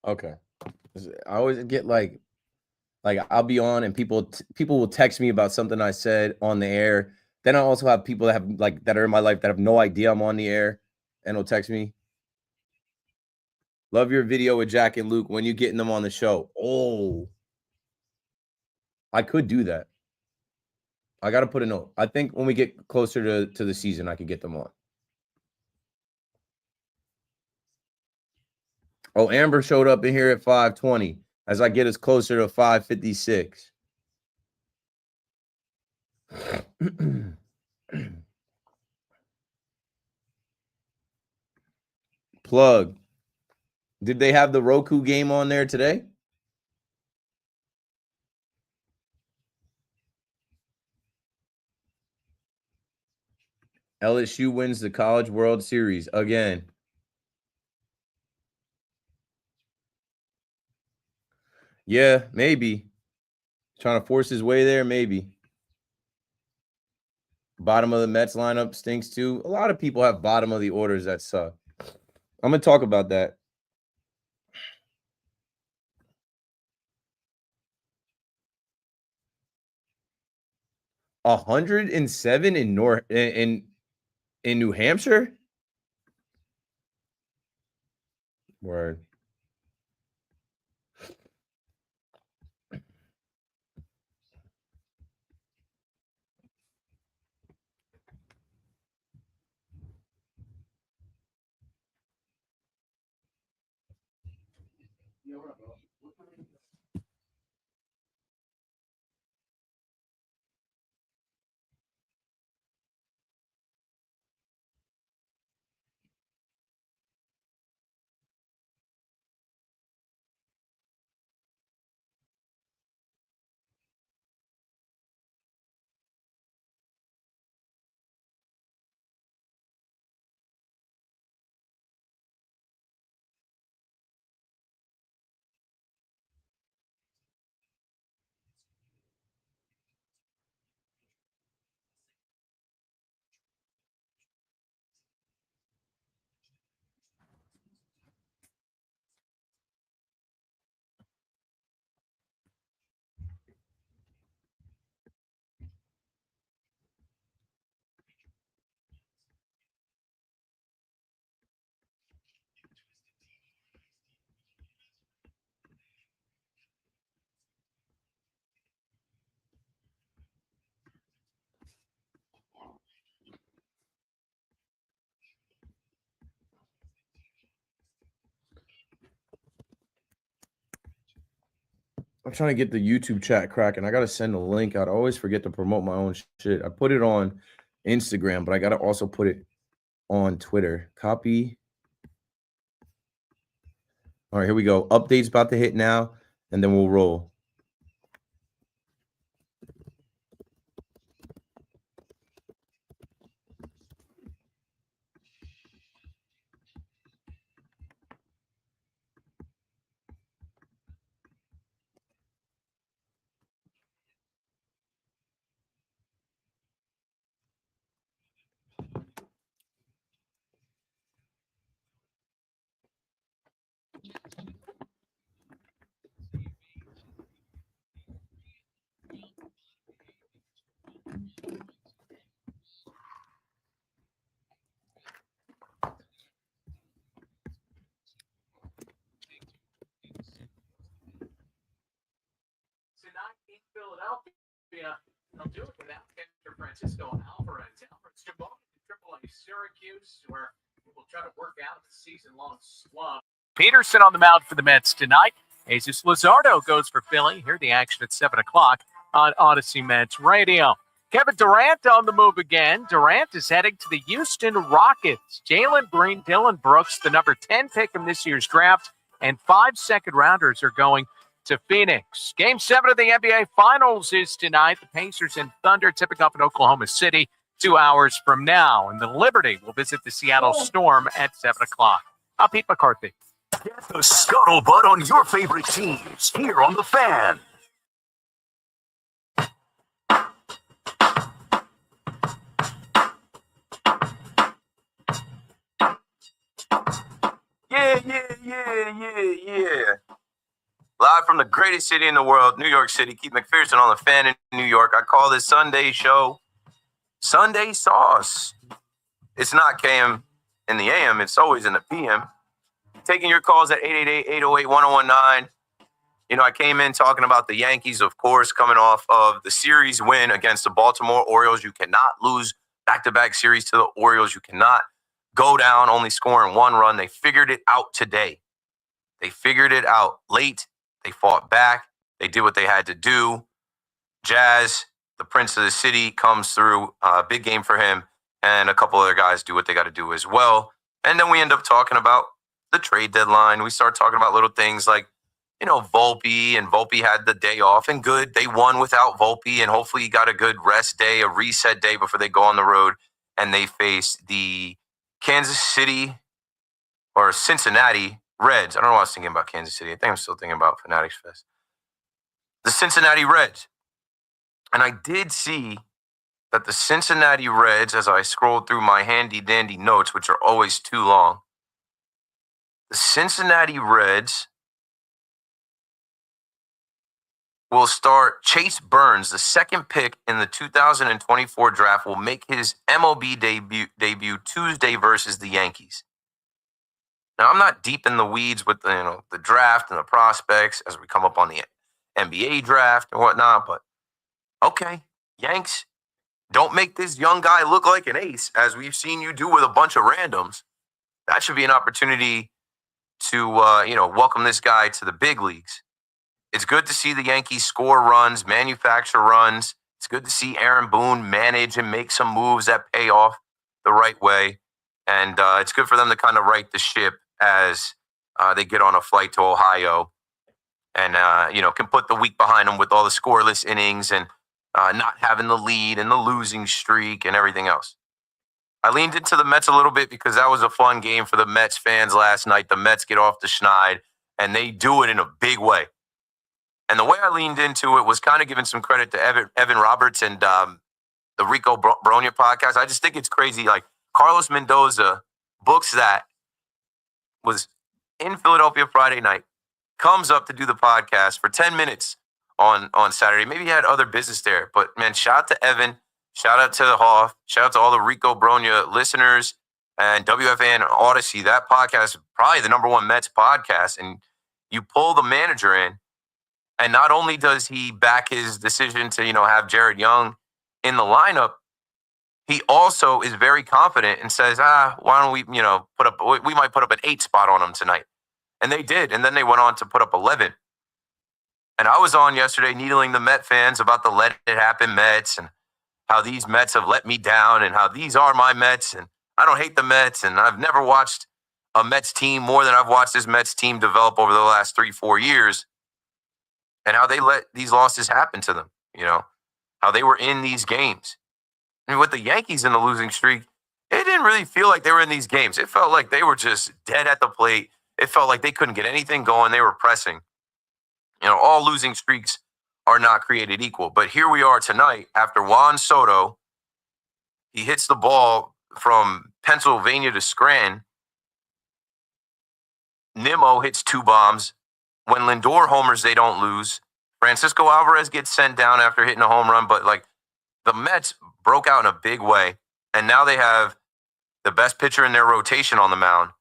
Okay. I always get like I'll be on and people will text me about something I said on the air. Then I also have people that have that are in my life that have no idea I'm on the air and will text me. Love your video with Jack and Luke when you getting them on the show. Oh, I could do that. I got to put a note. I think when we get closer to the season, I could get them on. Oh, Amber showed up in here at 5:20 as I get us closer to 5:56. Plug. Did they have the Roku game on there today? LSU wins the College World Series again. Yeah, maybe. Trying to force his way there, maybe. Bottom of the Mets lineup stinks too. A lot of people have bottom of the orders that suck. I'm going to talk about that. 107 in New Hampshire? Word. I'm trying to get the YouTube chat cracking. I got to send a link out. I always forget to promote my own shit. I put it on Instagram, but I got to also put it on Twitter. Copy. All right, here we go. Update's about to hit now, and then we'll roll. Tonight in Philadelphia, they'll do it without Victor Francisco Alvarez. Alvarez to both AAA Syracuse, where we'll try to work out the season-long slump. Peterson on the mound for the Mets tonight. Jesus Luzardo goes for Philly. Hear the action at 7 o'clock on Odyssey Mets Radio. Kevin Durant on the move again. Durant is heading to the Houston Rockets. Jalen Green, Dylan Brooks, the number 10 pick in this year's draft, and 5 second-rounders are going to Phoenix. Game 7 of the NBA Finals is tonight. The Pacers and Thunder tipping off in Oklahoma City 2 hours from now. And the Liberty will visit the Seattle Storm at 7 o'clock. I'm Pete McCarthy. Get the scuttlebutt on your favorite teams here on The Fan. Yeah. Live from the greatest city in the world, New York City. Keith McPherson on The Fan in New York. I call this Sunday show Sunday Sauce. It's not KM in the AM. It's always in the PM. Taking your calls at 888-808-1019. You know, I came in talking about the Yankees, of course, coming off of the series win against the Baltimore Orioles. You cannot lose back-to-back series to the Orioles. You cannot go down only scoring 1 run. They figured it out today. They figured it out late. They fought back. They did what they had to do. Jazz, the prince of the city, comes through. Big game for him. And a couple other guys do what they got to do as well. And then we end up talking about the trade deadline. We start talking about little things like, you know, Volpe, and Volpe had the day off, and good. They won without Volpe, and hopefully he got a good rest day, a reset day before they go on the road, and they face the Kansas City or Cincinnati Reds. I don't know why I was thinking about Kansas City. I think I'm still thinking about Fanatics Fest. The Cincinnati Reds. And I did see that the Cincinnati Reds, as I scrolled through my handy-dandy notes, which are always too long, the Cincinnati Reds will start Chase Burns, the second pick in the 2024 draft, will make his MLB debut Tuesday versus the Yankees. Now, I'm not deep in the weeds with the draft and the prospects as we come up on the NBA draft and whatnot, but okay, Yanks, don't make this young guy look like an ace, as we've seen you do with a bunch of randoms. That should be an opportunity to, welcome this guy to the big leagues. It's good to see the Yankees score runs, manufacture runs. It's good to see Aaron Boone manage and make some moves that pay off the right way. And it's good for them to kind of right the ship as they get on a flight to Ohio and, can put the week behind them with all the scoreless innings and not having the lead and the losing streak and everything else. I leaned into the Mets a little bit because that was a fun game for the Mets fans last night. The Mets get off the schneid, and they do it in a big way. And the way I leaned into it was kind of giving some credit to Evan Roberts and the Rico Bronya podcast. I just think it's crazy. Like, Carlos Mendoza books that, was in Philadelphia Friday night, comes up to do the podcast for 10 minutes on Saturday. Maybe he had other business there. But, man, shout out to Evan. Shout out to Hoff. Shout out to all the Rico Bronya listeners and WFAN and Odyssey. That podcast is probably the number one Mets podcast. And you pull the manager in, and not only does he back his decision to, have Jared Young in the lineup, he also is very confident and says, why don't we, we might put up an 8 spot on him tonight. And they did. And then they went on to put up 11. And I was on yesterday needling the Met fans about the let it happen Mets and how these Mets have let me down and how these are my Mets. And I don't hate the Mets. And I've never watched a Mets team more than I've watched this Mets team develop over the last 3-4 years. And how they let these losses happen to them, how they were in these games. And with the Yankees in the losing streak, it didn't really feel like they were in these games. It felt like they were just dead at the plate. It felt like they couldn't get anything going. They were pressing. All losing streaks are not created equal. But here we are tonight after Juan Soto. He hits the ball from Pennsylvania to Scranton. Nimmo hits 2 bombs. When Lindor homers, they don't lose. Francisco Alvarez gets sent down after hitting a home run. But, the Mets broke out in a big way. And now they have the best pitcher in their rotation on the mound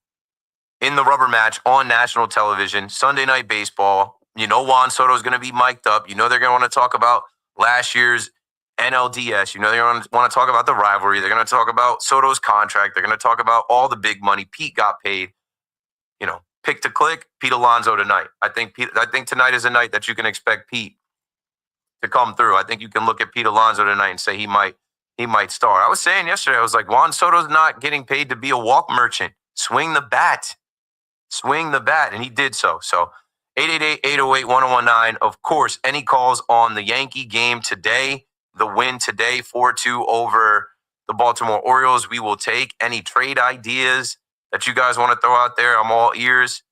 in the rubber match on national television, Sunday Night Baseball. Juan Soto is going to be mic'd up. They're going to want to talk about last year's NLDS. They're going to want to talk about the rivalry. They're going to talk about Soto's contract. They're going to talk about all the big money. Pete got paid. Pick to click, Pete Alonso tonight. I think tonight is a night that you can expect Pete to come through. I think you can look at Pete Alonso tonight and say he might start. I was saying yesterday, I was like, Juan Soto's not getting paid to be a walk merchant. Swing the bat. And he did so. So 888-808-1019. Of course, any calls on the Yankee game today, the win today, 4-2 over the Baltimore Orioles, we will take. Any trade ideas that you guys want to throw out there, I'm all ears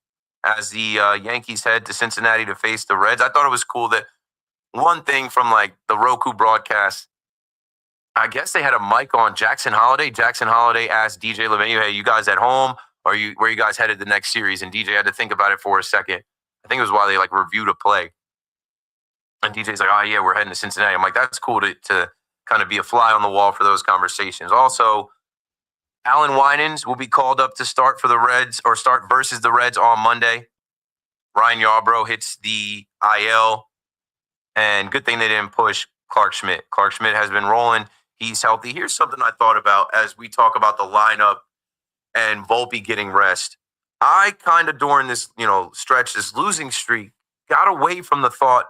as the Yankees head to Cincinnati to face the Reds. I thought it was cool that one thing from the Roku broadcast, I guess they had a mic on Jackson Holiday. Jackson Holiday asked DJ LeMahieu, hey, you guys at home? Or where you guys headed the next series? And DJ had to think about it for a second. I think it was while they reviewed a play. And DJ's like, oh yeah, we're heading to Cincinnati. I'm like, that's cool to kind of be a fly on the wall for those conversations. Also, Alan Winans will be called up to start for the Reds or start versus the Reds on Monday. Ryan Yarbrough hits the IL. And good thing they didn't push Clark Schmidt. Clark Schmidt has been rolling. He's healthy. Here's something I thought about as we talk about the lineup and Volpe getting rest. I kind of during this, stretch, this losing streak, got away from the thought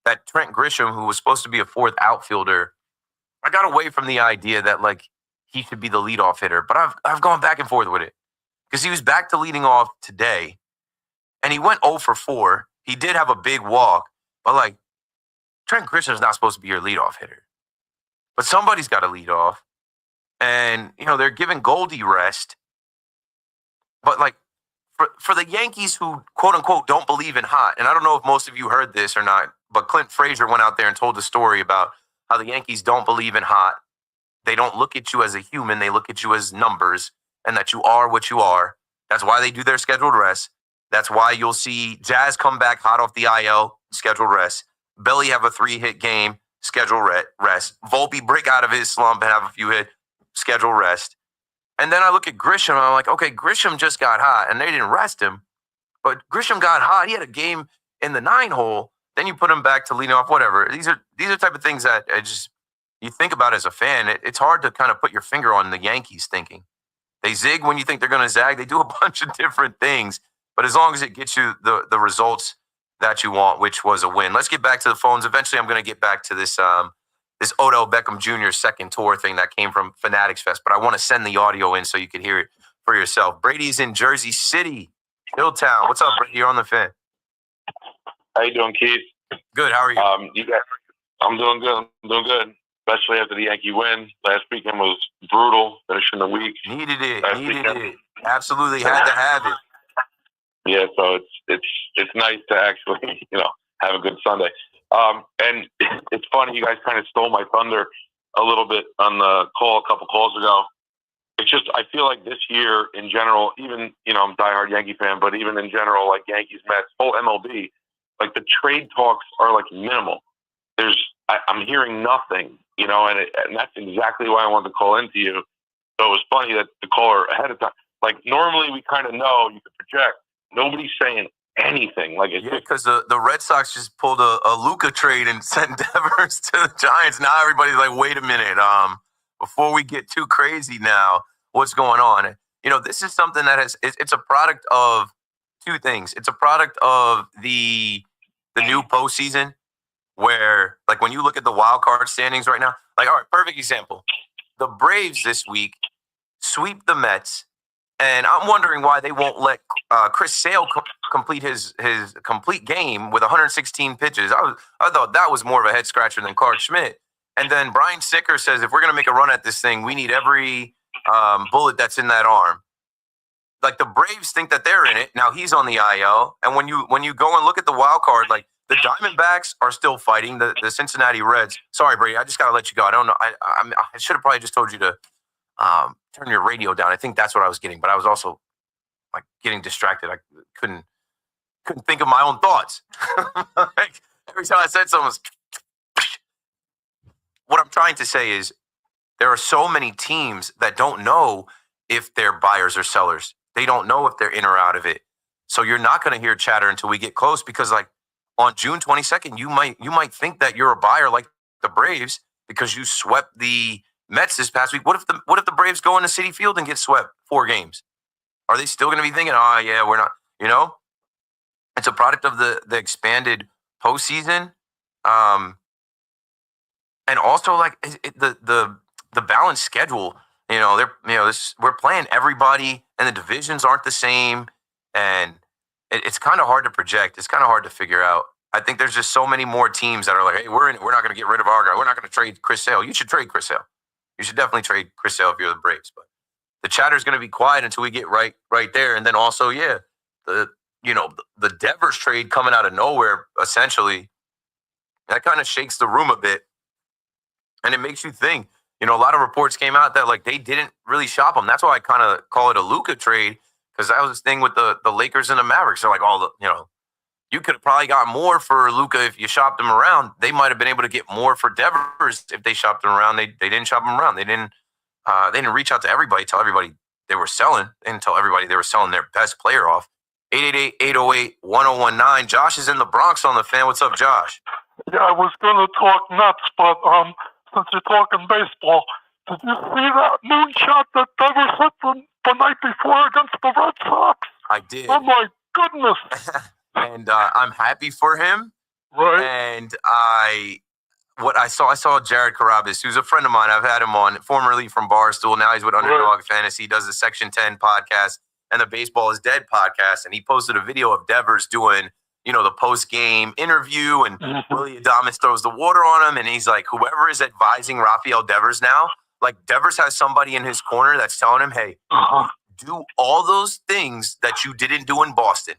that Trent Grisham, who was supposed to be a 4th outfielder, I got away from the idea that he should be the leadoff hitter. But I've gone back and forth with it because he was back to leading off today, and he went 0 for 4. He did have a big walk, but Trent Grisham's not supposed to be your leadoff hitter. But somebody's got to lead off, and they're giving Goldie rest. But for the Yankees who, quote unquote, don't believe in hot, and I don't know if most of you heard this or not, but Clint Frazier went out there and told the story about how the Yankees don't believe in hot. They don't look at you as a human. They look at you as numbers and that you are what you are. That's why they do their scheduled rest. That's why you'll see Jazz come back hot off the IL, scheduled rest. Belly have a 3-hit game, schedule rest. Volpe break out of his slump and have a few hit, schedule rest. And then I look at Grisham, and I'm like, okay, Grisham just got hot, and they didn't rest him. But Grisham got hot. He had a game in the 9-hole. Then you put him back to leading off, whatever. These are type of things that you think about as a fan. It's hard to kind of put your finger on the Yankees thinking. They zig when you think they're going to zag. They do a bunch of different things. But as long as it gets you the results that you want, which was a win. Let's get back to the phones. Eventually, I'm going to get back to this this Odell Beckham Jr. second tour thing that came from Fanatics Fest. But I want to send the audio in so you can hear it for yourself. Brady's in Jersey City, Hilltown. What's up, Brady? You're on the fan. How you doing, Keith? Good. How are you? I'm doing good. I'm doing good. Especially after the Yankee win. Last weekend was brutal, finishing the week. Needed it. Absolutely had to have it. Yeah, so it's nice to actually, have a good Sunday. And it's funny, you guys kind of stole my thunder a little bit on the call a couple calls ago. It's just, I feel like this year in general, even, I'm a diehard Yankee fan, but even in general, like Yankees, Mets, whole MLB, like the trade talks are like minimal. I'm hearing nothing, and that's exactly why I wanted to call into you. So it was funny that the caller ahead of time, like normally we kind of know, you can project. Nobody's saying anything. Like because the Red Sox just pulled a Luka trade and sent Devers to the Giants. Now everybody's like, wait a minute. Before we get too crazy now, what's going on? This is something that it's a product of two things. It's a product of the new postseason where, like, when you look at the wild card standings right now, like, all right, perfect example. The Braves this week sweep the Mets, and I'm wondering why they won't let Chris Sale complete his complete game with 116 pitches. I thought that was more of a head scratcher than Clark Schmidt. And then Brian Sicker says, if we're going to make a run at this thing, we need every bullet that's in that arm. Like, the Braves think that they're in it. Now he's on the IL. And when you go and look at the wild card, like, the Diamondbacks are still fighting. The Cincinnati Reds. Sorry, Brady, I just got to let you go. I don't know. I should have probably just told you to turn your radio down. I think that's what I was getting. But I was also, like, getting distracted. I couldn't think of my own thoughts. Like, every time I said something, what I'm trying to say is there are so many teams that don't know if they're buyers or sellers. They don't know if they're in or out of it. So you're not going to hear chatter until we get close, because, like, on June 22nd, you might think that you're a buyer like the Braves because you swept the Mets this past week. What if the Braves go into Citi Field and get swept 4 games? Are they still going to be thinking, oh yeah, we're not? It's a product of the expanded postseason, and also, like, the balanced schedule. We're playing everybody, and the divisions aren't the same, and it's kind of hard to project. It's kind of hard to figure out. I think there's just so many more teams that are like, hey, we're not going to get rid of our guy. We're not going to trade Chris Sale. You should trade Chris Sale. You should definitely trade Chris Sale if you're the Braves. But the chatter is going to be quiet until we get right there. And then also, the Devers trade coming out of nowhere, essentially, that kind of shakes the room a bit. And it makes you think. A lot of reports came out that, like, they didn't really shop him. That's why I kind of call it a Luka trade. Because that was this thing with the Lakers and the Mavericks. They're like, you could have probably got more for Luka if you shopped him around. They might have been able to get more for Devers if they shopped him around. They didn't shop him around. They didn't reach out to everybody, tell everybody they were selling. They didn't tell everybody they were selling their best player off. 888-808-1019. Josh is in the Bronx on the fan. What's up, Josh? Yeah, I was going to talk nuts, but since you're talking baseball, did you see that moonshot that Devers hit the night before against the Red Sox? I did. Oh, my goodness. And I'm happy for him. Right. And I saw Jared Carabas, who's a friend of mine. I've had him on, formerly from Barstool. Now he's with Underdog Fantasy. He does the Section 10 podcast and the Baseball is Dead podcast. And he posted a video of Devers doing, the post-game interview. And Willie Adames throws the water on him. And he's like, whoever is advising Rafael Devers now, like, Devers has somebody in his corner that's telling him, hey, do all those things that you didn't do in Boston.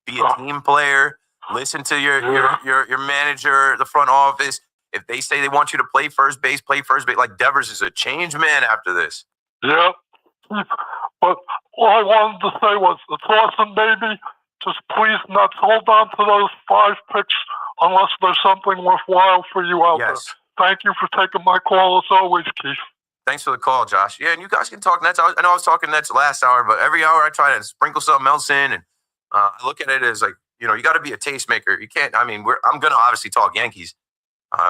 Be a team player. Listen to your manager, the front office. If they say they want you to play first base, play first base. Like, Devers is a changed man after this. Yeah. But all I wanted to say was, it's awesome, baby. Just please, Nuts, hold on to those 5 picks unless there's something worthwhile for you out Yes. there. Thank you for taking my call as always, Keith. Thanks for the call, Josh. Yeah, and you guys can talk Nets. I know I was talking Nets last hour, but every hour I try to sprinkle something else in, and I look at it as like, you got to be a tastemaker. You can't. I mean, I'm going to obviously talk Yankees.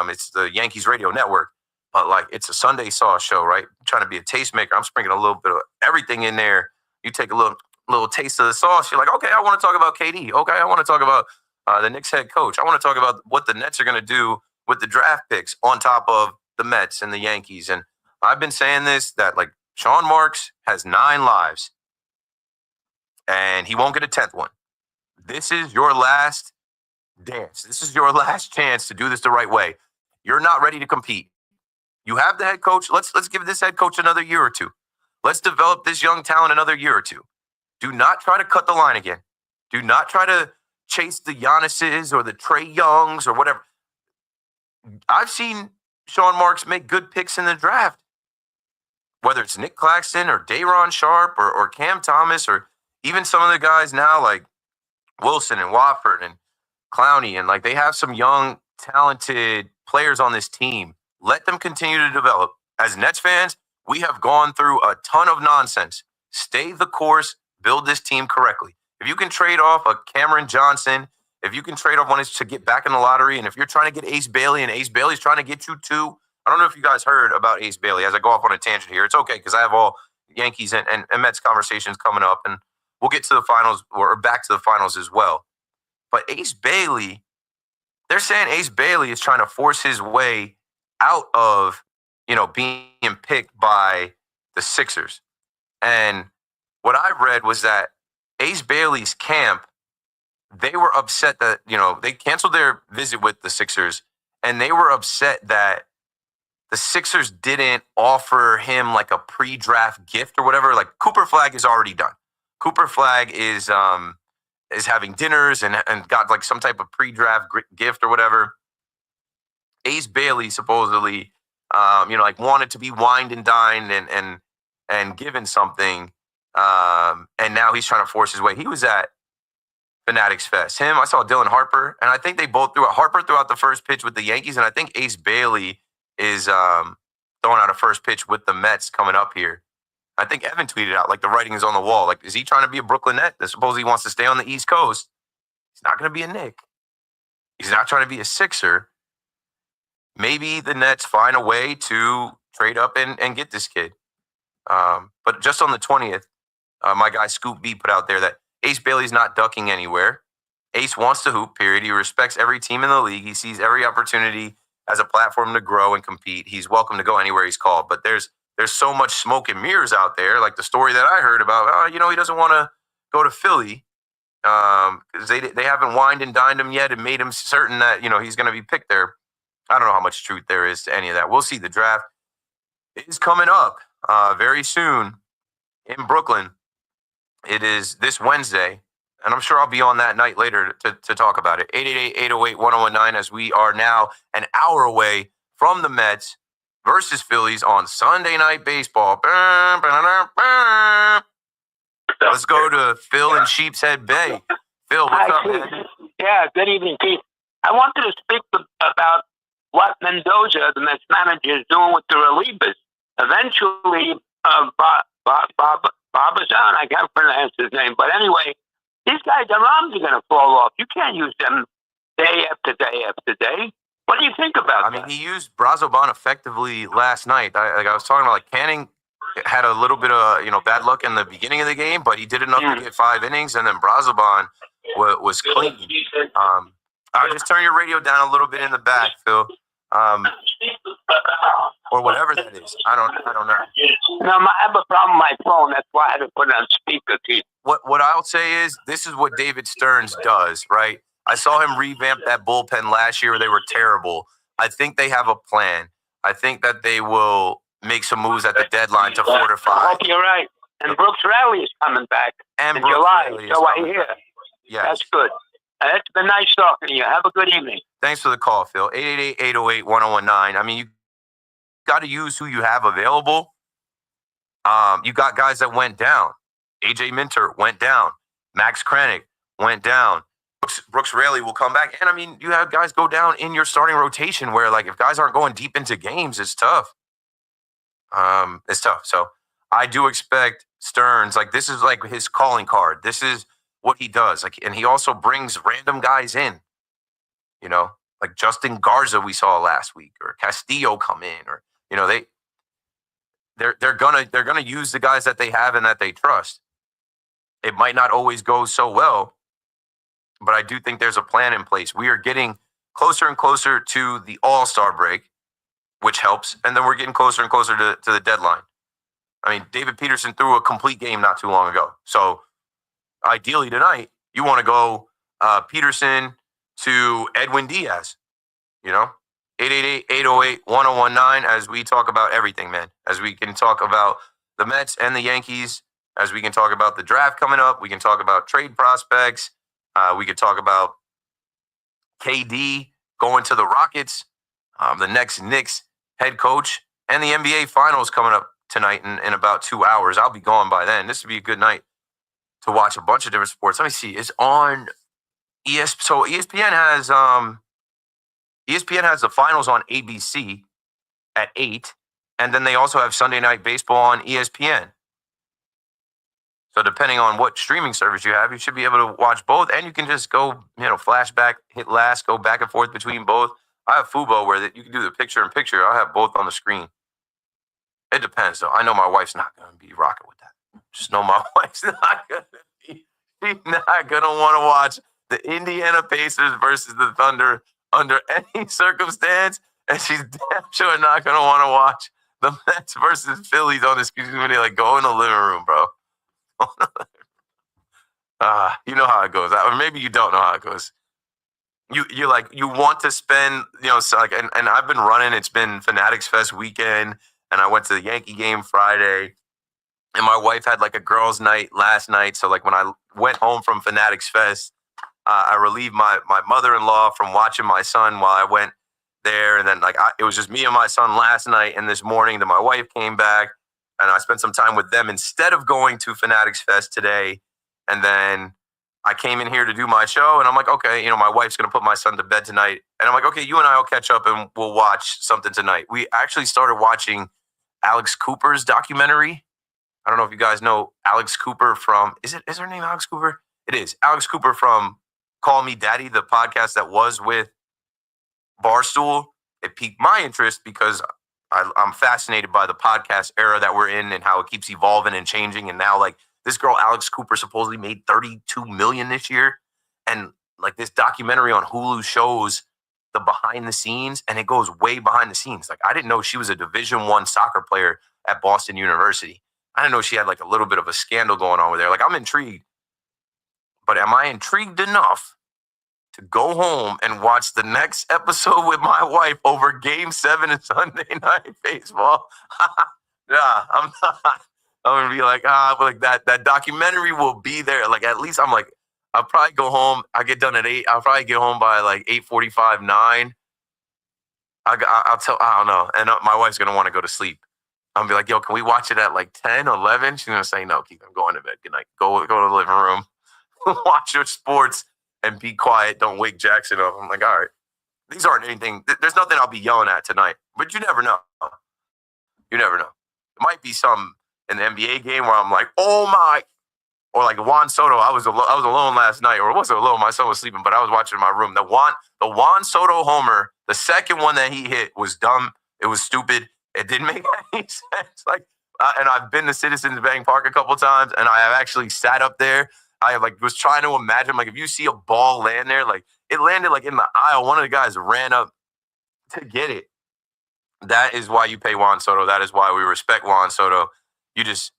It's the Yankees radio network, but like it's a Sunday Sauce show, right? I'm trying to be a tastemaker. I'm sprinkling a little bit of everything in there. You take a little taste of the sauce. You're like, okay, I want to talk about KD. Okay, I want to talk about the Knicks head coach. I want to talk about what the Nets are going to do with the draft picks on top of the Mets and the Yankees. And I've been saying this, that like Sean Marks has 9 lives and he won't get a 10th one. This is your last dance. This is your last chance to do this the right way. You're not ready to compete. You have the head coach. Let's give this head coach another year or two. Let's develop this young talent another year or two. Do not try to cut the line again. Do not try to chase the Giannis's or the Trey Youngs or whatever. I've seen Sean Marks make good picks in the draft. Whether it's Nick Claxton or Day'Ron Sharp or Cam Thomas or even some of the guys now like Wilson and Watford and Clowney, and like they have some young, talented players on this team. Let them continue to develop. As Nets fans, we have gone through a ton of nonsense. Stay the course, build this team correctly. If you can trade off a Cameron Johnson, if you can trade off one to get back in the lottery, and if you're trying to get Ace Bailey and Ace Bailey's trying to get you too, I don't know if you guys heard about Ace Bailey as I go off on a tangent here. It's okay because I have all Yankees and Mets conversations coming up, and we'll get to the finals or back to the finals as well. But Ace Bailey, they're saying Ace Bailey is trying to force his way out of, being picked by the Sixers. And what I read was that Ace Bailey's camp, they were upset that, they canceled their visit with the Sixers, and they were upset that the Sixers didn't offer him like a pre-draft gift or whatever. Like Cooper Flagg is already done. Cooper Flagg is having dinners and got like some type of pre-draft gift or whatever. Ace Bailey supposedly, wanted to be wined and dined and given something. And now he's trying to force his way. He was at Fanatics Fest. I saw Dylan Harper, and I think they both Harper threw out the first pitch with the Yankees, and I think Ace Bailey is throwing out a first pitch with the Mets coming up here. I think Evan tweeted out, like, the writing is on the wall. Like, is he trying to be a Brooklyn Net? I suppose he wants to stay on the East Coast. He's not going to be a Knick. He's not trying to be a Sixer. Maybe the Nets find a way to trade up and get this kid. But just on the 20th, my guy Scoop B put out there that Ace Bailey's not ducking anywhere. Ace wants to hoop, period. He respects every team in the league. He sees every opportunity as a platform to grow and compete. He's welcome to go anywhere he's called. But there's so much smoke and mirrors out there, like the story that I heard about, he doesn't want to go to Philly because they haven't wined and dined him yet and made him certain that, he's going to be picked there. I don't know how much truth there is to any of that. We'll see. The draft is coming up very soon in Brooklyn. It is this Wednesday, and I'm sure I'll be on that night later to talk about it. 888-808-1019 as we are now an hour away from the Mets versus Phillies on Sunday Night Baseball. Let's go to Phil in Sheepshead Bay. Phil, what's up, man? Yeah, good evening, Keith. I wanted to speak about what Mendoza, the Mets manager, is doing with the relievers. Eventually, Barbazan, I can't pronounce his name, but anyway, these guys, their arms are going to fall off. You can't use them day after day after day. What do you think about that? I mean, he used Brazoban effectively last night. I was talking about, like, Canning had a little bit of, bad luck in the beginning of the game, but he did enough to get 5 innings, and then Brazoban was clean. I'll just turn your radio down a little bit in the back, Phil. Or whatever that is. I don't know. No, I have a problem with my phone. That's why I had to put it on speaker, Keith. What I'll say is this is what David Stearns does, right? I saw him revamp that bullpen last year where they were terrible. I think they have a plan. I think that they will make some moves at the deadline to fortify. I hope you're right. And Brooks Raley is coming back in July, so I hear. Yes. That's good. It's been nice talking to you. Have a good evening. Thanks for the call, Phil. 888-808-1019. I mean, you got to use who you have available. You got guys that went down. AJ Minter went down. Max Kranick went down. Brooks Raley will come back. And I mean, you have guys go down in your starting rotation where, like, if guys aren't going deep into games, it's tough. It's tough. So I do expect Stearns, like, this is like his calling card. This is what he does. Like, and he also brings random guys in, you know, like Justin Garza we saw last week, or Castillo come in, or, you know, they're gonna use the guys that they have and that they trust. It might not always go so well, but I do think there's a plan in place. We are getting closer and closer to the All-Star break, which helps, and then we're getting closer and closer to the deadline. I mean, David Peterson threw a complete game not too long ago. So ideally tonight, you want to go Peterson to Edwin Diaz, you know, 888-808-1019 as we talk about everything, man. As we can talk about the Mets and the Yankees, as we can talk about the draft coming up. We can talk about trade prospects. We could talk about KD going to the Rockets, the next Knicks head coach, and the NBA Finals coming up tonight in about 2 hours. I'll be gone by then. This would be a good night to watch a bunch of different sports. Let me see. It's on ESPN. So ESPN has the finals on ABC at 8, and then they also have Sunday Night Baseball on ESPN. So depending on what streaming service you have, you should be able to watch both, and you can just go, you know, flashback, hit last, go back and forth between both. I have Fubo where you can do the picture-in-picture. I'll have both on the screen. It depends, though. I know my wife's not going to be rocking with that. Just know my wife's not going to be. She's not going to want to watch the Indiana Pacers versus the Thunder under any circumstance, and she's damn sure not going to want to watch the Mets versus Phillies on the screen. Like, go in the living room, bro. You know how it goes, or maybe you don't know how it goes. You like, you want to spend, you know, so like, and I've been running. It's been Fanatics Fest weekend, and I went to the Yankee game Friday, and my wife had like a girls' night last night. So like when I went home from Fanatics Fest, I relieved my mother-in-law from watching my son while I went there, and then like it was just me and my son last night, and this morning then my wife came back. And I spent some time with them instead of going to Fanatics Fest today. And then I came in here to do my show. And I'm like, okay, you know, my wife's going to put my son to bed tonight. And I'm like, okay, you and I will catch up and we'll watch something tonight. We actually started watching Alex Cooper's documentary. I don't know if you guys know Alex Cooper from, is her name Alex Cooper? It is. Alex Cooper from Call Me Daddy, the podcast that was with Barstool. It piqued my interest because I'm fascinated by the podcast era that we're in and how it keeps evolving and changing. And now, like, this girl, Alex Cooper, supposedly made $32 million this year. And like, this documentary on Hulu shows the behind the scenes, and it goes way behind the scenes. Like, I didn't know she was a Division I soccer player at Boston University. I didn't know she had like a little bit of a scandal going on with her. Like, I'm intrigued, but am I intrigued enough to go home and watch the next episode with my wife over Game 7 of Sunday Night Baseball? Nah, I'm not. I'm going to be like, like that documentary will be there. Like, at least I'm like, I'll probably go home. I get done at 8. I'll probably get home by like 8:45, 9. I'll tell, I don't know. And my wife's going to want to go to sleep. I'm going to be like, yo, can we watch it at like 10, 11? She's going to say, no, Keith, I'm going to bed. Good night. Go to the living room. Watch your sports and be quiet. Don't wake Jackson up. I'm like, all right. These aren't anything. There's nothing I'll be yelling at tonight. But you never know. You never know. It might be some in the NBA game where I'm like, oh my. Or like Juan Soto. I was alone last night. Or it wasn't alone. My son was sleeping, but I was watching in my room. The Juan Soto homer, the second one that he hit was dumb. It was stupid. It didn't make any sense. Like, and I've been to Citizens Bank Park a couple times, and I have actually sat up there. I like was trying to imagine, like, if you see a ball land there, like it landed like in the aisle. One of the guys ran up to get it. That is why you pay Juan Soto. That is why we respect Juan Soto. You just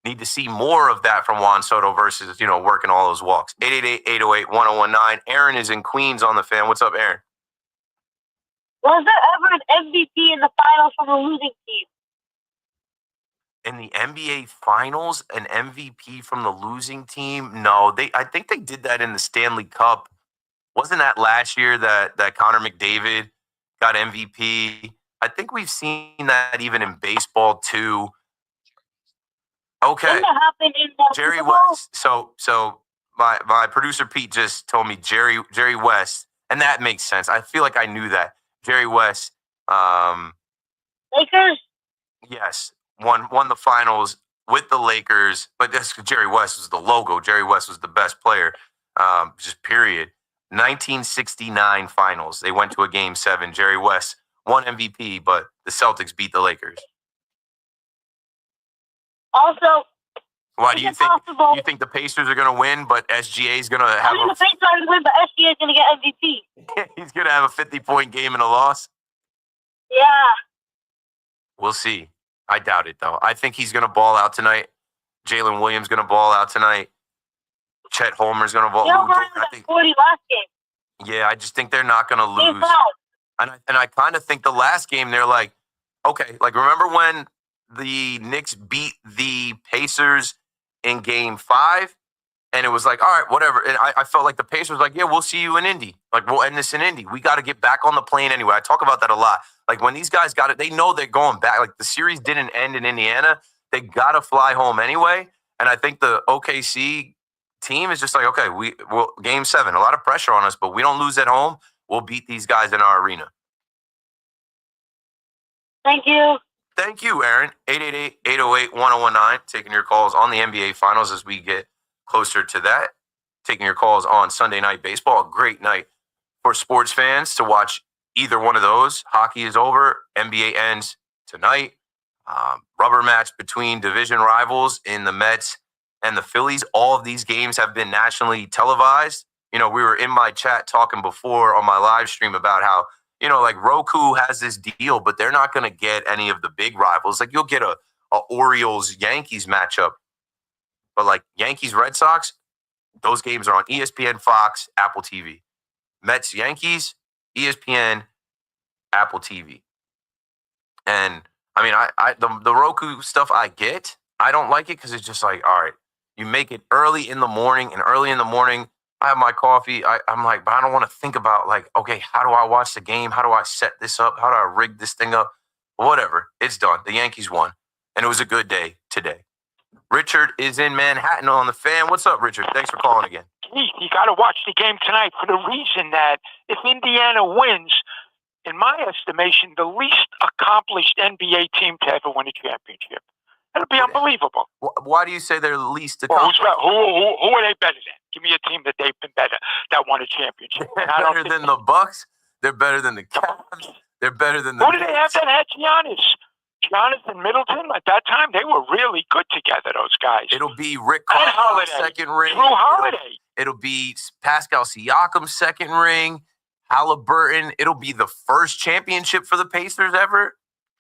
need to see more of that from Juan Soto versus, you know, working all those walks. 888-808-1019. Aaron is in Queens on the Fan. What's up, Aaron? Was there ever an MVP in the finals from a losing team? In the NBA Finals, an MVP from the losing team? No, I think they did that in the Stanley Cup. Wasn't that last year that Connor McDavid got MVP? I think we've seen that even in baseball too. Okay. Didn't it happen in the Jerry Super Bowl? West. So my producer Pete just told me Jerry West, and that makes sense. I feel like I knew that. Jerry West, Lakers? yes, won the finals with the Lakers, but Jerry West was the logo. Jerry West was the best player, just period. 1969 finals. They went to a game 7. Jerry West won MVP, but the Celtics beat the Lakers. Also, why do you think? You think the Pacers are going to win, but SGA is going to have? The Pacers are going to win, but SGA is going to get MVP. He's going to have a 50-point game and a loss. Yeah. We'll see. I doubt it though. I think he's going to ball out tonight. Jalen Williams going to ball out tonight. Chet Holmer's going to ball. I think 40 last game. Yeah, I just think they're not going to lose. And I kind of think the last game they're like, okay, like remember when the Knicks beat the Pacers in Game 5, and it was like, all right, whatever. And I felt like the Pacers was like, yeah, we'll see you in Indy. Like we'll end this in Indy. We got to get back on the plane anyway. I talk about that a lot. Like when these guys got it, they know they're going back. Like the series didn't end in Indiana. They got to fly home anyway. And I think the OKC team is just like, okay, we'll Game 7, a lot of pressure on us, but we don't lose at home. We'll beat these guys in our arena. Thank you. Thank you, Aaron. 888-808-1019. Taking your calls on the NBA Finals as we get closer to that. Taking your calls on Sunday Night Baseball. A great night for sports fans to watch either one of those. Hockey is over. NBA ends tonight. Rubber match between division rivals in the Mets and the Phillies. All of these games have been nationally televised. You know, we were in my chat talking before on my live stream about how, you know, like Roku has this deal, but they're not going to get any of the big rivals. Like you'll get a Orioles-Yankees matchup, but like Yankees-Red Sox, those games are on ESPN, Fox, Apple TV. Mets-Yankees, ESPN, Apple TV. And I mean, the Roku stuff I get. I don't like it because it's just like, all right, you make it early in the morning, and early in the morning, I have my coffee. I'm like, but I don't want to think about like, okay, how do I watch the game? How do I set this up? How do I rig this thing up? Whatever. It's done. The Yankees won, and it was a good day today. Richard is in Manhattan on the Fan. What's up, Richard? Thanks for calling again. You got to watch the game tonight for the reason that if Indiana wins, in my estimation, the least accomplished NBA team to ever win a championship. It'll be unbelievable. Why do you say they're least Well, accomplished? who are they better than? Give me a team that they've been better, that won a championship. Better than the Bucks. They're better than the Cavs. They're better than the. Who did they have that had Giannis? Giannis and Middleton at that time, they were really good together. Those guys. It'll be Rick Carlisle's second ring. Drew Holiday. It'll be Pascal Siakam's second ring. Halliburton. It'll be the first championship for the Pacers ever.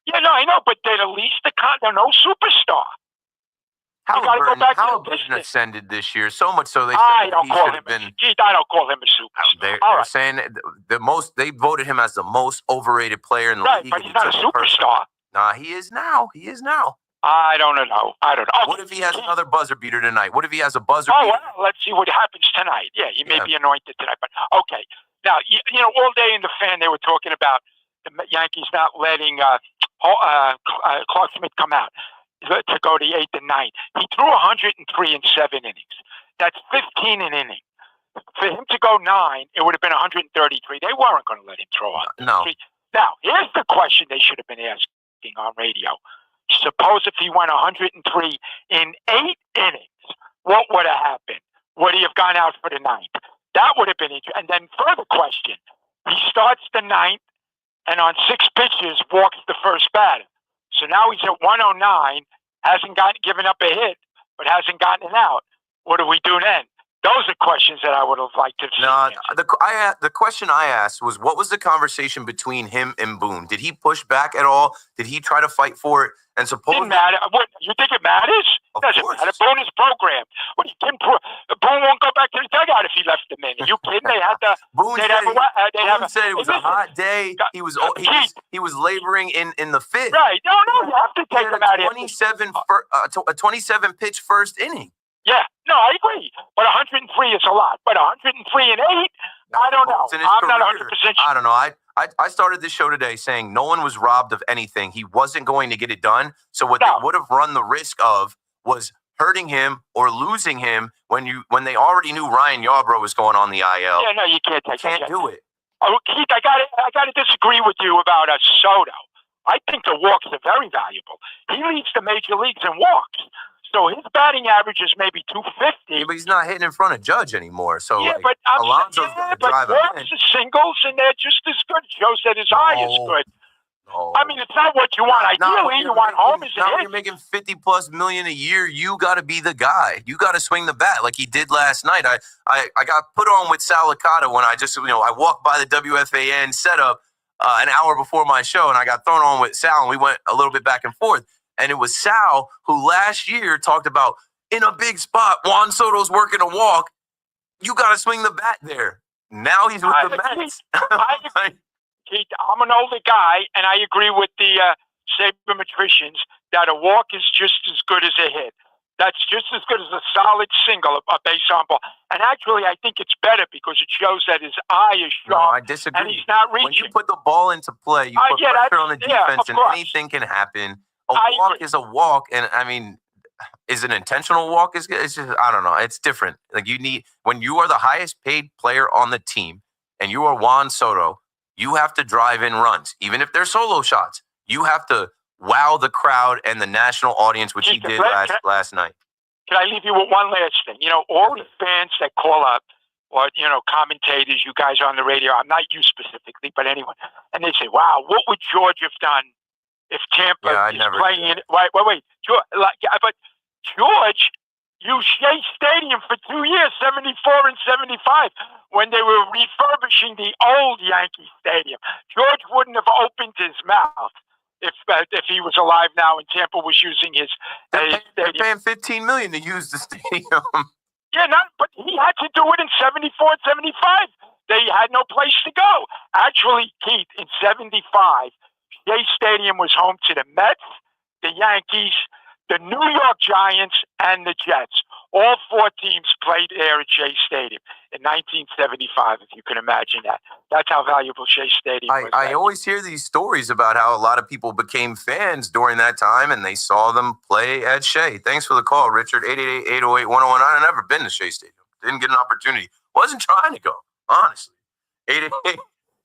Yeah, no, I know, but they're at least they're no superstar. You got to go back to the Halliburton ascended this year, so much so they I said don't he call should him. have been. I don't call him a superstar. They're saying the most. They voted him as the most overrated player in the league. But he's not a superstar. Nah, he is now. He is now. I don't know. What if he has another buzzer beater tonight? What if he has a buzzer beater? Well, let's see what happens tonight. Yeah, he may be anointed tonight, but okay. Now, you know, all day in the Fan, they were talking about the Yankees not letting Clark Smith come out to go to the 8th and 9th. He threw 103 in 7 innings. That's 15 an inning. For him to go 9, it would have been 133. They weren't going to let him throw out. No. Now, here's the question they should have been asking on radio. Suppose if he went 103 in 8 innings, what would have happened? Would he have gone out for the 9th? That would have been interesting. And then further question, he starts the 9th and on 6 pitches walks the first batter. So now he's at 109, hasn't given up a hit, but hasn't gotten it out. What do we do then? Those are questions that I would have liked to see. No, the question I asked was, what was the conversation between him and Boone? Did he push back at all? Did he try to fight for it? And Didn't matter. What, you think it matters? Doesn't matter. Boone is programmed. What do you think? Boone won't go back to the dugout if he left him in. Are you kidding? They had to. Boone said it was a hot day. He was laboring in the fifth. Right. No, you have to take him out of a 27 pitch first inning. Yeah, no, I agree. But 103 is a lot. But 103 and 8, I don't know. I'm not 100% sure. I don't know. I started this show today saying no one was robbed of anything. He wasn't going to get it done. So what they would have run the risk of was hurting him or losing him when they already knew Ryan Yarbrough was going on the IL. Yeah, no, you can't take Can't do it. Oh, Keith, I got to disagree with you about Soto. I think the walks are very valuable. He leads the major leagues in walks. So his batting average is maybe 250. Yeah, but he's not hitting in front of Judge anymore. So yeah, like, but I'm Alonso's yeah, gonna but drive him walks in. are singles, and they're just as good. Joe said his eye is good. No. I mean, it's not what you want. Ideally, you want homers and Now hits. you're making $50+ million a year. You got to be the guy. You got to swing the bat like he did last night. I got put on with Sal Licata when I walked by the WFAN setup an hour before my show, and I got thrown on with Sal, and we went a little bit back and forth. And it was Sal who last year talked about in a big spot, Juan Soto's working a walk. You got to swing the bat there. Now he's with the Mets. Keith, I'm an older guy, and I agree with the sabermetricians that a walk is just as good as a hit. That's just as good as a solid single, a base on ball. And actually, I think it's better because it shows that his eye is sharp. No, I disagree. And he's not reaching. When you put the ball into play, you put pressure on the defense, and anything can happen. A walk is a walk, and I mean, is an intentional walk? It's just, I don't know. It's different. Like when you are the highest paid player on the team, and you are Juan Soto, you have to drive in runs, even if they're solo shots. You have to wow the crowd and the national audience, which he did last night. Can I leave you with one last thing? All the fans that call up, or commentators, you guys on the radio. I'm not you specifically, but anyone, and they say, "Wow, what would George have done if Tampa is playing in?" Wait, George, but George used Shea Stadium for 2 years, 74 and 75, when they were refurbishing the old Yankee Stadium. George wouldn't have opened his mouth if he was alive now and Tampa was using his stadium. They're paying $15 million to use the stadium. Yeah, but he had to do it in 74 and 75. They had no place to go. Actually, Keith, in 75, Shea Stadium was home to the Mets, the Yankees, the New York Giants, and the Jets. All four teams played there at Shea Stadium in 1975, if you can imagine that. That's how valuable Shea Stadium was. I always hear these stories about how a lot of people became fans during that time, and they saw them play at Shea. Thanks for the call, Richard. 888-808-1019. I've never been to Shea Stadium. Didn't get an opportunity. Wasn't trying to go, honestly.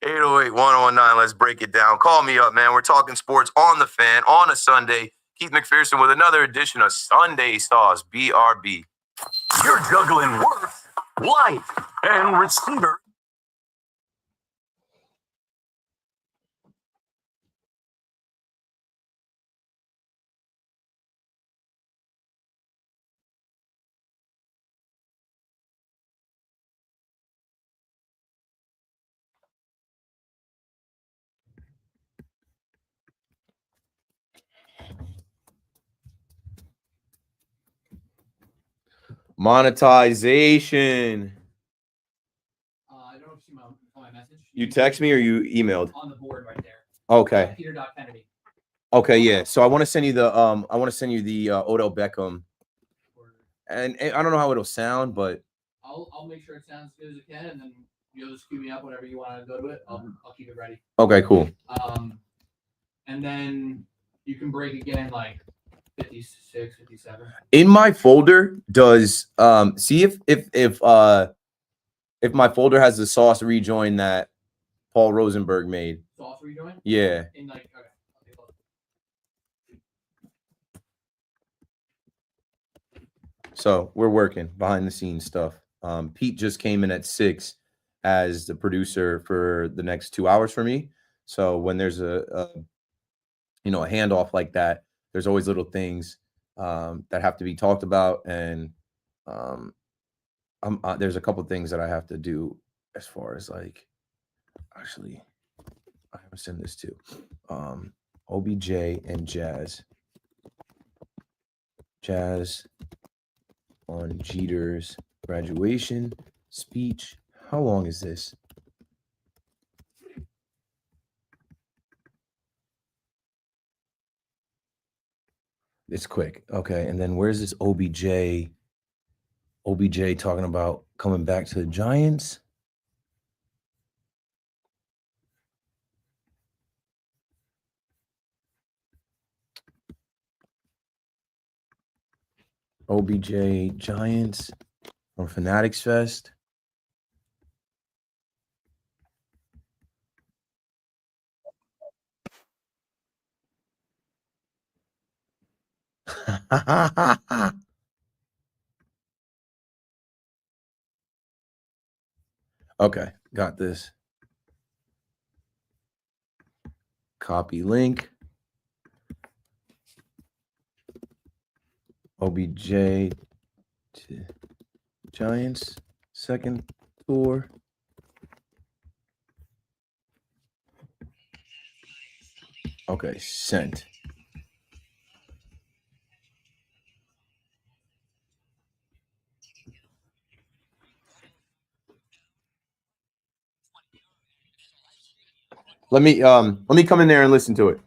888-808-1019. Let's break it down. Call me up, man. We're talking sports on the Fan on a Sunday. Keith McPherson with another edition of Sunday Sauce, BRB. You're juggling work, life, and receiver. Monetization. I don't know if you see my message. You text me or you emailed? On the board right there. Okay. Peter.Kennedy. Okay, yeah. So I want to send you the Odell Beckham. And I don't know how it'll sound, but I'll make sure it sounds as good as it can, and then you'll just cue me up whenever you want to go to it. I'll keep it ready. Okay, cool. And then you can break again like 56, 57. In my folder, does see if my folder has the sauce rejoin that Paul Rosenberg made. Sauce rejoin? Yeah. In like, okay. I'll take a look. So we're working behind the scenes stuff. Pete just came in at 6 as the producer for the next 2 hours for me. So when there's a handoff like that, there's always little things that have to be talked about, and there's a couple things that I have to do as far as like, actually, I haven't sent this to OBJ and Jazz on Jeter's graduation speech. How long is this? It's quick. Okay. And then where's this OBJ talking about coming back to the Giants? OBJ Giants from Fanatics Fest. Okay, got this. Copy link. OBJ Giants second tour. Okay, sent. Let me come in there and listen to it.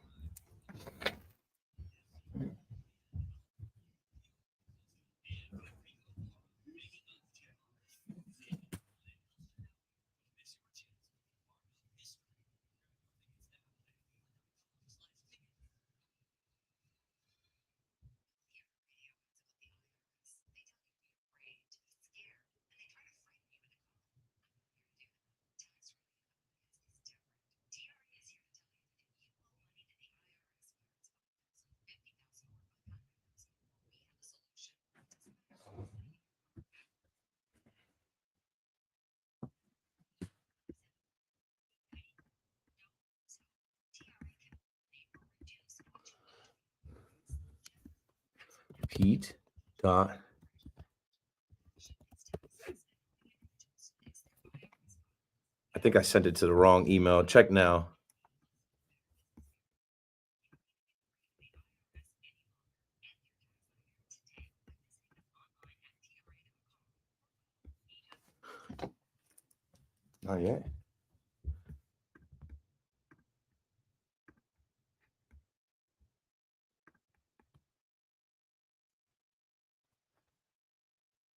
Pete dot. I think I sent it to the wrong email. Check now. Not yet.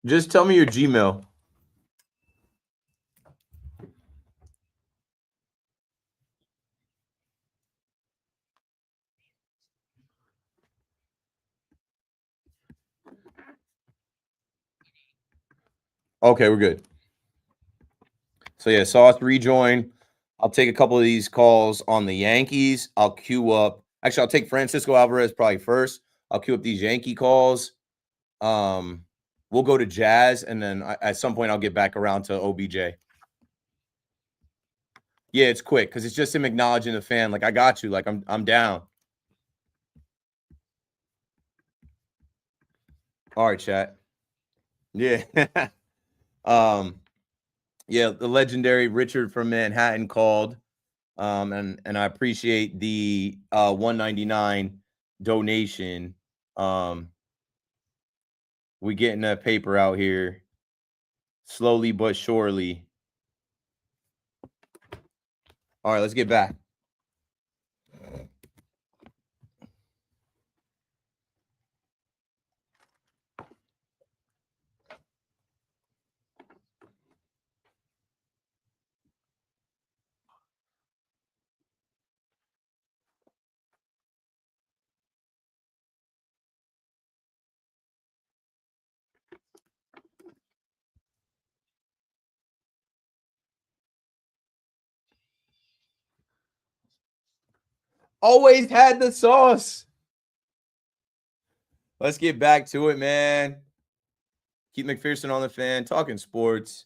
Just tell me your Gmail. Okay, we're good. So yeah, Sauce rejoin. I'll take a couple of these calls on the Yankees. I'll queue up. Actually, I'll take Francisco Alvarez probably first. I'll queue up these Yankee calls. We'll go to Jazz, and then at some point I'll get back around to OBJ. Yeah, it's quick because it's just him acknowledging the fan. Like, I got you. Like, I'm down. All right, chat. Yeah. Yeah, the legendary Richard from Manhattan called. And I appreciate the $1.99 donation. We getting that paper out here slowly but surely. All right, let's get back. Always had the sauce. Let's get back to it, man. Keith McPherson on the fan, talking sports,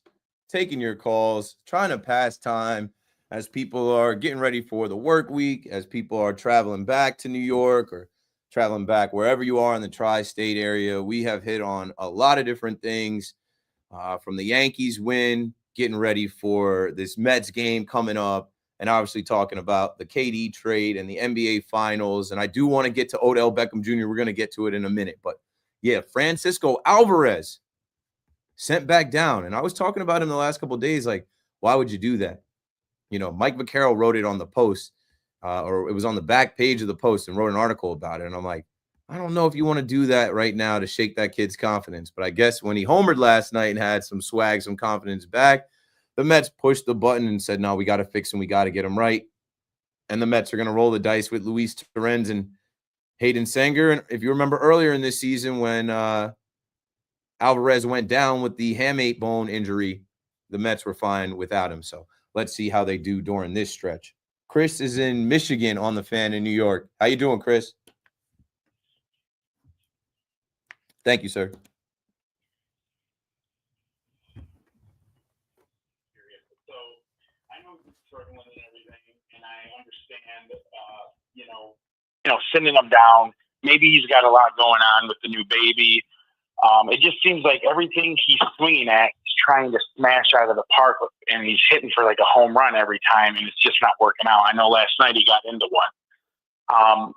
taking your calls, trying to pass time as people are getting ready for the work week, as people are traveling back to New York or traveling back wherever you are in the tri-state area. We have hit on a lot of different things, from the Yankees win, getting ready for this Mets game coming up, and obviously talking about the KD trade and the NBA Finals. And I do want to get to Odell Beckham Jr. We're going to get to it in a minute. But, yeah, Francisco Alvarez sent back down. And I was talking about him the last couple of days, like, why would you do that? You know, Mike Vaccaro wrote it on the post, or it was on the back page of the post, and wrote an article about it. And I'm like, I don't know if you want to do that right now to shake that kid's confidence. But I guess when he homered last night and had some swag, some confidence back, the Mets pushed the button and said, no, we got to fix him. We got to get him right. And the Mets are going to roll the dice with Luis Torrens and Hayden Sanger. And if you remember earlier in this season when Alvarez went down with the hamate bone injury. The Mets were fine without him. So let's see how they do during this stretch. Chris is in Michigan on the Fan in New York. How you doing, Chris? Thank you, sir. Sending him down. Maybe he's got a lot going on with the new baby. It just seems like everything he's swinging at, he's trying to smash out of the park, and he's hitting for like a home run every time, and it's just not working out. I know last night he got into one.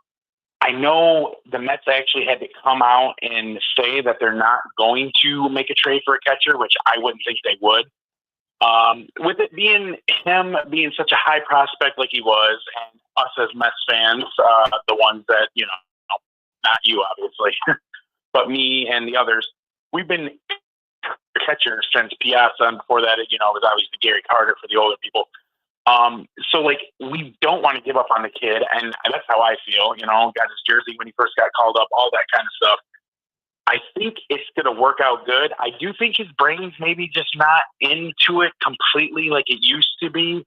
I know the Mets actually had to come out and say that they're not going to make a trade for a catcher, which I wouldn't think they would. With it being him being such a high prospect like he was, and us as Mets fans, the ones that, not you obviously, but me and the others, we've been catchers since Piazza, and before that, it was obviously Gary Carter for the older people. So we don't want to give up on the kid, and that's how I feel. Got his jersey when he first got called up, all that kind of stuff. I think it's going to work out good. I do think his brain's maybe just not into it completely like it used to be.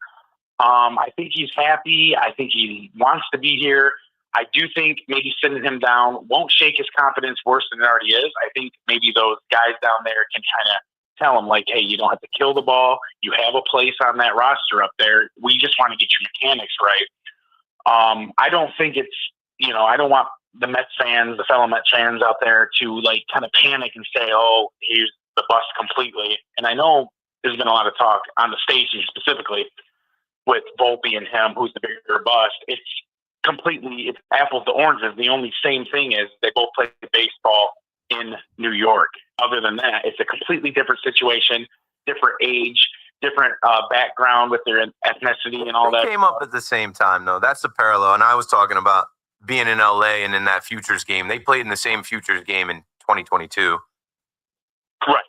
I think he's happy. I think he wants to be here. I do think maybe sending him down won't shake his confidence worse than it already is. I think maybe those guys down there can kind of tell him, like, hey, you don't have to kill the ball. You have a place on that roster up there. We just want to get your mechanics right. I don't think it's, I don't want the Mets fans, the fellow Mets fans out there to kind of panic and say, oh, he's the bust completely. And I know there's been a lot of talk on the station specifically with Volpe and him, who's the bigger bust. It's apples to oranges. The only same thing is they both play baseball in New York. Other than that, it's a completely different situation, different age, different background with their ethnicity and all that. They came up at the same time, though. That's the parallel. And I was talking about being in LA and in that futures game. They played in the same futures game in 2022. Right.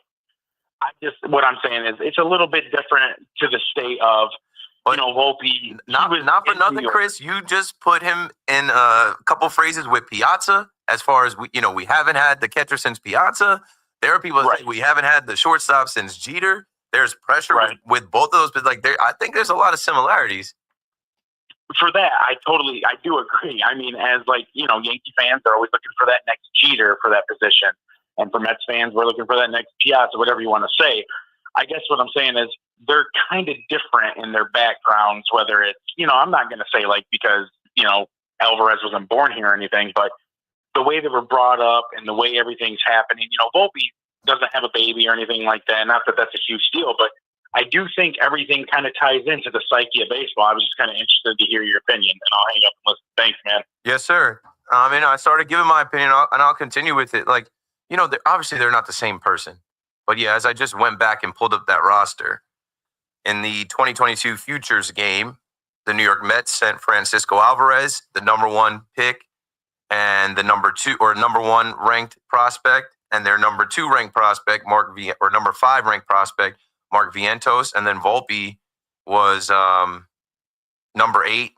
What I'm saying is it's a little bit different to the state of, Volpe. Not for nothing, Chris. You just put him in a couple phrases with Piazza. As far as we haven't had the catcher since Piazza. There are people that say we haven't had the shortstop since Jeter. There's pressure with both of those, but I think there's a lot of similarities. For that, I do agree. I mean, as Yankee fans are always looking for that next Jeter for that position, and for Mets fans, we're looking for that next Piazza, whatever you want to say. I guess what I'm saying is they're kind of different in their backgrounds, whether it's, I'm not going to say because, Alvarez wasn't born here or anything, but the way they were brought up and the way everything's happening, Volpe doesn't have a baby or anything like that. Not that that's a huge deal, but I do think everything kind of ties into the psyche of baseball. I was just kind of interested to hear your opinion, and I'll hang up and listen. Thanks, man. Yes, sir. I started giving my opinion, and I'll continue with it. Obviously they're not the same person. But yeah, as I just went back and pulled up that roster, in the 2022 futures game, the New York Mets sent Francisco Alvarez, the number 1 pick, and the number 1 ranked prospect, and their number 2 ranked prospect, number 5 ranked prospect, Mark Vientos, and then Volpe was number 8.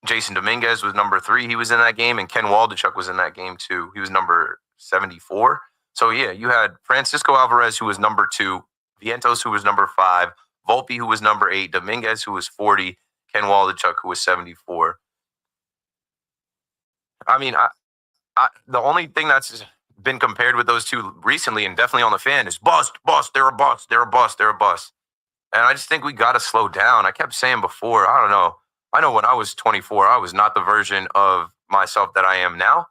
Jason Dominguez was number 3. He was in that game, and Ken Waldichuk was in that game too. He was number 74. So yeah, you had Francisco Alvarez, who was number 2, Vientos, who was number 5, Volpe, who was number 8, Dominguez, who was 40, Ken Waldichuk, who was 74. I mean, the only thing that's been compared with those two recently, and definitely on the Fan, is bust, they're a bust. And I just think we got to slow down. I kept saying before, I don't know. I know when I was 24, I was not the version of myself that I am now.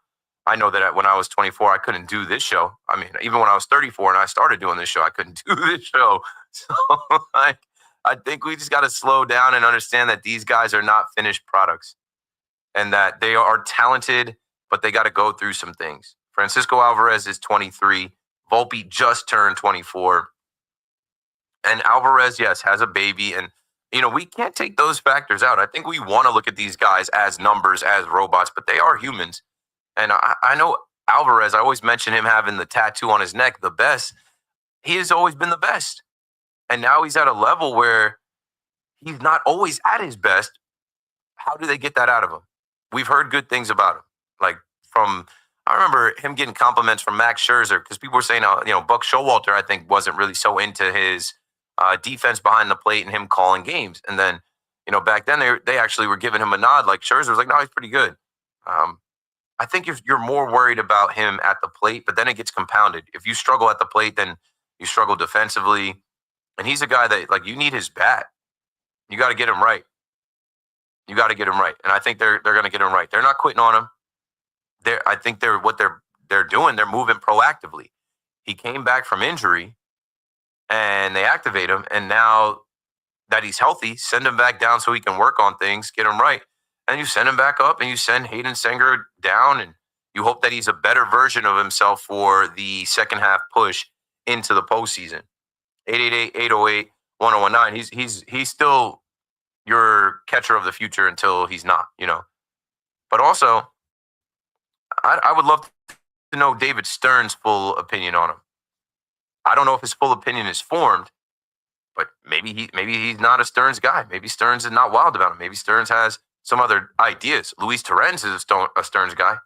I know that when I was 24, I couldn't do this show. I mean, even when I was 34 and I started doing this show, I couldn't do this show. So I think we just got to slow down and understand that these guys are not finished products and that they are talented, but they got to go through some things. Francisco Alvarez is 23. Volpe just turned 24. And Alvarez, yes, has a baby. And, we can't take those factors out. I think we want to look at these guys as numbers, as robots, but they are humans. And I know Alvarez, I always mention him having the tattoo on his neck, the best. He has always been the best. And now he's at a level where he's not always at his best. How do they get that out of him? We've heard good things about him. I remember him getting compliments from Max Scherzer because people were saying, Buck Showalter, I think, wasn't really so into his defense behind the plate and him calling games. And then, back then they actually were giving him a nod. Like Scherzer was like, no, he's pretty good. I think if you're more worried about him at the plate, but then it gets compounded. If you struggle at the plate, then you struggle defensively. And he's a guy that, like, you need his bat. You got to get him right. You got to get him right. And I think they're going to get him right. They're not quitting on him. I think they're doing, they're moving proactively. He came back from injury and they activate him. And now that he's healthy, send him back down so he can work on things, get him right. And you send him back up and you send Hayden Senger down and you hope that he's a better version of himself for the second half push into the postseason. 888-808-1019. He's still your catcher of the future until he's not, But also, I would love to know David Stern's full opinion on him. I don't know if his full opinion is formed, but maybe he's not a Stearns guy. Maybe Stearns is not wild about him. Maybe Stearns has some other ideas. Luis Torrens is a Stearns guy.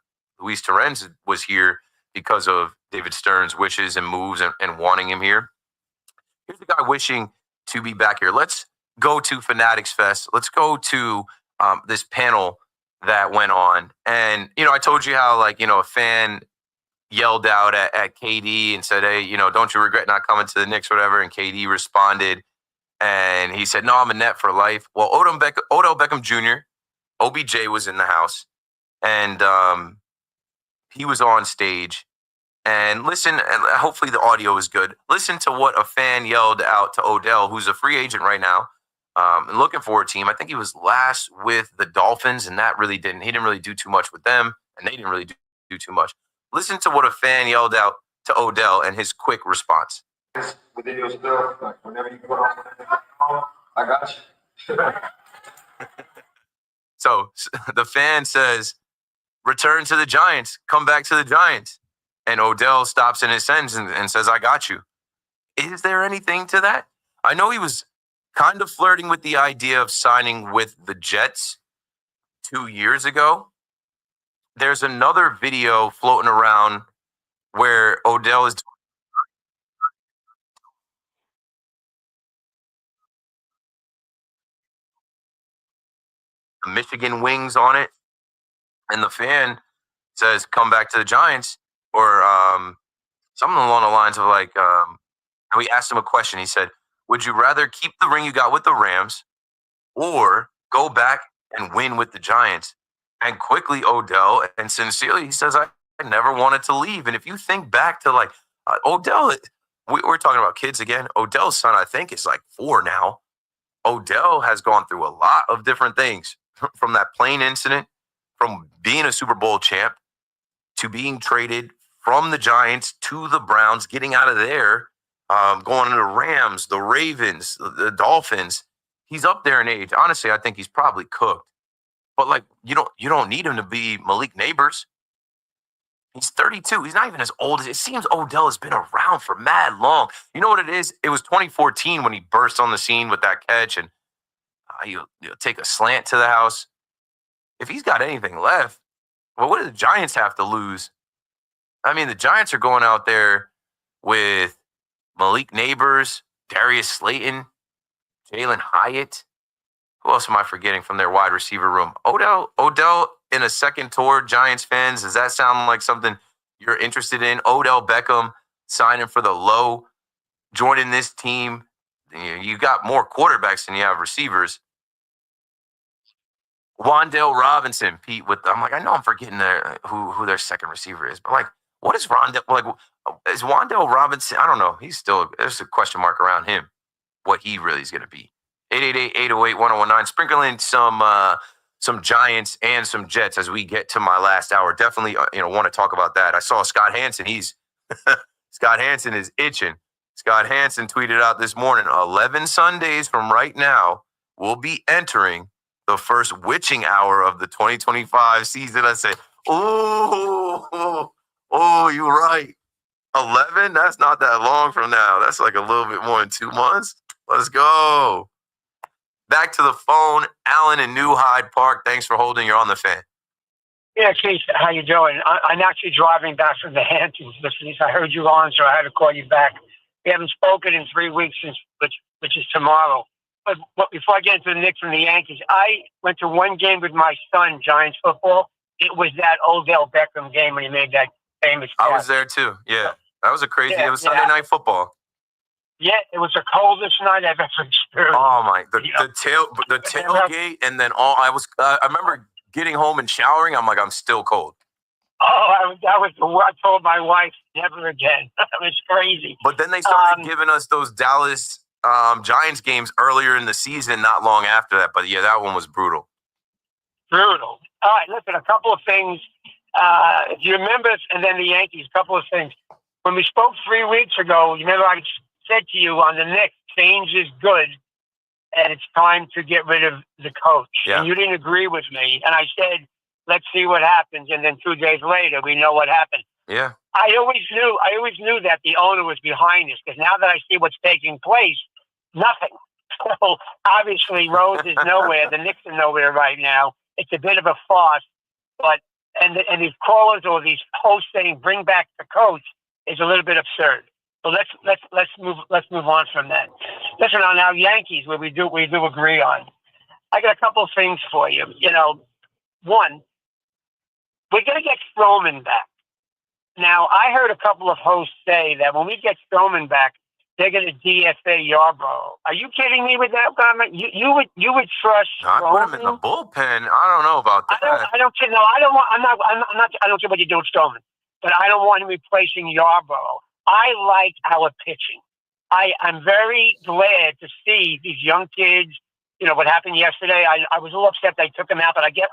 Luis Torrens was here because of David Stern's wishes and moves and wanting him here. Here's the guy wishing to be back here. Let's go to Fanatics Fest. Let's go to this panel that went on. And, I told you how, a fan yelled out at KD and said, hey, don't you regret not coming to the Knicks or whatever? And KD responded and he said, no, I'm a Net for life. Well, Odell Beckham Jr., OBJ was in the house and he was on stage. And listen, and hopefully the audio is good. Listen to what a fan yelled out to Odell, who's a free agent right now, and looking for a team. I think he was last with the Dolphins, and he didn't really do too much with them, and they didn't really do too much. Listen to what a fan yelled out to Odell and his quick response. Within your stuff, like whenever you put on, I got you. So the fan says, return to the Giants, come back to the Giants. And Odell stops in his sentence and says, I got you. Is there anything to that? I know he was kind of flirting with the idea of signing with the Jets 2 years ago. There's another video floating around where Odell is Michigan wings on it. And the fan says, come back to the Giants. Or something along the lines of we asked him a question. He said, would you rather keep the ring you got with the Rams or go back and win with the Giants? And quickly, Odell, and sincerely, he says, I never wanted to leave. And if you think back to Odell, we're talking about kids again. Odell's son, I think, is 4 now. Odell has gone through a lot of different things from that plane incident, from being a Super Bowl champ to being traded from the Giants to the Browns, getting out of there, going to the Rams, the Ravens, the Dolphins. He's up there in age. Honestly, I think he's probably cooked. But you don't need him to be Malik Neighbors. He's 32. He's not even as old as it seems. Odell has been around for mad long. You know what it is? It was 2014 when he burst on the scene with that catch and you take a slant to the house. If he's got anything left, well, what do the Giants have to lose? I mean, the Giants are going out there with Malik Neighbors, Darius Slayton, Jalen Hyatt. Who else am I forgetting from their wide receiver room? Odell in a second tour, Giants fans. Does that sound like something you're interested in? Odell Beckham signing for the low, joining this team. You got more quarterbacks than you have receivers. Wan'Dale Robinson, Pete, I know I'm forgetting who their second receiver is, but what is Wan'Dale? Is Wan'Dale Robinson? I don't know. There's a question mark around him, what he really is going to be. 888-808-1019. Sprinkling some Giants and some Jets as we get to my last hour. Definitely, want to talk about that. I saw Scott Hansen. Scott Hansen is itching. Scott Hansen tweeted out this morning, 11 Sundays from right now, we'll be entering the first witching hour of the 2025 season. I said, oh, you're right. 11? That's not that long from now. That's a little bit more than 2 months. Let's go. Back to the phone. Alan in New Hyde Park. Thanks for holding. You're on the Fan. Yeah, Keith, how you doing? I'm actually driving back from the Hamptons. I heard you on, so I had to call you back. We haven't spoken in 3 weeks, which is tomorrow. But before I get into the Knicks and the Yankees, I went to one game with my son, Giants football. It was that Odell Beckham game when he made that famous catch. I was there too. Yeah, that was a crazy. It was Sunday night football. Yeah, it was the coldest night I've ever experienced. Oh my! The tailgate, and then I remember getting home and showering. I'm like, I'm still cold. Oh, I told my wife, never again. It was crazy. But then they started giving us those Dallas Giants games earlier in the season, not long after that. But yeah, that one was brutal. Brutal. All right, listen, a couple of things. If you remember, and then the Yankees, a couple of things. When we spoke 3 weeks ago, you remember I said to you on the Knicks, change is good, and it's time to get rid of the coach. Yeah. And you didn't agree with me. And I said, let's see what happens. And then 2 days later, we know what happened. Yeah. I always knew that the owner was behind this, because now that I see what's taking place, nothing. So obviously Rose is nowhere. The Knicks are nowhere right now. It's a bit of a farce, but and these callers or these hosts saying bring back the coach is a little bit absurd. So let's move on from that. Listen, on our Yankees, where we do agree on. I got a couple of things for you. One, we're gonna get Stroman back. Now, I heard a couple of hosts say that when we get Stroman back, they're going to DFA Yarbrough. Are you kidding me with that comment? You would trust I Stroman? put him in the bullpen. I don't know about that. I don't care. No, I don't want. I'm not. I don't care what you do with Stroman, but I don't want him replacing Yarbrough. I like our pitching. I'm very glad to see these young kids. What happened yesterday. I was a little upset they took him out, but I get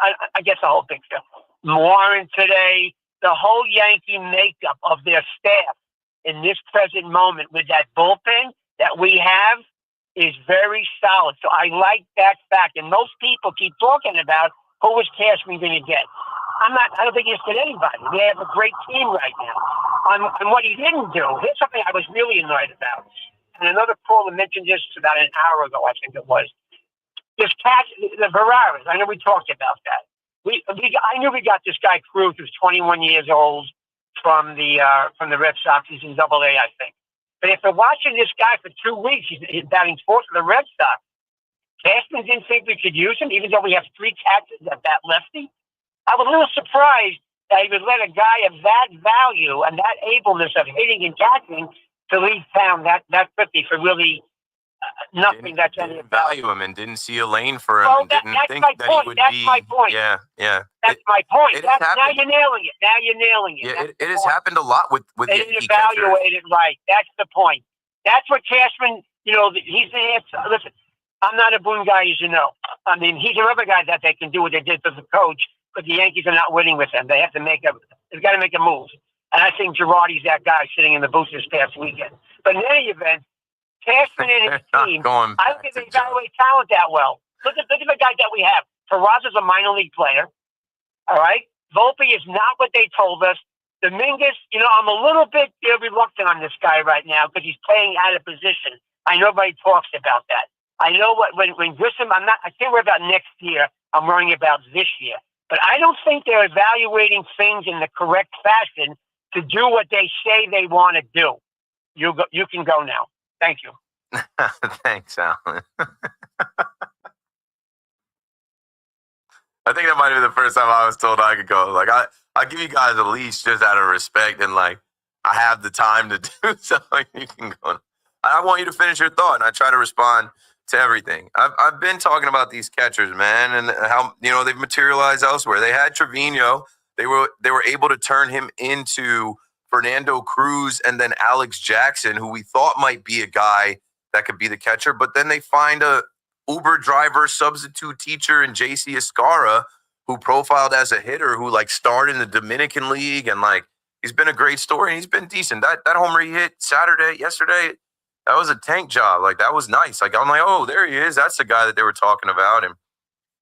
the whole picture. Warren today, the whole Yankee makeup of their staff in this present moment with that bullpen that we have is very solid. So I like that fact. And most people keep talking about who was Cashman going to get. I don't think he's get anybody. They have a great team right now. On what he didn't do, here's something I was really annoyed about. And another caller mentioned this about an hour ago, I think it was. This catch, the Ferraris. I know we talked about that. I knew we got this guy Cruz, who's 21 years old, from the Red Sox. He's in Double-A, I think. But if they're watching this guy for 2 weeks, he's batting fourth for the Red Sox. Cashman didn't think we could use him, even though we have 3 catches at bat lefty. I was a little surprised that he would let a guy of that value and that ableness of hitting and catching to leave town that quickly for really nothing that's any value him and didn't see a lane for him and didn't think that he would that's be. my point. Yeah. That's my point. It has Now happened. you're nailing it. Yeah, it has happened a lot with they Yankee didn't evaluate it right. That's the point. That's what Cashman, he's the answer. Listen, I'm not a Boone guy, as you know. I mean, he's another guy that they can do what they did to the coach, but the Yankees are not winning with him. They've got to make a move. And I think Girardi's that guy sitting in the booth this past weekend. But in any event, Cashman and his team, I don't think they evaluate talent that well. Look at the guys that we have. Peraza's a minor league player. All right? Volpe is not what they told us. Dominguez, I'm a little bit reluctant on this guy right now because he's playing out of position. I know nobody talks about that. I know when Grissom, I can't worry about next year. I'm worrying about this year. But I don't think they're evaluating things in the correct fashion to do what they say they want to do. You can go now. Thank you. Thanks, Alan. I think that might be the first time I was told I could go. Like, I give you guys a leash just out of respect, and like I have the time to do so. You can go. I want you to finish your thought, and I try to respond to everything. I've been talking about these catchers, man, and how they've materialized elsewhere. They had Trevino. They were able to turn him into Fernando Cruz and then Alex Jackson, who we thought might be a guy that could be the catcher, but then they find a Uber driver substitute teacher in JC Escara, who profiled as a hitter, who like starred in the Dominican League, and like he's been a great story and he's been decent. That homer he hit yesterday, that was a tank job. Like that was nice. Like I'm like, oh, there he is. That's the guy that they were talking about. And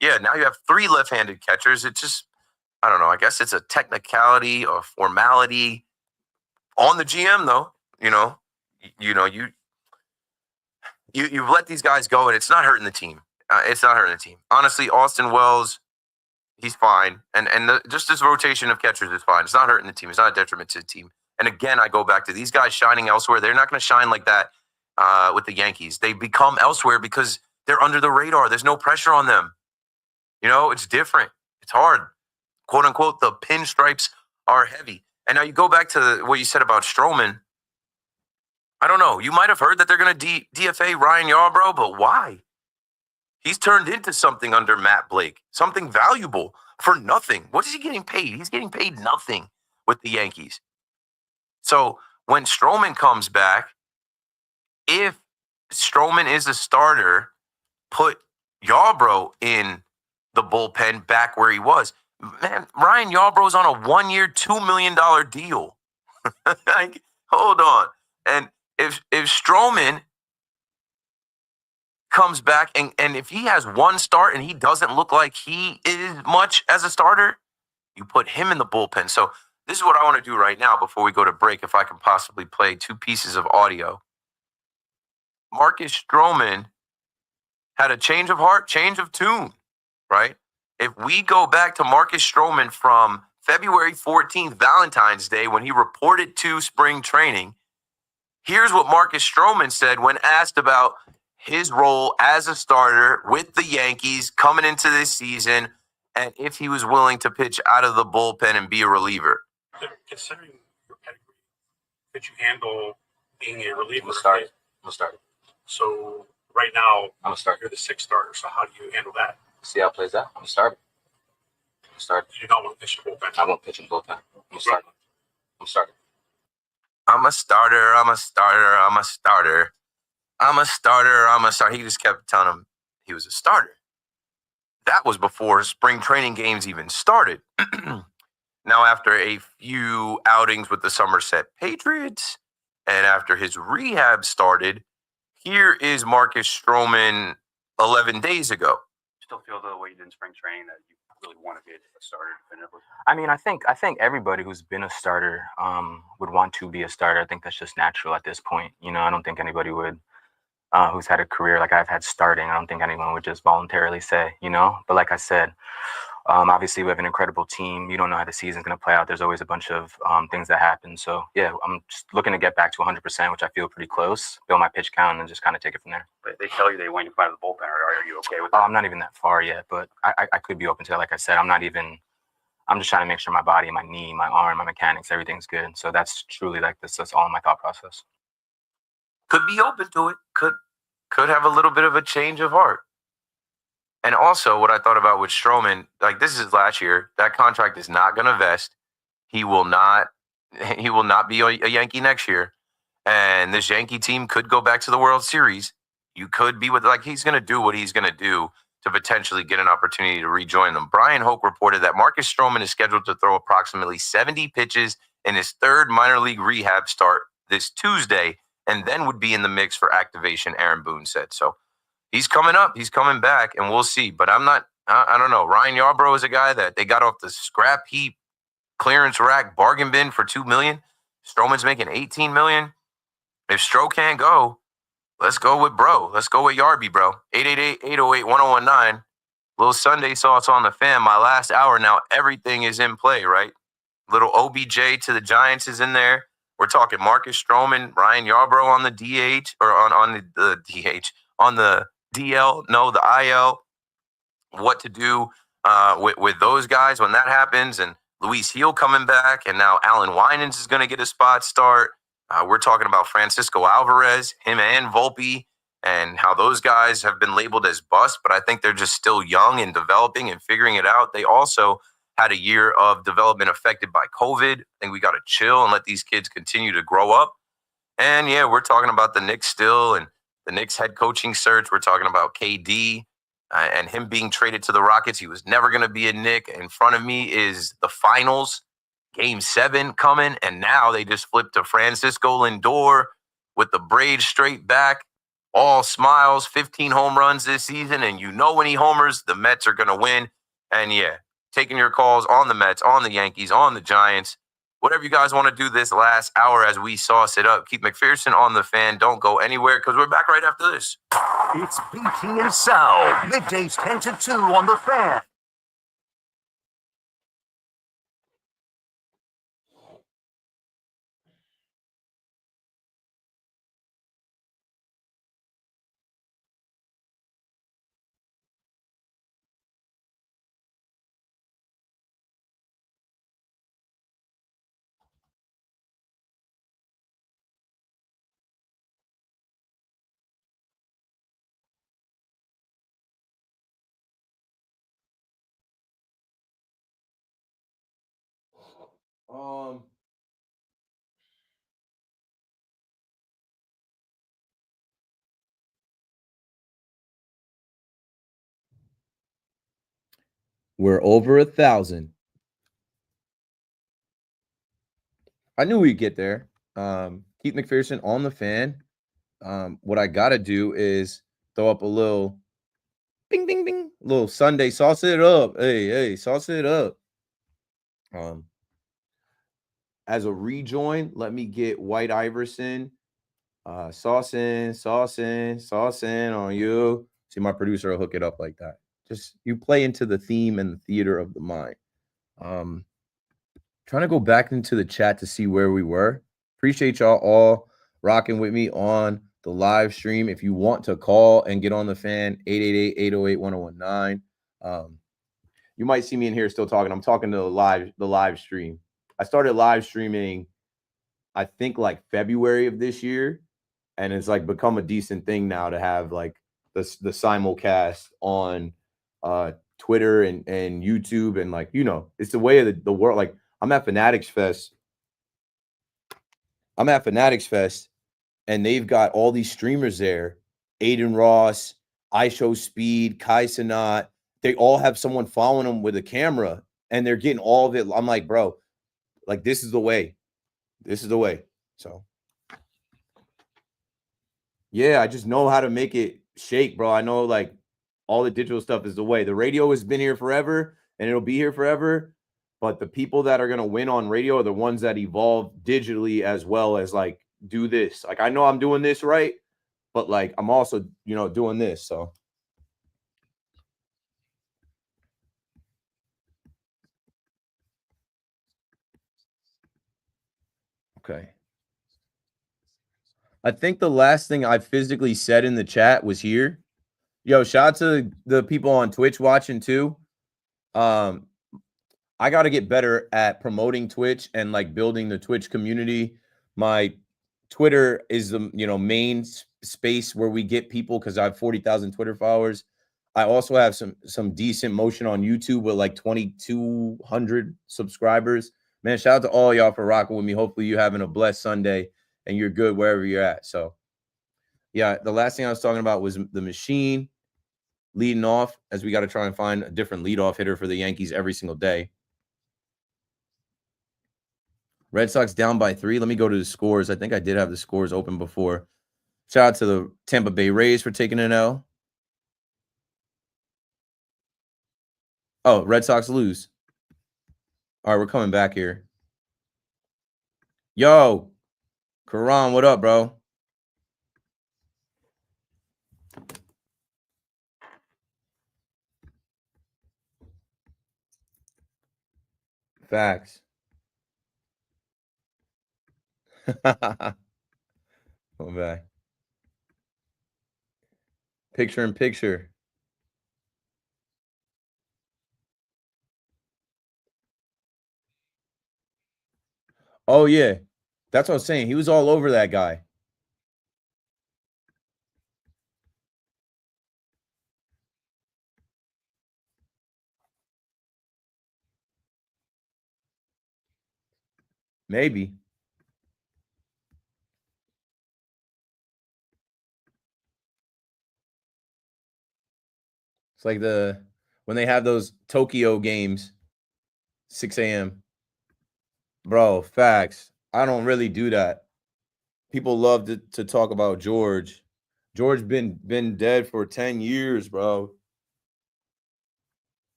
yeah, now you have 3 left-handed catchers. It just, I don't know. I guess it's a technicality or formality on the GM though. You've let these guys go, and it's not hurting the team. It's not hurting the team. Honestly, Austin Wells, He's fine. And just this rotation of catchers is fine. It's not hurting the team. It's not a detriment to the team. And again, I go back to these guys shining elsewhere. They're not going to shine like that with the Yankees. They become elsewhere because they're under the radar. There's no pressure on them. It's different. It's hard. Quote unquote, the pinstripes are heavy. And now you go back to what you said about Stroman. I don't know. You might have heard that they're going to DFA Ryan Yarbrough, but why? He's turned into something under Matt Blake, something valuable for nothing. What is he getting paid? He's getting paid nothing with the Yankees. So when Stroman comes back, if Stroman is a starter, put Yarbrough in the bullpen back where he was. Man, Ryan Yarbrough's on a 1-year, $2 million deal. Like, hold on. And if Stroman comes back and if he has one start and he doesn't look like he is much as a starter, you put him in the bullpen. So this is what I want to do right now before we go to break, if I can possibly play 2 pieces of audio. Marcus Stroman had a change of heart, change of tune, right? If we go back to Marcus Stroman from February 14th, Valentine's Day, when he reported to spring training, here's what Marcus Stroman said when asked about his role as a starter with the Yankees coming into this season and if he was willing to pitch out of the bullpen and be a reliever. Considering your pedigree, could you handle being a reliever? I'm a starter. So right now, I'm a starter. You're the 6th starter. So how do you handle that? See how it plays out. I'm a starter. Do you not want to pitch your bullpen? I won't pitch in bullpen. I'm a starter. I'm a starter. I'm a starter. I'm a starter. I'm a starter. I'm a starter. I'm a starter. He just kept telling him he was a starter. That was before spring training games even started. Now, after a few outings with the Somerset Patriots and after his rehab started, here is Marcus Stroman 11 days ago. Still feel the way you did in spring training that you really want to be a starter definitively? I mean, I think everybody who's been a starter would want to be a starter. I think that's just natural at this point. I don't think anybody would who's had a career like I've had starting. I don't think anyone would just voluntarily say, But like I said, obviously we have an incredible team. You don't know how the season's going to play out. There's always a bunch of things that happen. So, yeah, I'm just looking to get back to 100%, which I feel pretty close, build my pitch count, and just kind of take it from there. But they tell you they want you to find the bullpen. Are you okay with that? I'm not even that far yet, but I could be open to it. Like I said, I'm just trying to make sure my body, my knee, my arm, my mechanics, everything's good. So that's truly that's all in my thought process. Could be open to it. Could have a little bit of a change of heart. And also what I thought about with Stroman, like this is last year, that contract is not going to vest. He will not be a Yankee next year. And this Yankee team could go back to the World Series. You could be he's going to do what he's going to do to potentially get an opportunity to rejoin them. Brian Hoke reported that Marcus Stroman is scheduled to throw approximately 70 pitches in his 3rd minor league rehab start this Tuesday, and then would be in the mix for activation, Aaron Boone said. So he's coming up. He's coming back, and we'll see. But I don't know. Ryan Yarbrough is a guy that they got off the scrap heap, clearance rack, bargain bin for $2 million. Stroman's making $18 million. If Stro can't go, let's go with bro. Let's go with Yarby, bro. 888-808-1019. Little Sunday sauce on the fan. My last hour now, everything is in play, right? Little OBJ to the Giants is in there. We're talking Marcus Stroman, Ryan Yarbrough on the DH, or on the DH, on the DL, no, the IL. What to do with those guys when that happens, and Luis Heel coming back, and now Alan Winans is going to get a spot start. We're talking about Francisco Alvarez, him and Volpe, and how those guys have been labeled as bust, but I think they're just still young and developing and figuring it out. They also had a year of development affected by COVID. I think we got to chill and let these kids continue to grow up. And yeah, we're talking about the Knicks still and the Knicks head coaching search. We're talking about KD and him being traded to the Rockets. He was never going to be a Knick. In front of me is the finals, Game 7 coming. And now they just flipped to Francisco Lindor with the braids straight back. All smiles, 15 home runs this season. And when he homers, the Mets are going to win. And yeah, taking your calls on the Mets, on the Yankees, on the Giants, whatever you guys want to do this last hour as we sauce it up. Keep McPherson on the fan. Don't go anywhere because we're back right after this. It's BT and Sal, middays 10 to 2 on the fan. We're over 1,000. I knew we'd get there. Keith McPherson on the fan. What I gotta do is throw up a little bing, bing, bing, little Sunday, sauce it up. Hey, sauce it up. As a rejoin, let me get White Iverson. Sauce in on you. See, my producer will hook it up like that. Just you play into the theme and the theater of the mind. Trying to go back into the chat to see where we were. Appreciate y'all all rocking with me on the live stream. If you want to call and get on the fan, 888-808-1019. You might see me in here still talking. I'm talking to the live stream. I started live streaming, I think like February of this year, and it's like become a decent thing now to have like the simulcast on Twitter and YouTube, and like, you know, it's the way of the world. Like I'm at Fanatics Fest, and they've got all these streamers there. Aiden Ross, iShow Speed, Kai Sanat. They all have someone following them with a camera, and they're getting all of it. I'm like, bro, like this is the way. This is the way. So yeah, I just know how to make it shake, bro. I know like all the digital stuff is the way. The radio has been here forever and it'll be here forever. But the people that are going to win on radio are the ones that evolve digitally as well as like do this. Like I know I'm doing this right, but like I'm also, you know, doing this. So okay. I think the last thing I physically said in the chat was here. Yo, shout out to the people on Twitch watching too. I got to get better at promoting Twitch and like building the Twitch community. My Twitter is the, you know, main space where we get people because I have 40,000 Twitter followers. I also have some decent motion on YouTube with like 2,200 subscribers. Man, shout out to all y'all for rocking with me. Hopefully you're having a blessed Sunday and you're good wherever you're at. So yeah, the last thing I was talking about was the machine leading off, as we got to try and find a different leadoff hitter for the Yankees every single day. Red Sox down by 3. Let me go to the scores. I think I did have the scores open before. Shout out to the Tampa Bay Rays for taking an L. Oh, Red Sox lose. All right, we're coming back here. Yo, Karan, what up, bro? Facts. Come back. Picture in picture. Oh, yeah. That's what I was saying. He was all over that guy. Maybe. It's like when they have those Tokyo games, 6 a.m. Bro, facts. I don't really do that. People love to talk about George. George been dead for 10 years, bro.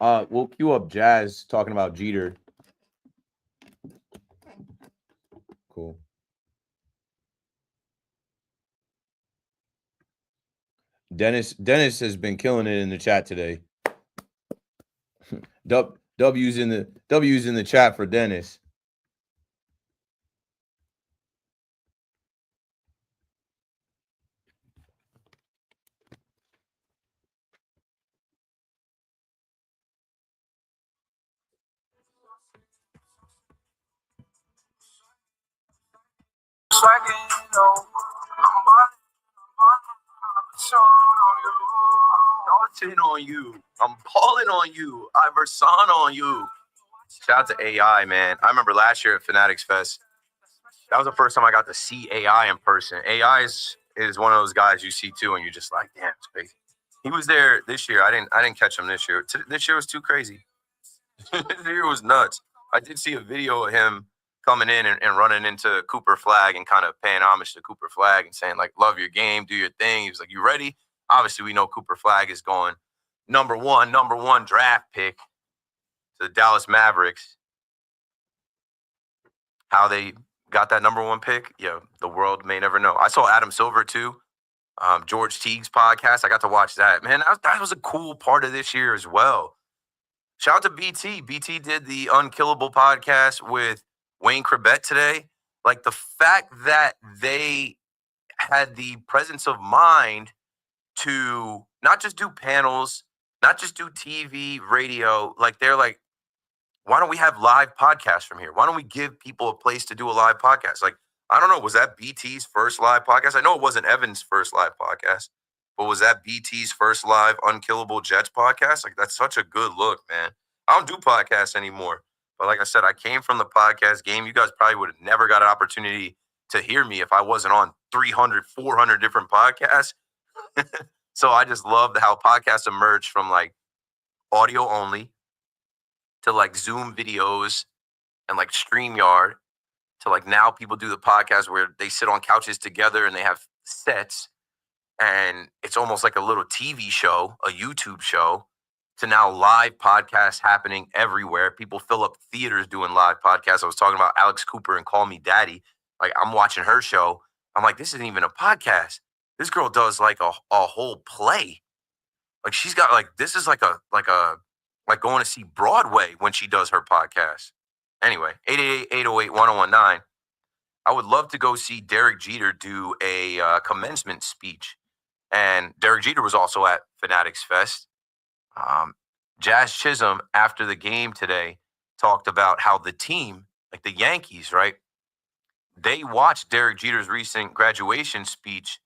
We'll cue up Jazz talking about Jeter. Cool. Dennis has been killing it in the chat today. W's in the chat for Dennis. Iverson on you. I'm balling on you. Iverson on you. Shout out to AI, man. I remember last year at Fanatics Fest. That was the first time I got to see AI in person. AI is one of those guys you see too, and you're just like, damn, it's crazy. He was there this year. I didn't catch him this year. This year was too crazy. This year was nuts. I did see a video of him coming in and running into Cooper Flag and kind of paying homage to Cooper Flag and saying, like, love your game, do your thing. He was like, you ready? Obviously, we know Cooper Flag is going number one draft pick to the Dallas Mavericks. How they got that number one pick, the world may never know. I saw Adam Silver, too. George Teague's podcast. I got to watch that. Man, that was a cool part of this year as well. Shout out to BT. BT did the Unkillable podcast with Wayne Corbett today. Like, the fact that they had the presence of mind to not just do panels, not just do TV, radio. Like, they're like, why don't we have live podcasts from here? Why don't we give people a place to do a live podcast? Like, I don't know, was that BT's first live podcast? I know it wasn't Evan's first live podcast, but was that BT's first live Unkillable Jets podcast? Like, that's such a good look, man. I don't do podcasts anymore. But like I said, I came from the podcast game. You guys probably would have never got an opportunity to hear me if I wasn't on 300, 400 different podcasts. So I just love how podcasts emerged from like audio only to like Zoom videos and like StreamYard to like now people do the podcast where they sit on couches together and they have sets and it's almost like a little TV show, a YouTube show, to now live podcasts happening everywhere. People fill up theaters doing live podcasts. I was talking about Alex Cooper and Call Me Daddy. Like, I'm watching her show. I'm like, this isn't even a podcast. This girl does like a whole play. Like, she's got like, this is like going to see Broadway when she does her podcast. Anyway, 888-808-1019. I would love to go see Derek Jeter do a commencement speech. And Derek Jeter was also at Fanatics Fest. Jazz Chisholm, after the game today, talked about how the team, like the Yankees, right? They watched Derek Jeter's recent graduation speech,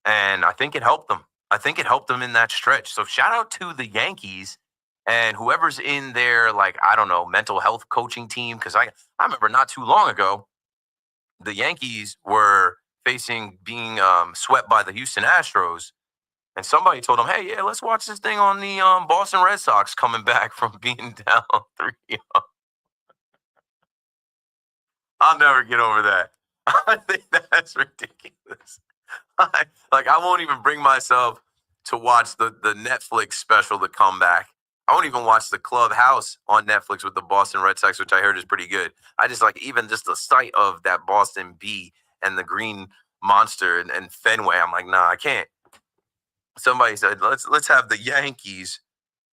and I think it helped them. I think it helped them in that stretch. So shout out to the Yankees and whoever's in their, like, I don't know, mental health coaching team. Because I remember not too long ago, the Yankees were facing being swept by the Houston Astros. And somebody told them, hey, yeah, let's watch this thing on the Boston Red Sox coming back from being down 3-0. I'll never get over that. I think that's ridiculous. I won't even bring myself to watch the Netflix special, The Comeback. I won't even watch the Clubhouse on Netflix with the Boston Red Sox, which I heard is pretty good. I just like even just the sight of that Boston bee and the green monster and Fenway. I'm like, nah, I can't. Somebody said, let's have the Yankees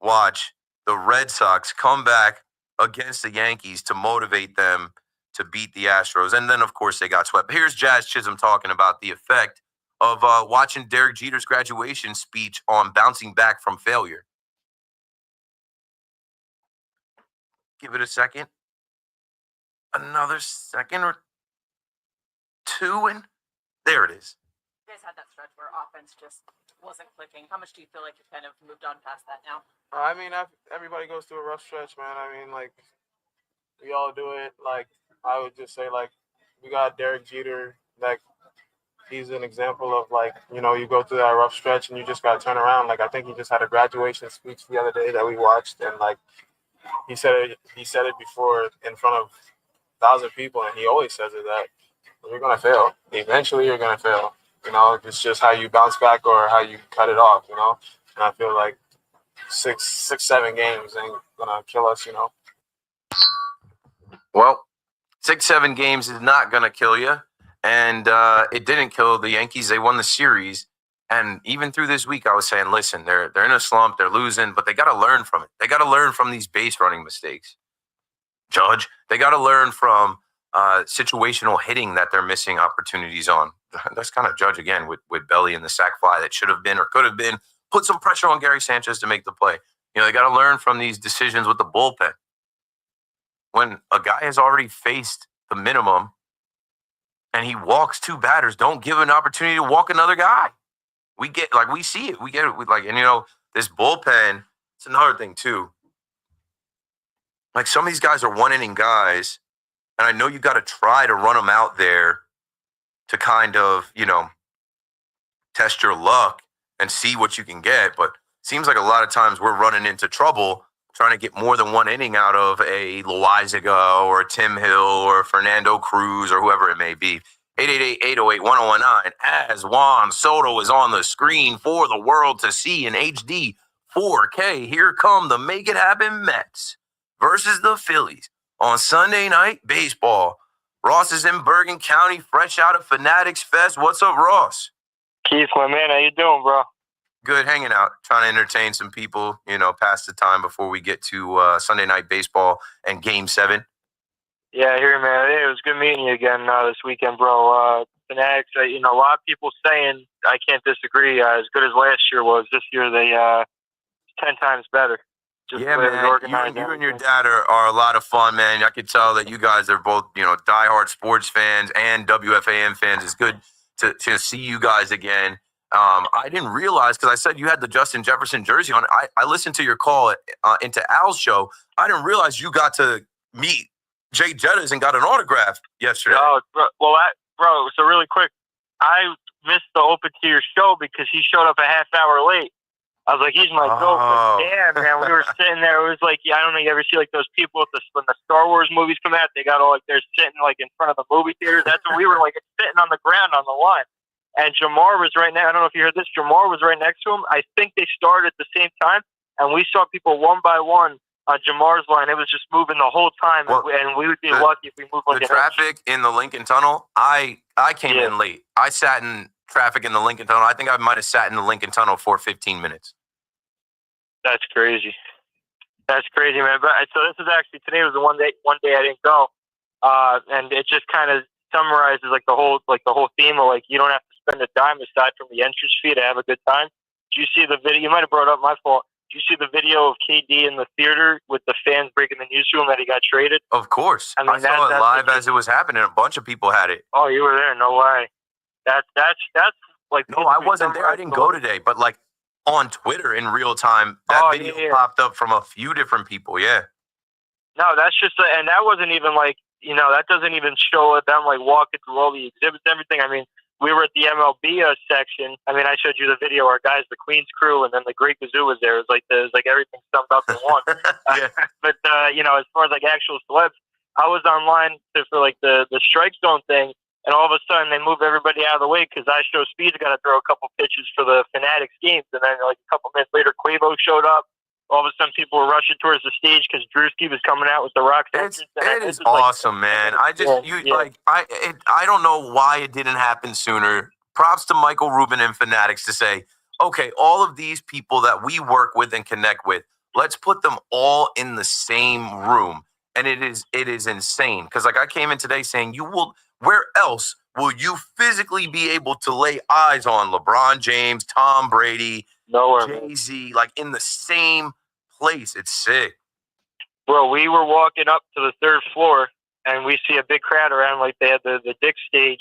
watch the Red Sox come back against the Yankees to motivate them to beat the Astros. And then, of course, they got swept. Here's Jazz Chisholm talking about the effect of watching Derek Jeter's graduation speech on bouncing back from failure. Give it a second. Another second or two, and there it is. You guys had that stretch where offense just wasn't clicking. How much do you feel like you've kind of moved on past that now? I mean, everybody goes through a rough stretch, man. I mean, like, we all do it. Like, I would just say, like, we got Derek Jeter. Like, he's an example of, like, you know, you go through that rough stretch and you just got to turn around. Like, I think he just had a graduation speech the other day that we watched. And, like, he said it before in front of 1,000 people. And he always says it that you're going to fail. Eventually, you're going to fail. You know, it's just how you bounce back or how you cut it off, you know. And I feel like 6-7 games ain't gonna kill us, you know. Well, 6-7 games is not gonna kill you, and it didn't kill the Yankees. They won the series, and even through this week, I was saying, listen, they're in a slump, they're losing, but they got to learn from it. They got to learn from these base running mistakes. Judge, they got to learn from situational hitting that they're missing opportunities on. That's kind of Judge again with Belly and the sac fly that should have been or could have been. Put some pressure on Gary Sanchez to make the play. You know, they got to learn from these decisions with the bullpen. When a guy has already faced the minimum and he walks 2 batters, don't give an opportunity to walk another guy. We see it. And you know, this bullpen, it's another thing too. Like some of these guys are one-inning guys, and I know you got to try to run them out there to kind of, test your luck and see what you can get. But seems like a lot of times we're running into trouble trying to get more than one inning out of a Loizaga or a Tim Hill or Fernando Cruz or whoever it may be. 888-808-1019 as Juan Soto is on the screen for the world to see in HD 4K. Here come the Make It Happen Mets versus the Phillies on Sunday Night Baseball. Ross is in Bergen County, fresh out of Fanatics Fest. What's up, Ross? Keith, my man, how you doing, bro? Good, hanging out, trying to entertain some people, pass the time before we get to Sunday Night Baseball and Game 7. Yeah, I hear you, man. Hey, it was good meeting you again this weekend, bro. Fanatics, a lot of people saying, I can't disagree, as good as last year was, this year they 10 times better. Just yeah, man, you and your dad are a lot of fun, man. I could tell that you guys are both, diehard sports fans and WFAN fans. It's good to see you guys again. I didn't realize, because I said you had the Justin Jefferson jersey on. I listened to your call into Al's show. I didn't realize you got to meet Jay Jettas and got an autograph yesterday. Oh, bro, so really quick, I missed the open to your show because he showed up a half hour late. I was like, he's my goat. But damn, man, we were sitting there. It was like, I don't know, you ever see like those people when the Star Wars movies come out, they got all like, they're sitting like in front of the movie theaters. That's what we were like, sitting on the ground on the line. And Jamar was right now. I don't know if you heard this. Jamar was right next to him. I think they started at the same time, and we saw people one by one on Jamar's line. It was just moving the whole time, and we would be lucky if we moved like the traffic in the Lincoln Tunnel. I came in late. I sat in traffic in the Lincoln Tunnel. I think I might have sat in the Lincoln Tunnel for 15 minutes. That's crazy. That's crazy, man. But so this is actually, today was the one day I didn't go, and it just kind of summarizes like the whole theme of like you don't have to spend a dime aside from the entrance fee to have a good time. Did you see the video? You might have brought up my fault. Did you see the video of KD in the theater with the fans breaking the news to him that he got traded? Of course. I saw it live as it was happening. A bunch of people had it. Oh, you were there? No way. That's like. No, I wasn't there. I didn't go today, but like on Twitter in real time, that video popped up from a few different people. Yeah. No, that's just, and that wasn't even like, that doesn't even show them like walking through all the exhibits and everything. I mean, we were at the MLB section. I mean, I showed you the video. Our guys, the Queens crew, and then the Great Gazoo was there. It was like everything summed up in one. But as far as like actual celebs, I was online for like the strike zone thing, and all of a sudden they move everybody out of the way because I show Speed's got to throw a couple pitches for the Fanatics games, and then like a couple minutes later, Quavo showed up. All of a sudden, people were rushing towards the stage because Drewski was coming out with the rock. It is awesome, man. I just I don't know why it didn't happen sooner. Props to Michael Rubin and Fanatics to say, okay, all of these people that we work with and connect with, let's put them all in the same room. And it is insane because like I came in today saying, where else will you physically be able to lay eyes on LeBron James, Tom Brady, Jay-Z, like in the same place? It's sick. Bro, we were walking up to the third floor and we see a big crowd around, like they had the Dick stage.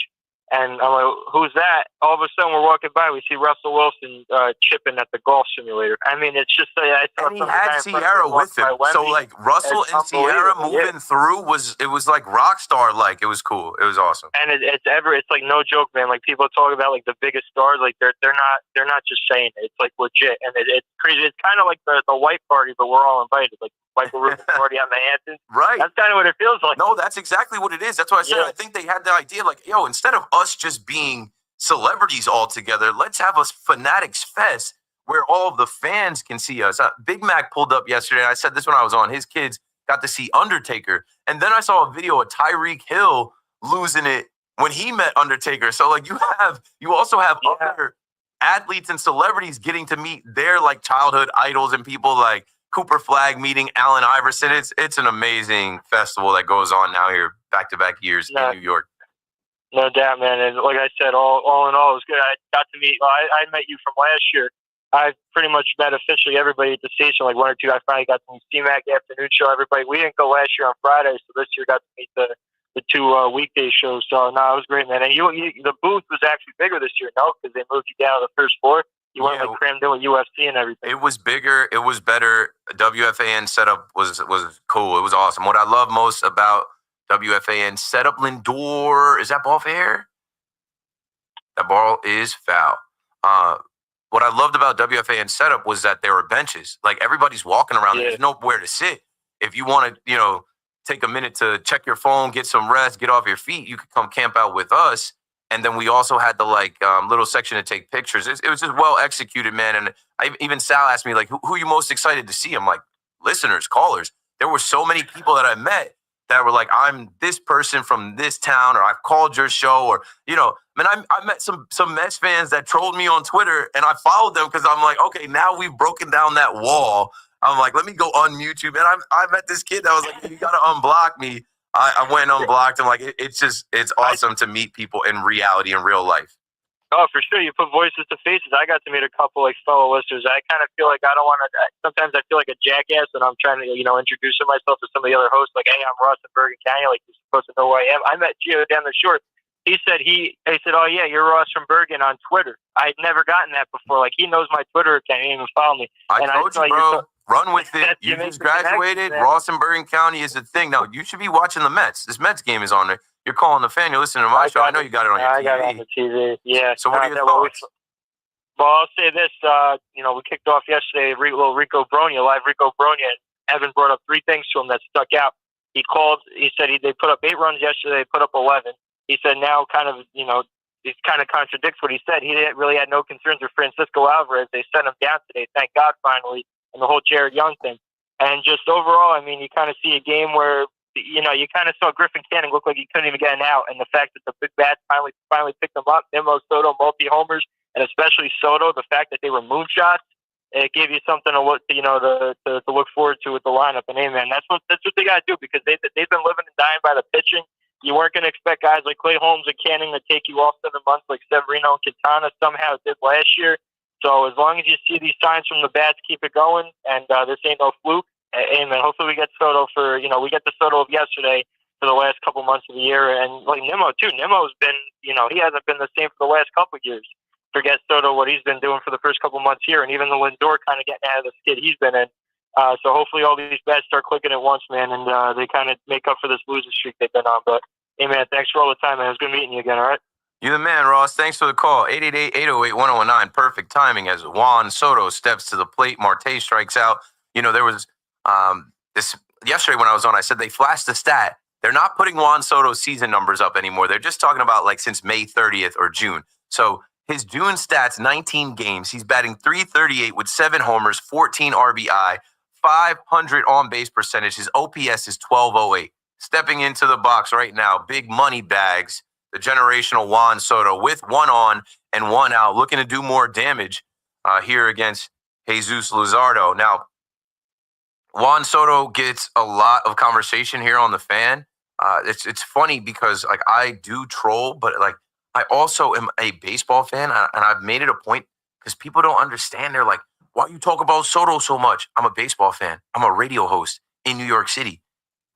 And I'm like, who's that? All of a sudden we're walking by, we see Russell Wilson chipping at the golf simulator. I mean, it's just and he had Sierra with him. So like Russell and Sierra moving through was like rock star like. It was cool. It was awesome. And it's like no joke, man. Like people talk about like the biggest stars, like they're not just saying it. It's like legit. And it's crazy. It's kind of like the white party, but we're all invited. Like Michael Rubin party on the Hamptons. Right. That's kind of what it feels like. No, that's exactly what it is. That's what I said. I think they had the idea like, yo, instead of us just being celebrities all together, let's have a Fanatics Fest where all of the fans can see us. Big Mac pulled up yesterday. I said this when I was on. His kids got to see Undertaker. And then I saw a video of Tyreek Hill losing it when he met Undertaker. So like you also have other athletes and celebrities getting to meet their like childhood idols and people like Cooper Flagg meeting Allen Iverson. It's an amazing festival that goes on now here back-to-back years in New York. No doubt, man. And like I said, all in all, it was good. I got to meet, I met you from last year. I pretty much met officially everybody at the station, like one or two. I finally got to meet C-Mac afternoon show, everybody. We didn't go last year on Friday, so this year got to meet the two weekday shows. So, no, it was great, man. And the booth was actually bigger this year, no? Because they moved you down to the first floor. You weren't like crammed in with UFC and everything. It was bigger. It was better. WFAN setup was cool. It was awesome. What I love most about WFAN setup, Lindor, is that ball fair? That ball is foul. What I loved about WFAN setup was that there were benches. Like everybody's walking around. Yeah. There's nowhere to sit. If you want to, take a minute to check your phone, get some rest, get off your feet, you could come camp out with us. And then we also had the little section to take pictures. It was just well executed, man. And even Sal asked me who are you most excited to see? I'm like, listeners, callers. There were so many people that I met that were like, I'm this person from this town, or I've called your show, or I met some Mets fans that trolled me on Twitter, and I followed them because I'm like, okay, now we've broken down that wall. I'm like, let me go unmute you, man. I met this kid that was like, you gotta unblock me. I went and unblocked him. Like it's awesome to meet people in reality, in real life. Oh, for sure. You put voices to faces. I got to meet a couple fellow listeners. I kind of feel like I don't want to. Sometimes I feel like a jackass when I'm trying to introducing myself to some of the other hosts. Like, hey, I'm Ross in Bergen County. Like, you're supposed to know who I am. I met Gio down the shore. He said oh yeah, you're Ross from Bergen on Twitter. I'd never gotten that before. Like, he knows my Twitter account. He didn't even follow me. I told you, bro. Run with it. You just graduated. Ross in Bergen County is the thing. No, you should be watching the Mets. This Mets game is on there. You're calling the fan. You're listening to my show. I know you got it on your TV. I got it on the TV. Yeah. So what are your thoughts? Well, I'll say this. We kicked off yesterday. Little Rico Bronya, live Rico Bronya. Evan brought up 3 things to him that stuck out. He called. He said they put up 8 runs yesterday. They put up 11. He said now it kind of contradicts what he said. He didn't really had no concerns with Francisco Alvarez. They sent him down today. Thank God, finally. And the whole Jared Young thing. And just overall, you kind of see a game where, you kind of saw Griffin Canning look like he couldn't even get an out. And the fact that the big bats finally picked him up, Nimmo, Soto, multi-homers, and especially Soto, the fact that they were moonshots, it gave you something to look, to look forward to with the lineup. And hey, man, that's what they got to do, because they've been living and dying by the pitching. You weren't going to expect guys like Clay Holmes and Canning to take you off 7 months like Severino and Quintana somehow did last year. So as long as you see these signs from the bats, keep it going. And this ain't no fluke. Amen. Hopefully we get Soto we get the Soto of yesterday for the last couple months of the year. And like Nimmo too. Nimmo's been, he hasn't been the same for the last couple of years. Forget Soto, what he's been doing for the first couple months here. And even the Lindor kind of getting out of the skid he's been in. So hopefully all these bats start clicking at once, man. And they kind of make up for this losing streak they've been on. But hey, man, thanks for all the time, man. It was good meeting you again, all right? You're the man, Ross. Thanks for the call. 888-808-1019. Perfect timing as Juan Soto steps to the plate. Marte strikes out. There was this yesterday when I was on, I said they flashed the stat. They're not putting Juan Soto's season numbers up anymore. They're just talking about since May 30th or June. So his June stats, 19 games. He's batting .338 with 7 homers, 14 RBI, 500 on-base percentage. His OPS is 1208. Stepping into the box right now, big money bags. The generational Juan Soto with 1 on and 1 out, looking to do more damage here against Jesus Luzardo. Now, Juan Soto gets a lot of conversation here on the fan. It's funny because I do troll, but I also am a baseball fan, and I've made it a point because people don't understand. They're like, why you talk about Soto so much? I'm a baseball fan. I'm a radio host in New York City.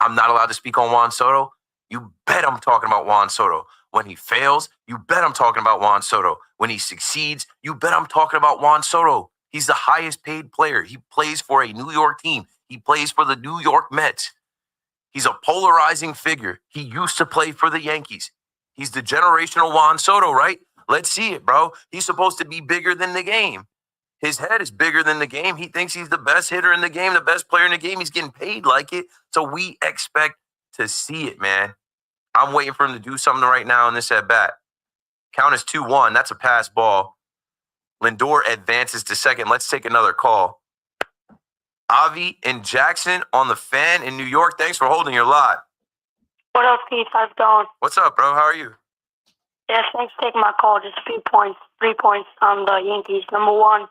I'm not allowed to speak on Juan Soto. You bet I'm talking about Juan Soto. When he fails, you bet I'm talking about Juan Soto. When he succeeds, you bet I'm talking about Juan Soto. He's the highest paid player. He plays for a New York team. He plays for the New York Mets. He's a polarizing figure. He used to play for the Yankees. He's the generational Juan Soto, right? Let's see it, bro. He's supposed to be bigger than the game. His head is bigger than the game. He thinks he's the best hitter in the game, the best player in the game. He's getting paid like it. So we expect to see it, man. I'm waiting for him to do something right now in this at-bat. Count is 2-1. That's a pass ball. Lindor advances to second. Let's take another call. Avi and Jackson on the fan in New York. Thanks for holding your lot. What up, Keith? How's it going? What's up, bro? How are you? Yes, thanks for taking my call. Just a few points, 3 points on the Yankees. Number 1,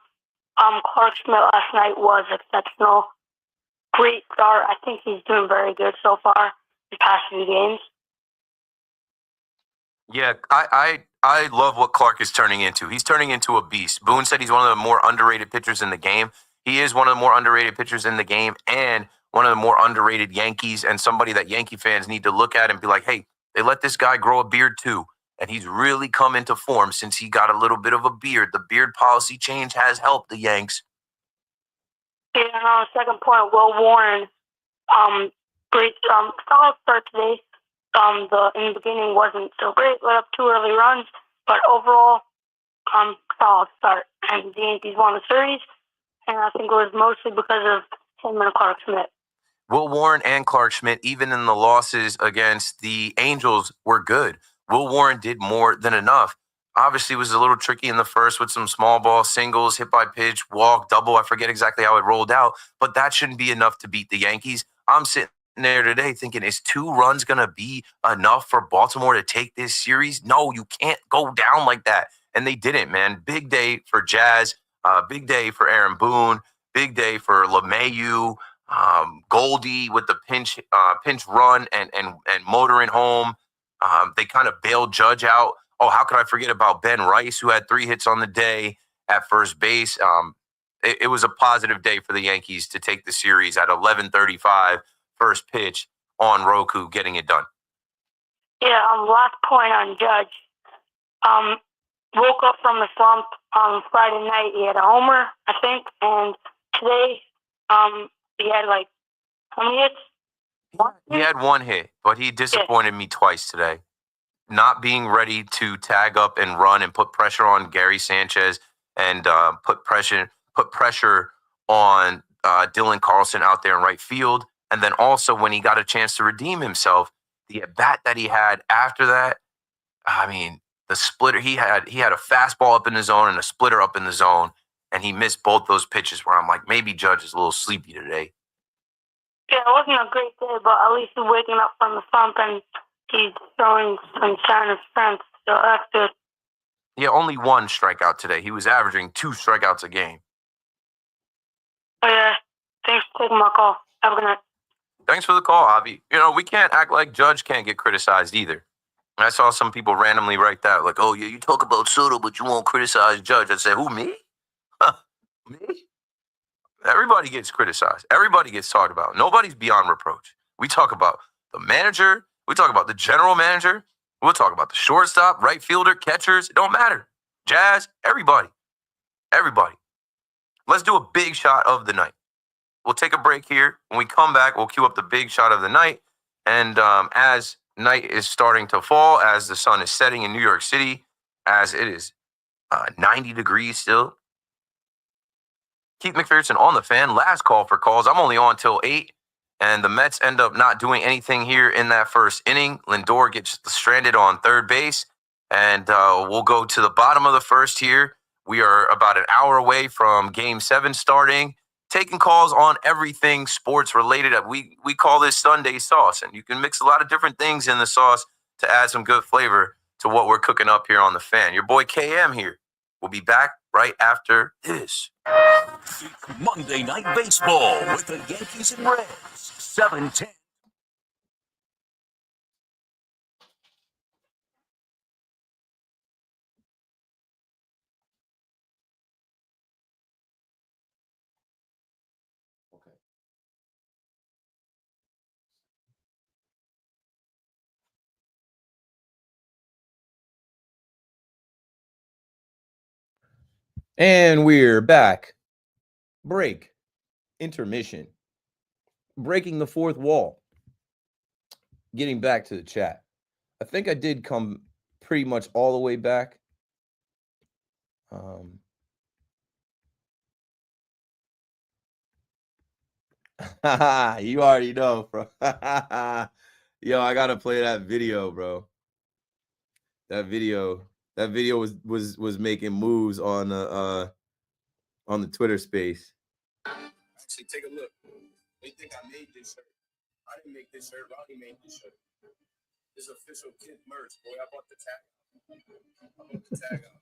Clark Schmidt last night was exceptional. Great start. I think he's doing very good so far the past few games. Yeah, I love what Clark is turning into. He's turning into a beast. Boone said he's one of the more underrated pitchers in the game. He is one of the more underrated pitchers in the game and one of the more underrated Yankees, and somebody that Yankee fans need to look at and be like, hey, they let this guy grow a beard too. and he's really come into form since he got a little bit of a beard. The beard policy change has helped the Yanks. Yeah, and on the second point, Will Warren, great, solid start today. In the beginning wasn't so great, let up 2 early runs, but overall, solid start. And the Yankees won the series, and I think it was mostly because of him and Clark Schmidt. Will Warren and Clark Schmidt, even in the losses against the Angels, were good. Will Warren did more than enough. Obviously, it was a little tricky in the first with some small ball singles, hit by pitch, walk, double. I forget exactly how it rolled out, but that shouldn't be enough to beat the Yankees. I'm sitting there today thinking, is 2 runs going to be enough for Baltimore to take this series? No, you can't go down like that. And they didn't, man. Big day for Jazz. Big day for Aaron Boone. Big day for LeMahieu. Goldie with the pinch run and motoring home. They kind of bailed Judge out. Oh, how could I forget about Ben Rice, who had 3 hits on the day at first base? It was a positive day for the Yankees to take the series at 11:35, first pitch on Roku, getting it done. Yeah, last point on Judge. Woke up from the slump on Friday night. He had a homer, I think, and today he had like how many hits? He had 1 hit, but he disappointed me twice today. Not being ready to tag up and run and put pressure on Gary Sanchez and put pressure on Dylan Carlson out there in right field. And then also when he got a chance to redeem himself, the at-bat that he had after that, I mean, the splitter, he had a fastball up in the zone and a splitter up in the zone, and he missed both those pitches where I'm like, maybe Judge is a little sleepy today. Yeah, it wasn't a great day, but at least he's waking up from the slump and he's showing some sign of strength, so that's good. Yeah, only 1 strikeout today. He was averaging 2 strikeouts a game. Oh, yeah, thanks for taking my call. Have a good night. Thanks for the call, Avi. You know, we can't act like Judge can't get criticized either. I saw some people randomly write that, like, oh, yeah, you talk about Soto, but you won't criticize Judge. I said, who, me? Me? Everybody gets criticized. Everybody gets talked about. Nobody's beyond reproach. We talk about the manager. We talk about the general manager. We'll talk about the shortstop, right fielder, catchers. It don't matter. Jazz, everybody. Everybody. Let's do a big shot of the night. We'll take a break here. When we come back, we'll cue up the big shot of the night. And as night is starting to fall, as the sun is setting in New York City, as it is 90 degrees still, Keith McPherson on the Fan. Last call for calls. I'm only on till 8. And the Mets end up not doing anything here in that first inning. Lindor gets stranded on third base. And we'll go to the bottom of the first here. We are about an hour away from Game 7 starting. Taking calls on everything sports related. We call this Sunday sauce. And you can mix a lot of different things in the sauce to add some good flavor to what we're cooking up here on the Fan. Your boy KM here. We'll be back right after this. Monday Night Baseball with the Yankees and Reds. 7-10. And we're back. Break. Intermission. Breaking the fourth wall. Getting back to the chat. I think I did come pretty much all the way back. You already know, bro. Yo, I gotta play that video, bro. That video was making moves on the Twitter space. Actually, take a look. They think I made this shirt. I didn't make this shirt. Ronnie made this shirt. This is official kid merch, boy. I bought the tag. I bought the tag out.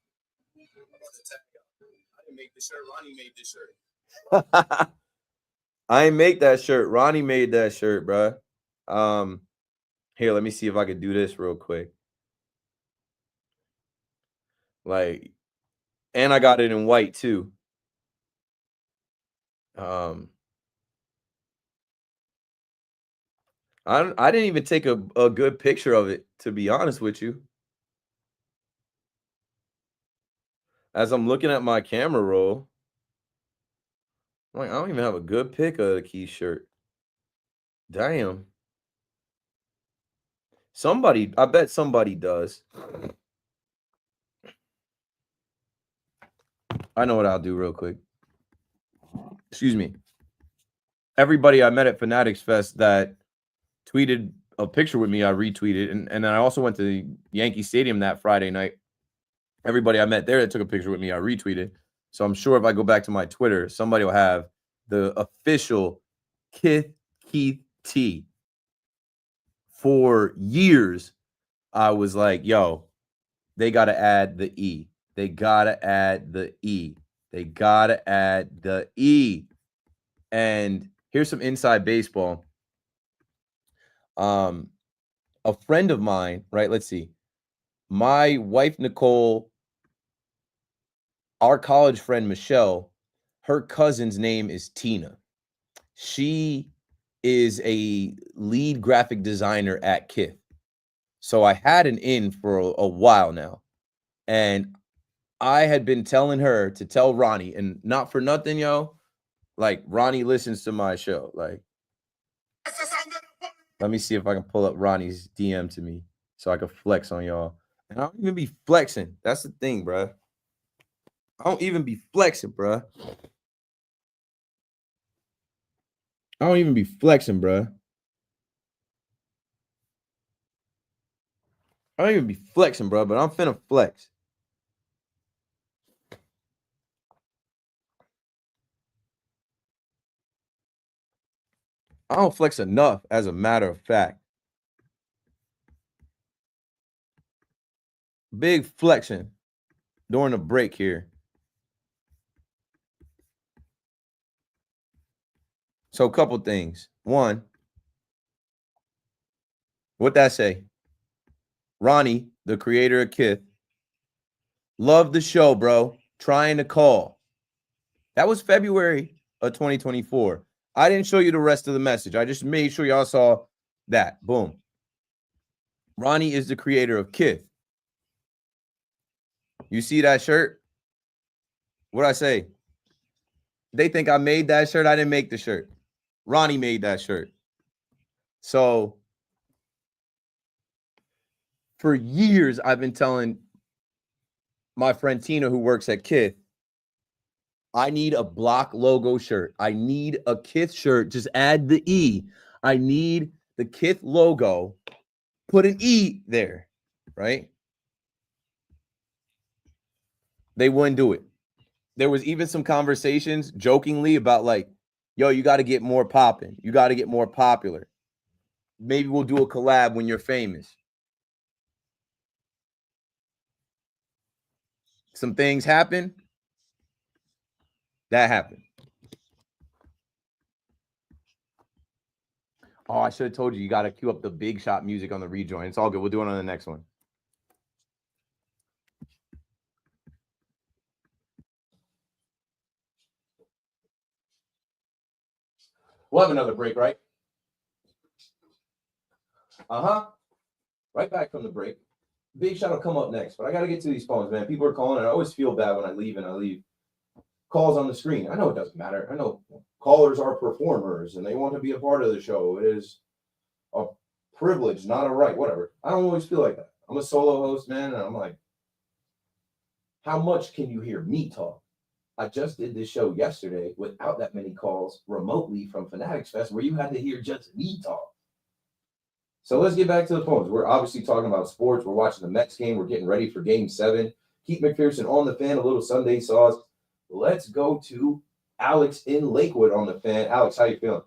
I didn't make this shirt. Ronnie made this shirt. I ain't make that shirt. Ronnie made that shirt, bro. Here, let me see if I can do this real quick. Like, and I got it in white too. I didn't even take a good picture of it, to be honest with you. as I'm looking at my camera roll, I'm like, I don't even have a good pick of the Key shirt. Damn. Somebody, I bet somebody does. I know what I'll do real quick. Excuse me. Everybody I met at Fanatics Fest that tweeted a picture with me, I retweeted. And then I also went to the Yankee Stadium that Friday night. Everybody I met there that took a picture with me, I retweeted. So I'm sure if I go back to my Twitter, somebody will have the official Keith T. For years, I was like, yo, they got to add the E. They got to add the E. They got to add the E. And here's some inside baseball. A friend of mine, right? Let's see. My wife, Nicole, our college friend, Michelle, her cousin's name is Tina. She is a lead graphic designer at Kith. So I had an in for a while now. And I had been telling her to tell Ronnie, and not for nothing, yo, like Ronnie listens to my show. Like, let me see if I can pull up Ronnie's DM to me so I can flex on y'all. And I don't even be flexing. That's the thing, bruh. I don't even be flexing, bruh. I don't even be flexing, bruh. I don't even be flexing, bruh, but I'm finna flex. I don't flex enough, as a matter of fact. Big flexing during the break here. So a couple things. One, what that say? Ronnie, the creator of Kith, love the show, bro. Trying to call. That was February of 2024. I didn't show you the rest of the message. I just made sure y'all saw that. Boom. Ronnie is the creator of Kith. You see that shirt? What'd I say? They think I made that shirt. I didn't make the shirt. Ronnie made that shirt. So for years, I've been telling my friend Tina, who works at Kith, I need a block logo shirt. I need a Kith shirt. Just add the E. I need the Kith logo. Put an E there, right? They wouldn't do it. There was even some conversations jokingly about like, yo, you got to get more popping. You got to get more popular. Maybe we'll do a collab when you're famous. Some things happen. That happened. Oh, I should have told you, you got to cue up the big shot music on the rejoin. It's all good. We'll do it on the next one. We'll have another break, right? Uh-huh. Right back from the break. Big shot will come up next, but I got to get to these phones, man. People are calling, and I always feel bad when I leave and I leave calls on the screen. I know it doesn't matter. I know callers are performers, and they want to be a part of the show. It is a privilege, not a right, whatever. I don't always feel like that. I'm a solo host, man, and I'm like, how much can you hear me talk? I just did this show yesterday without that many calls remotely from Fanatics Fest where you had to hear just me talk. So let's get back to the phones. We're obviously talking about sports. We're watching the Mets game. We're getting ready for Game 7. Keith McPherson on the Fan, a little Sunday sauce. Let's go to Alex in Lakewood on the Fan. Alex, how you feeling?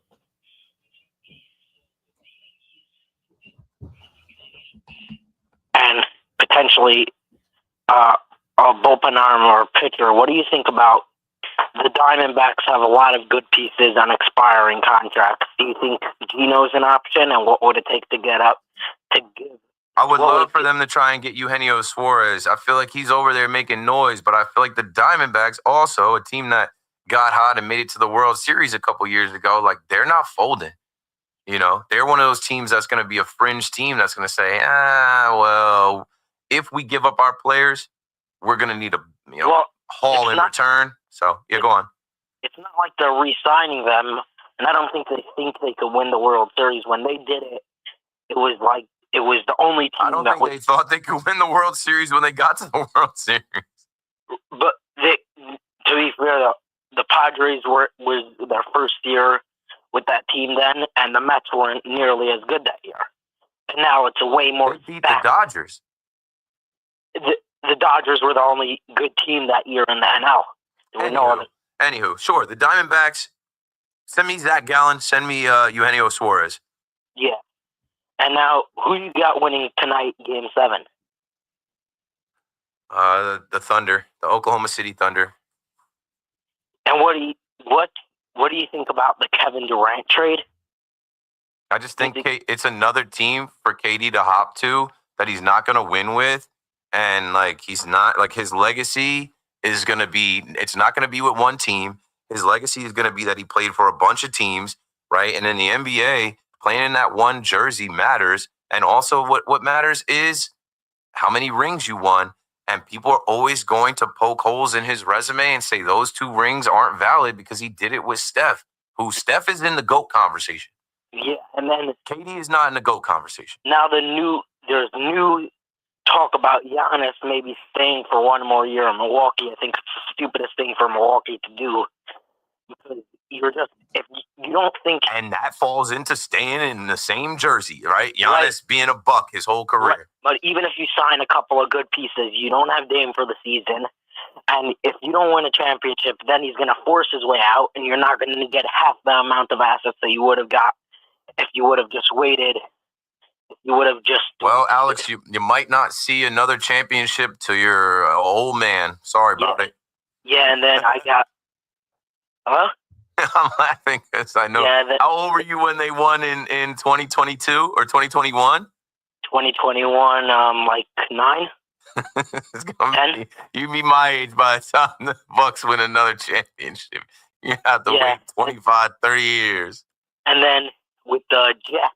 And potentially a bullpen arm or pitcher. What do you think about the Diamondbacks have a lot of good pieces on expiring contracts? Do you think Gino's an option, and what would it take to get up to give? I would love for them to try and get Eugenio Suarez. I feel like he's over there making noise, but I feel like the Diamondbacks, also a team that got hot and made it to the World Series a couple years ago, like they're not folding. You know, they're one of those teams that's going to be a fringe team that's going to say, well, if we give up our players, we're going to need a haul in return. So, yeah, go on. It's not like they're re-signing them, and I don't think they could win the World Series. When they did it, it was the only team I don't think they thought they could win the World Series when they got to the World Series. But to be fair, the Padres was their first year with that team then, and the Mets weren't nearly as good that year. And now it's a way more. They beat the Dodgers. The Dodgers were the only good team that year in the NL. There were no other. Anywho, sure. The Diamondbacks, send me Zach Gallen, send me Eugenio Suarez. Yeah. And now, who you got winning tonight, Game 7? The Thunder, the Oklahoma City Thunder. And what do you think about the Kevin Durant trade? I just think it's another team for KD to hop to that he's not going to win with. And, he's not, his legacy is going to be, it's not going to be with one team. His legacy is going to be that he played for a bunch of teams, right? And in the NBA, playing in that one jersey matters. And also what matters is how many rings you won. And people are always going to poke holes in his resume and say those 2 rings aren't valid because he did it with Steph, Steph is in the GOAT conversation. Yeah, and then KD is not in the GOAT conversation. Now there's new talk about Giannis maybe staying for one more year in Milwaukee. I think it's the stupidest thing for Milwaukee to do because if you don't think, and that falls into staying in the same jersey, right? Giannis being a Buck his whole career. Right. But even if you sign a couple of good pieces, you don't have Dame for the season. And if you don't win a championship, then he's going to force his way out, and you're not going to get half the amount of assets that you would have got if you would have just waited. You would have just. Well, Alex, you might not see another championship till you're an old man. Sorry about it. Yeah, and then I got. Huh? I'm laughing because I know. Yeah, how old were you when they won in 2022 or 2021? 2021, 9. You be my age by the time the Bucks win another championship. You have to wait 25, 30 years. And then with the Jets,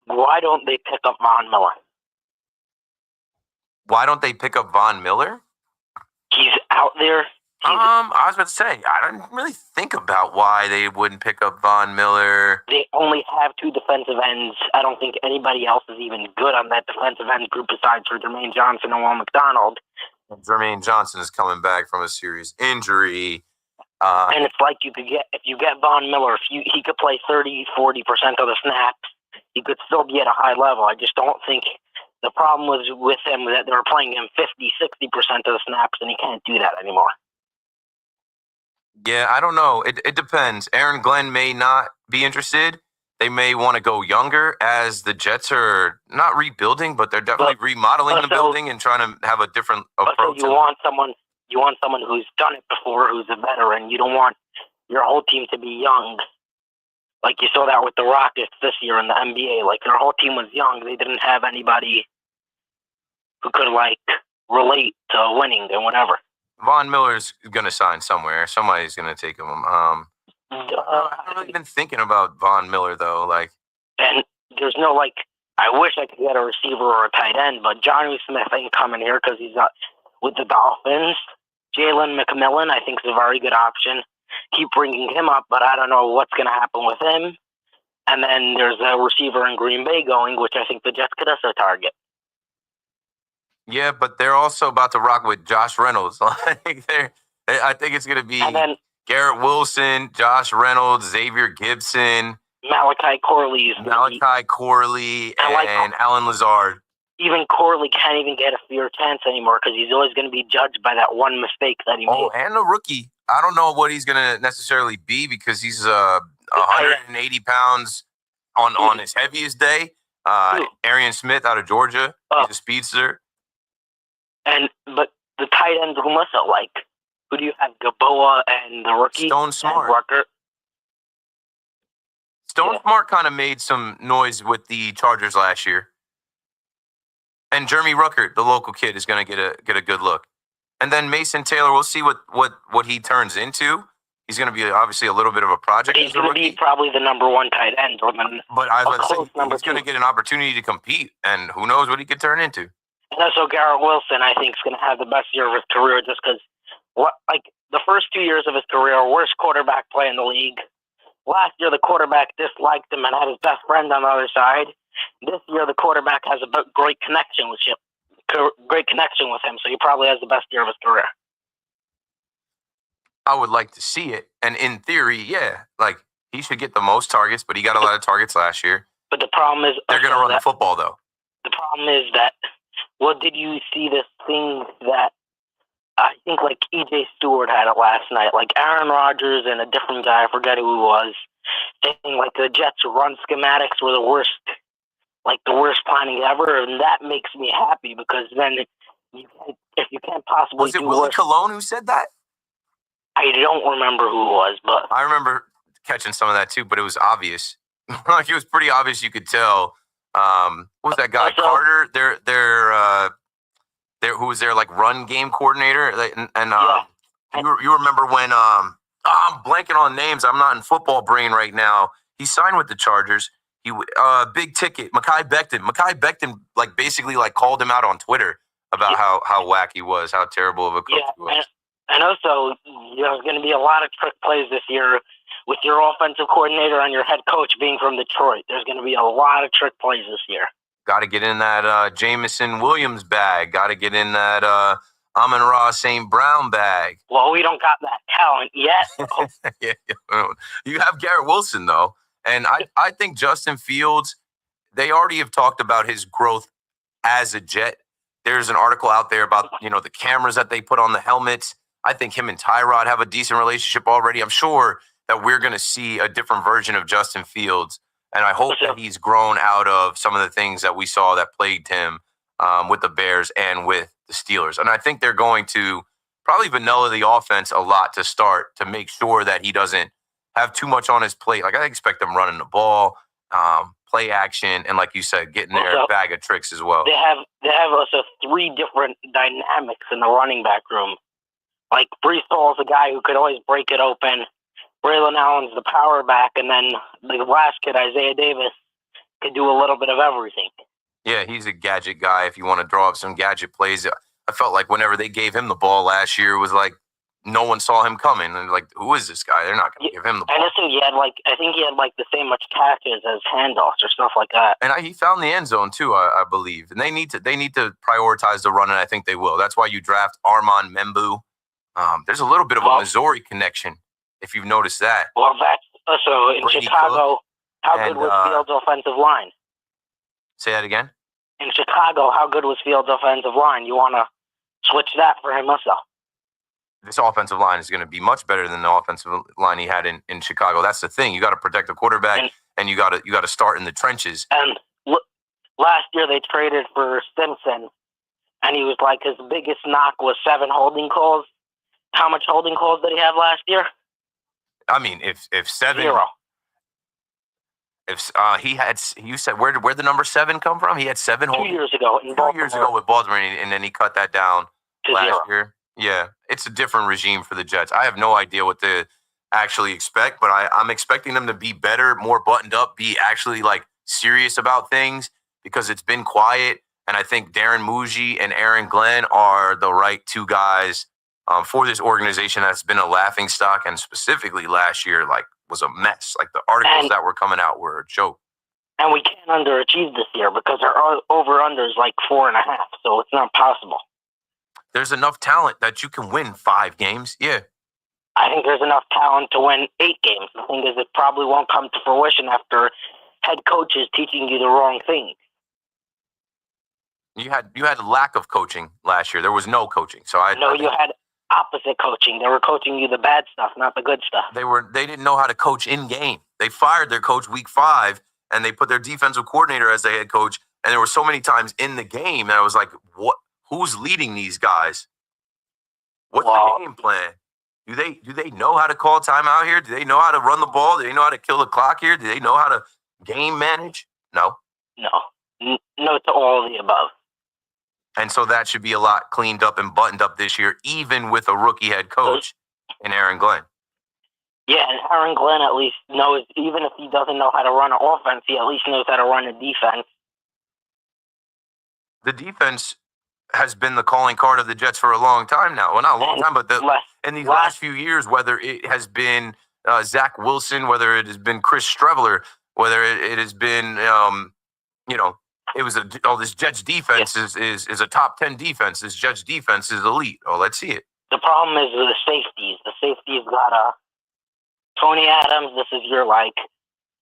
why don't they pick up Von Miller? Why don't they pick up Von Miller? He's out there. I was about to say, I didn't really think about why they wouldn't pick up Von Miller. They only have 2 defensive ends. I don't think anybody else is even good on that defensive end group besides for Jermaine Johnson and Will McDonald. Jermaine Johnson is coming back from a serious injury. And it's like if you get Von Miller, he could play 30, 40% of the snaps. He could still be at a high level. I just don't think the problem was with him that they were playing him 50, 60% of the snaps, and he can't do that anymore. Yeah, I don't know. It depends. Aaron Glenn may not be interested. They may want to go younger as the Jets are not rebuilding, but they're definitely remodeling the building and trying to have a different approach. You want someone who's done it before, who's a veteran. You don't want your whole team to be young. Like you saw that with the Rockets this year in the NBA. Like their whole team was young. They didn't have anybody who could relate to winning and whatever. Von Miller's going to sign somewhere. Somebody's going to take him. I'm not even thinking about Von Miller, though. And there's no, I wish I could get a receiver or a tight end, but Johnny Smith ain't coming here because he's with the Dolphins. Jalen McMillan, I think, is a very good option. Keep bringing him up, but I don't know what's going to happen with him. And then there's a receiver in Green Bay going, which I think the Jets could also target. Yeah, but they're also about to rock with Josh Reynolds. I think it's going to be Garrett Wilson, Josh Reynolds, Xavier Gibson, Malachi Corley, and Alan Lazard. Even Corley can't even get a fair chance anymore because he's always going to be judged by that one mistake that he made. Oh, and the rookie. I don't know what he's going to necessarily be because he's 180 pounds on his heaviest day. Arian Smith out of Georgia. He's a speedster. But the tight ends, who do you have? Gaboa and the rookie? Stone Smart. Smart kind of made some noise with the Chargers last year. And Jeremy Ruckert, the local kid, is going to get a good look. And then Mason Taylor, we'll see what he turns into. He's going to be obviously a little bit of a project. He's going to be probably the number 1 tight end. But I was going to say, he's going to get an opportunity to compete, and who knows what he could turn into. And also Garrett Wilson, I think, is going to have the best year of his career just because, the first 2 years of his career, worst quarterback play in the league. Last year, the quarterback disliked him and had his best friend on the other side. This year, the quarterback has a great connection with him. So he probably has the best year of his career. I would like to see it. And in theory, yeah, like he should get the most targets, but he got a lot of targets last year. But the problem is they're going to run the football, though. The problem is that, did you see this thing that I think like E.J. Stewart had it last night? Like Aaron Rodgers and a different guy, I forget who he was, saying like the Jets run schematics were the worst planning ever, and that makes me happy because then if you can't possibly was it Willie Colon who said that? I don't remember who it was, but I remember catching some of that too. But it was obvious. Like it was pretty obvious. You could tell. What was that guy Carter? Who was their like run game coordinator? You remember when I'm blanking on names. I'm not in football brain right now. He signed with the Chargers. He big ticket. Mekhi Becton like basically like called him out on Twitter about how whack he was, how terrible of a coach he was. And also, there's going to be a lot of trick plays this year with your offensive coordinator and your head coach being from Detroit. There's going to be a lot of trick plays this year. Got to get in that Jameson Williams bag. Got to get in that Amon-Ra St. Brown bag. Well, we don't got that talent yet. Yeah. You have Garrett Wilson, though. And I think Justin Fields, they already have talked about his growth as a Jet. There's an article out there about, the cameras that they put on the helmets. I think him and Tyrod have a decent relationship already. I'm sure that we're going to see a different version of Justin Fields. And I hope that he's grown out of some of the things that we saw that plagued him with the Bears and with the Steelers. And I think they're going to probably vanilla the offense a lot to start to make sure that he doesn't have too much on his plate. Like I expect them running the ball, play action, and like you said, getting their bag of tricks as well. They have also 3 different dynamics in the running back room. Like Brees Hall's a guy who could always break it open. Braylon Allen's the power back, and then the last kid, Isaiah Davis, could do a little bit of everything. Yeah, he's a gadget guy. If you want to draw up some gadget plays, I felt like whenever they gave him the ball last year, it was like no one saw him coming. And like, who is this guy? They're not going to give him the ball. And listen, I think he had the same much catches as handoffs or stuff like that. And he found the end zone too, I believe. And they need to prioritize the run, and I think they will. That's why you draft Armand Membu. There's a little bit of a Missouri connection, if you've noticed that. Well, that's also in Brady Chicago. Cook How good was Fields' offensive line? Say that again? In Chicago, how good was Fields' offensive line? You want to switch that for him also? This offensive line is going to be much better than the offensive line he had in Chicago. That's the thing. You got to protect the quarterback, and you got to start in the trenches. And last year they traded for Simpson, and he was like his biggest knock was 7 holding calls. How much holding calls did he have last year? I mean, if 7, 0. If he had, you said where'd the number 7 come from? He had 7 2 years ago in Baltimore. 2 years ago with Baltimore, and then he cut that down to last 0. year. Yeah, it's a different regime for the Jets. I have no idea what to actually expect, but I'm expecting them to be better, more buttoned up, be actually like serious about things because it's been quiet. And I think Darren Muji and Aaron Glenn are the right 2 guys for this organization that's been a laughingstock, and specifically last year, was a mess. Like the articles that were coming out were a joke. And we can't underachieve this year because our over-under is 4.5, so it's not possible. There's enough talent that you can win 5 games. Yeah. I think there's enough talent to win 8 games. The thing is, it probably won't come to fruition after head coaches teaching you the wrong thing. You had lack of coaching last year. There was no coaching. So you had opposite coaching. They were coaching you the bad stuff, not the good stuff. They didn't know how to coach in game. They fired their coach week 5, and they put their defensive coordinator as the head coach. And there were so many times in the game that I was like, what? Who's leading these guys? What's the game plan? Do they know how to call timeout here? Do they know how to run the ball? Do they know how to kill the clock here? Do they know how to game manage? No. No to all of the above. And so that should be a lot cleaned up and buttoned up this year, even with a rookie head coach in Aaron Glenn. Yeah, and Aaron Glenn at least knows, even if he doesn't know how to run an offense, he at least knows how to run a defense. The defense has been the calling card of the Jets for a long time now. Well, not a long time, but in these last few years, whether it has been Zach Wilson, whether it has been Chris Streveler, whether it has been, it was this Jets defense is a top 10 defense. This Jets defense is elite. Oh, let's see it. The problem is the safeties. The safeties got Tony Adams. This is your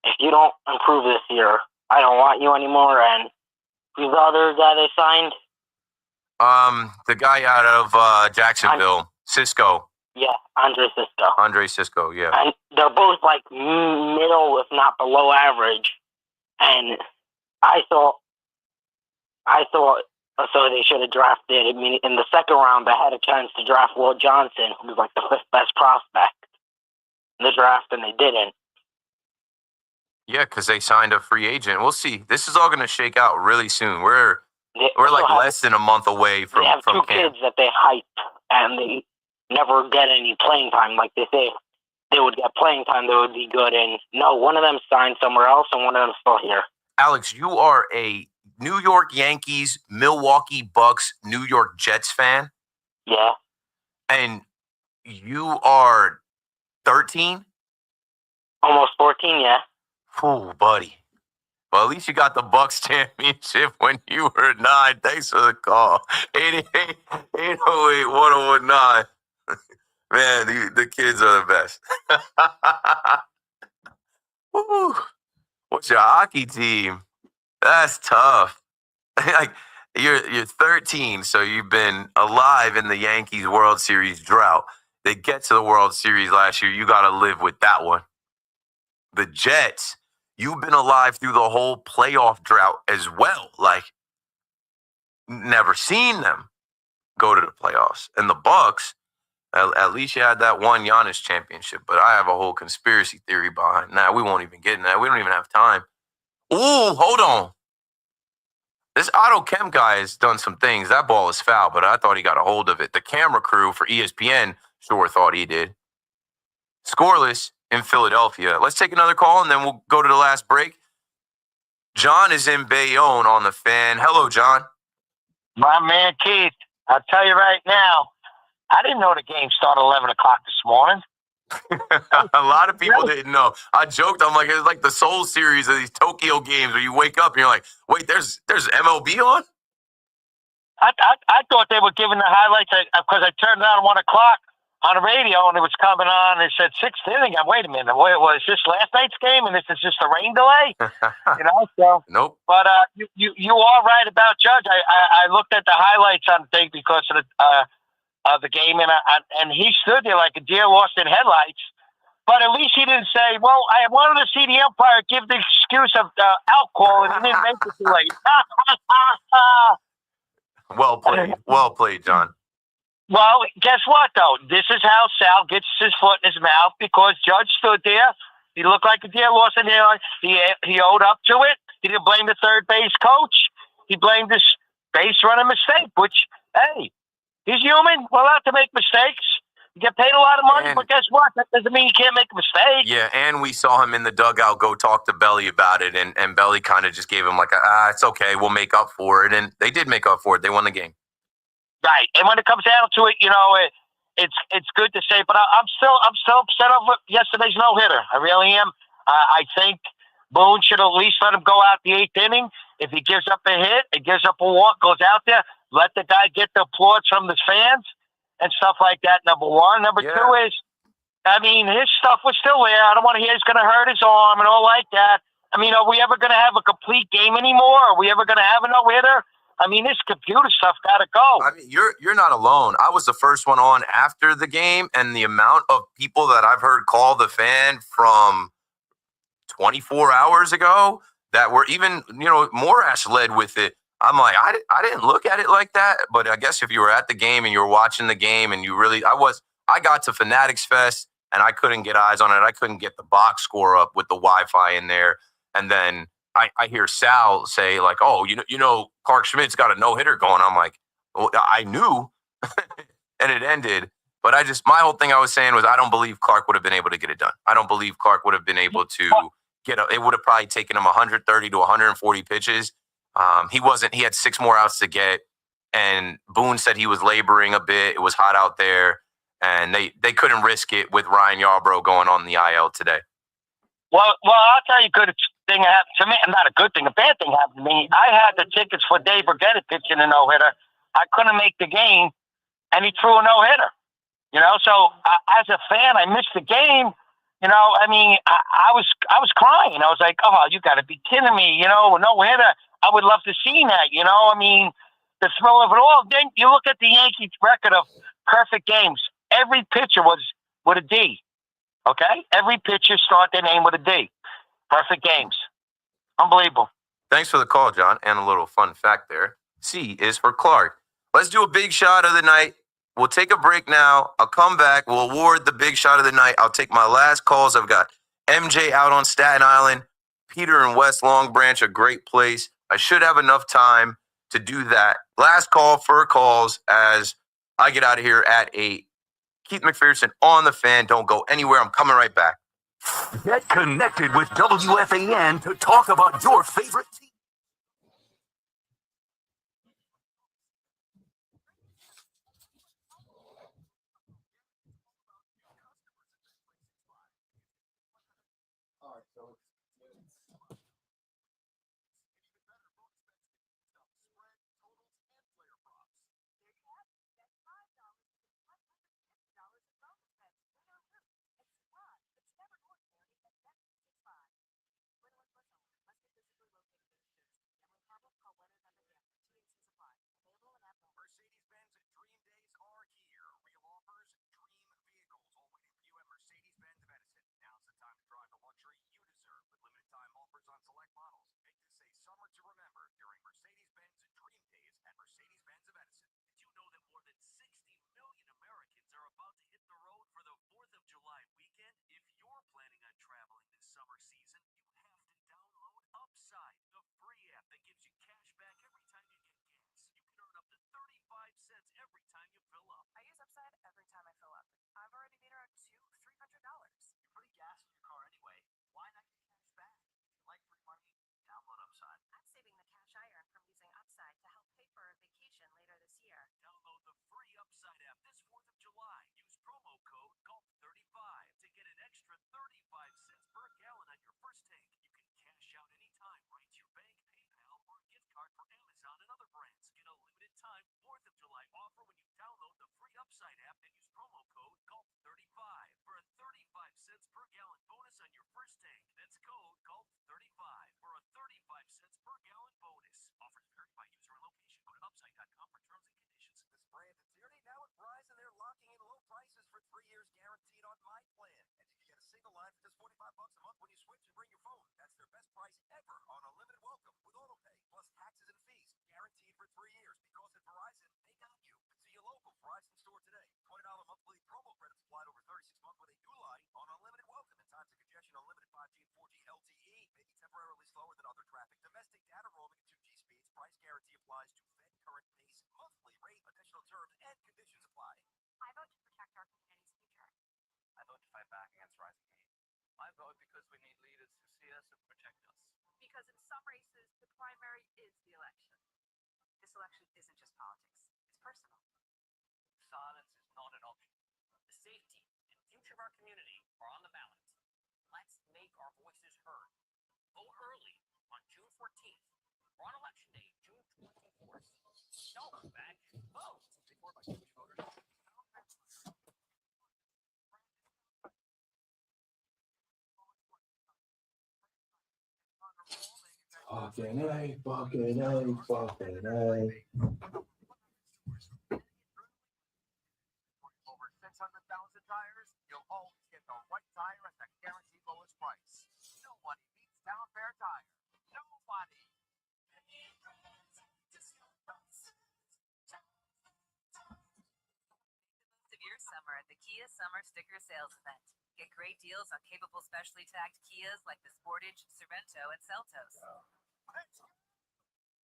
if you don't improve this year, I don't want you anymore. And who's the other guy they signed? The guy out of Jacksonville, Cisco. Yeah, Andre Cisco, yeah. And they're both middle, if not below average. And I thought so they should have drafted. I mean, in the second round, they had a chance to draft Will Johnson, who was the 5th best prospect in the draft, and they didn't. Yeah, because they signed a free agent. We'll see. This is all going to shake out really soon. We're less than a month away from They have two camp. kids that they hype, and they never get any playing time. Like they say, they would get playing time, they would be good. And no, one of them signed somewhere else, and one of them still here. Alex, you are a New York Yankees, Milwaukee Bucks, New York Jets fan. Yeah. And you are 13? Almost 14, yeah. Oh, buddy. Well, at least you got the Bucks championship when you were 9. Thanks for the call. 808-1019. Man, the kids are the best. Woo. What's your hockey team? That's tough. You're 13, so you've been alive in the Yankees World Series drought. They get to the World Series last year. You got to live with that one. The Jets, you've been alive through the whole playoff drought as well. Never seen them go to the playoffs. And the Bucks, at least you had that one Giannis championship. But I have a whole conspiracy theory behind that. We won't even get in that. We don't even have time. Ooh, hold on. This Otto Kemp guy has done some things. That ball is foul, but I thought he got a hold of it. The camera crew for ESPN sure thought he did. Scoreless in Philadelphia. Let's take another call, and then we'll go to the last break. John is in Bayonne on the Fan. Hello, John. My man, Keith, I'll tell you right now, I didn't know the game started 11 o'clock this morning. A lot of people didn't know. I joked. I'm like, it's like the Soul series of these Tokyo games where you wake up and you're like, wait, there's MLB on? I thought they were giving the highlights because I turned it on at 1 o'clock on the radio and it was coming on and it said 6th inning. Wait a minute, was this last night's game and this is just a rain delay? So nope. But you are right about Judge. I looked at the highlights on the thing because of the game and he stood there like a deer lost in headlights. But at least he didn't say, well, I wanted to see the umpire give the excuse of alcohol and he didn't make it too late. Well played, John. Well, guess what, though? This is how Sal gets his foot in his mouth because Judge stood there. He looked like a deer lost in headlights. He owed up to it. He didn't blame the third base coach. He blamed his base running mistake, which, hey, he's human. We're allowed to make mistakes. You get paid a lot of money, but guess what? That doesn't mean you can't make a mistake. Yeah, and we saw him in the dugout go talk to Belly about it, and Belly kind of just gave him it's okay, we'll make up for it. And they did make up for it. They won the game. Right. And when it comes down to it, it's good to say, but I'm still upset over yesterday's no-hitter. I really am. I think Boone should at least let him go out the 8th inning. If he gives up a hit, he gives up a walk, goes out there, let the guy get the applause from the fans and stuff like that, number one. Number two is, his stuff was still there. I don't want to hear he's going to hurt his arm and all like that. Are we ever going to have a complete game anymore? Are we ever going to have a no-hitter? This computer stuff got to go. You're not alone. I was the first one on after the game, and the amount of people that I've heard call the Fan from 24 hours ago that were even, Morash led with it. I'm like, I didn't look at it like that, but I guess if you were at the game and you were watching the game and you really, I got to Fanatics Fest and I couldn't get eyes on it. I couldn't get the box score up with the Wi-Fi in there. And then I hear Sal say oh, Clark Schmidt's got a no-hitter going. I'm like, well, I knew and it ended. But my whole thing I was saying was I don't believe Clark would have been able to get it done. I don't believe Clark would have been able to it would have probably taken him 130 to 140 pitches. He had 6 more outs to get. and Boone said he was laboring a bit. It was hot out there, and they couldn't risk it with Ryan Yarbrough going on the IL today. Well, I'll tell you a good thing happened to me. Not a good thing, a bad thing happened to me. I had the tickets for Dave Burgetta pitching a no-hitter. I couldn't make the game, and he threw a no-hitter. You know, so as a fan, I missed the game. You know, I mean, I was crying. I was like, oh, you got to be kidding me. You know, a no-hitter. I would love to see that. You know, I mean, the thrill of it all. Then you look at the Yankees' record of perfect games. Every pitcher was with a D. Okay? Every pitcher start their name with a D. Perfect games. Unbelievable. Thanks for the call, John, and a little fun fact there. C is for Clark. Let's do a big shot of the night. We'll take a break now. I'll come back. We'll award the big shot of the night. I'll take my last calls. I've got MJ out on Staten Island. Peter and West Long Branch, a great place. I should have enough time to do that. Last call for calls as I get out of here at 8. Keith McPherson on the Fan. Don't go anywhere. I'm coming right back. Get connected with WFAN to talk about your favorite team. Fucking A, fucking A, fucking A. Summer at the Kia Summer Sticker Sales Event. Get great deals on capable specially tagged Kias like the Sportage, Sorrento, and Seltos.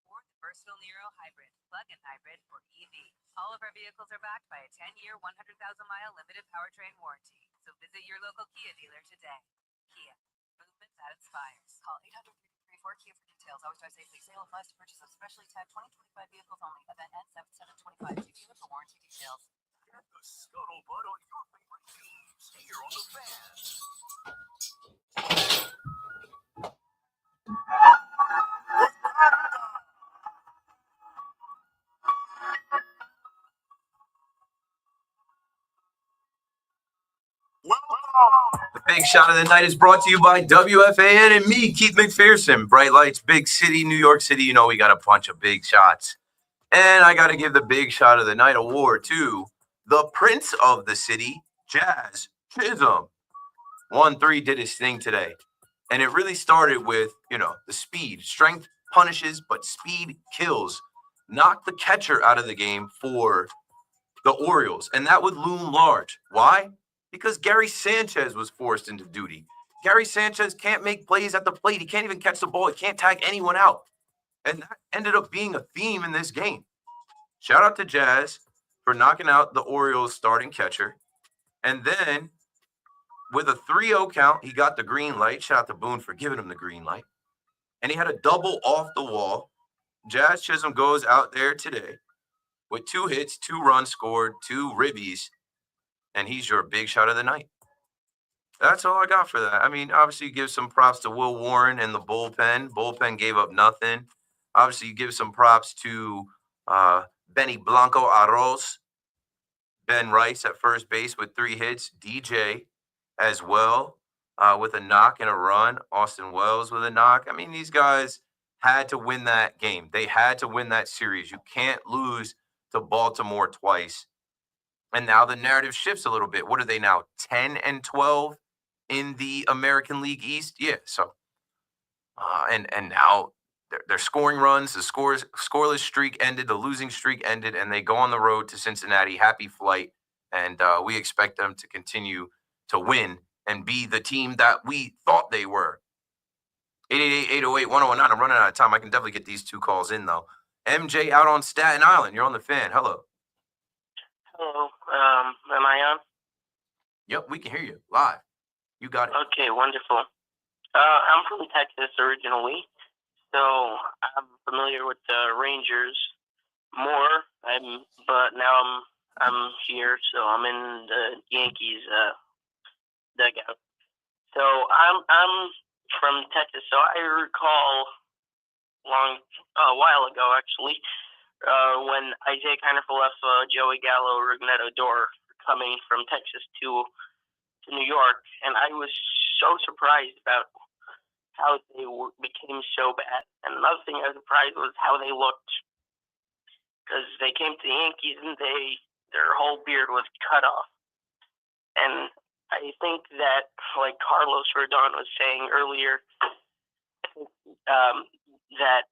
Or the versatile Nero Hybrid, plug-in hybrid, or EV. All of our vehicles are backed by a 10-year, 100,000-mile limited powertrain warranty. So visit your local Kia dealer today. Kia, movement that inspires. Call before Kia for details. Always drive safely. Sale applies to purchase of specially tagged 2025 vehicles only. Event ends 7/7/25. See dealer for warranty details. Get the scuttlebutt on your favorite teams here on the Fan. The big shot of the night is brought to you by WFAN and me, Keith McPherson. Bright lights, big city, New York City. You know we got a bunch of big shots. And I got to give the big shot of the night award to the Prince of the City, Jazz Chisholm. 1-3 did his thing today. And it really started with, the speed. Strength punishes, but speed kills. Knocked the catcher out of the game for the Orioles. And that would loom large. Why? Because Gary Sanchez was forced into duty. Gary Sanchez can't make plays at the plate. He can't even catch the ball. He can't tag anyone out. And that ended up being a theme in this game. Shout out to Jazz for knocking out the Orioles starting catcher. And then with a 3-0 count, he got the green light. Shout out to Boone for giving him the green light. And he had a double off the wall. Jazz Chisholm goes out there today with 2 hits, 2 runs scored, 2 ribbies. And he's your big shot of the night. That's all I got for that. I mean, obviously, you give some props to Will Warren and the bullpen. Bullpen gave up nothing. Obviously, you give some props to Benny Blanco Arroz, Ben Rice at first base with 3 hits, DJ as well with a knock and a run, Austin Wells with a knock. I mean, these guys had to win that game. They had to win that series. You can't lose to Baltimore twice. And now the narrative shifts a little bit. What are they now, 10-12 in the American League East? Yeah, so and now they're scoring runs. The scoreless streak ended, the losing streak ended, and they go on the road to Cincinnati. Happy flight, and we expect them to continue to win and be the team that we thought they were. 888-808-1019. I'm running out of time. I can definitely get these 2 calls in, though. MJ out on Staten Island. You're on the Fan. Hello. Hello. Am I on? Yep, we can hear you live. You got it. Okay, wonderful. I'm from Texas originally, so I'm familiar with the Rangers more. But now I'm here, so I'm in the Yankees dugout. So I'm from Texas, so I recall a while ago actually. When Isaiah Kiner left Joey Gallo, Rougned Odor coming from Texas to New York, and I was so surprised about how they became so bad. And another thing I was surprised was how they looked, because they came to the Yankees and their whole beard was cut off. And I think that, like Carlos Rodon was saying earlier, that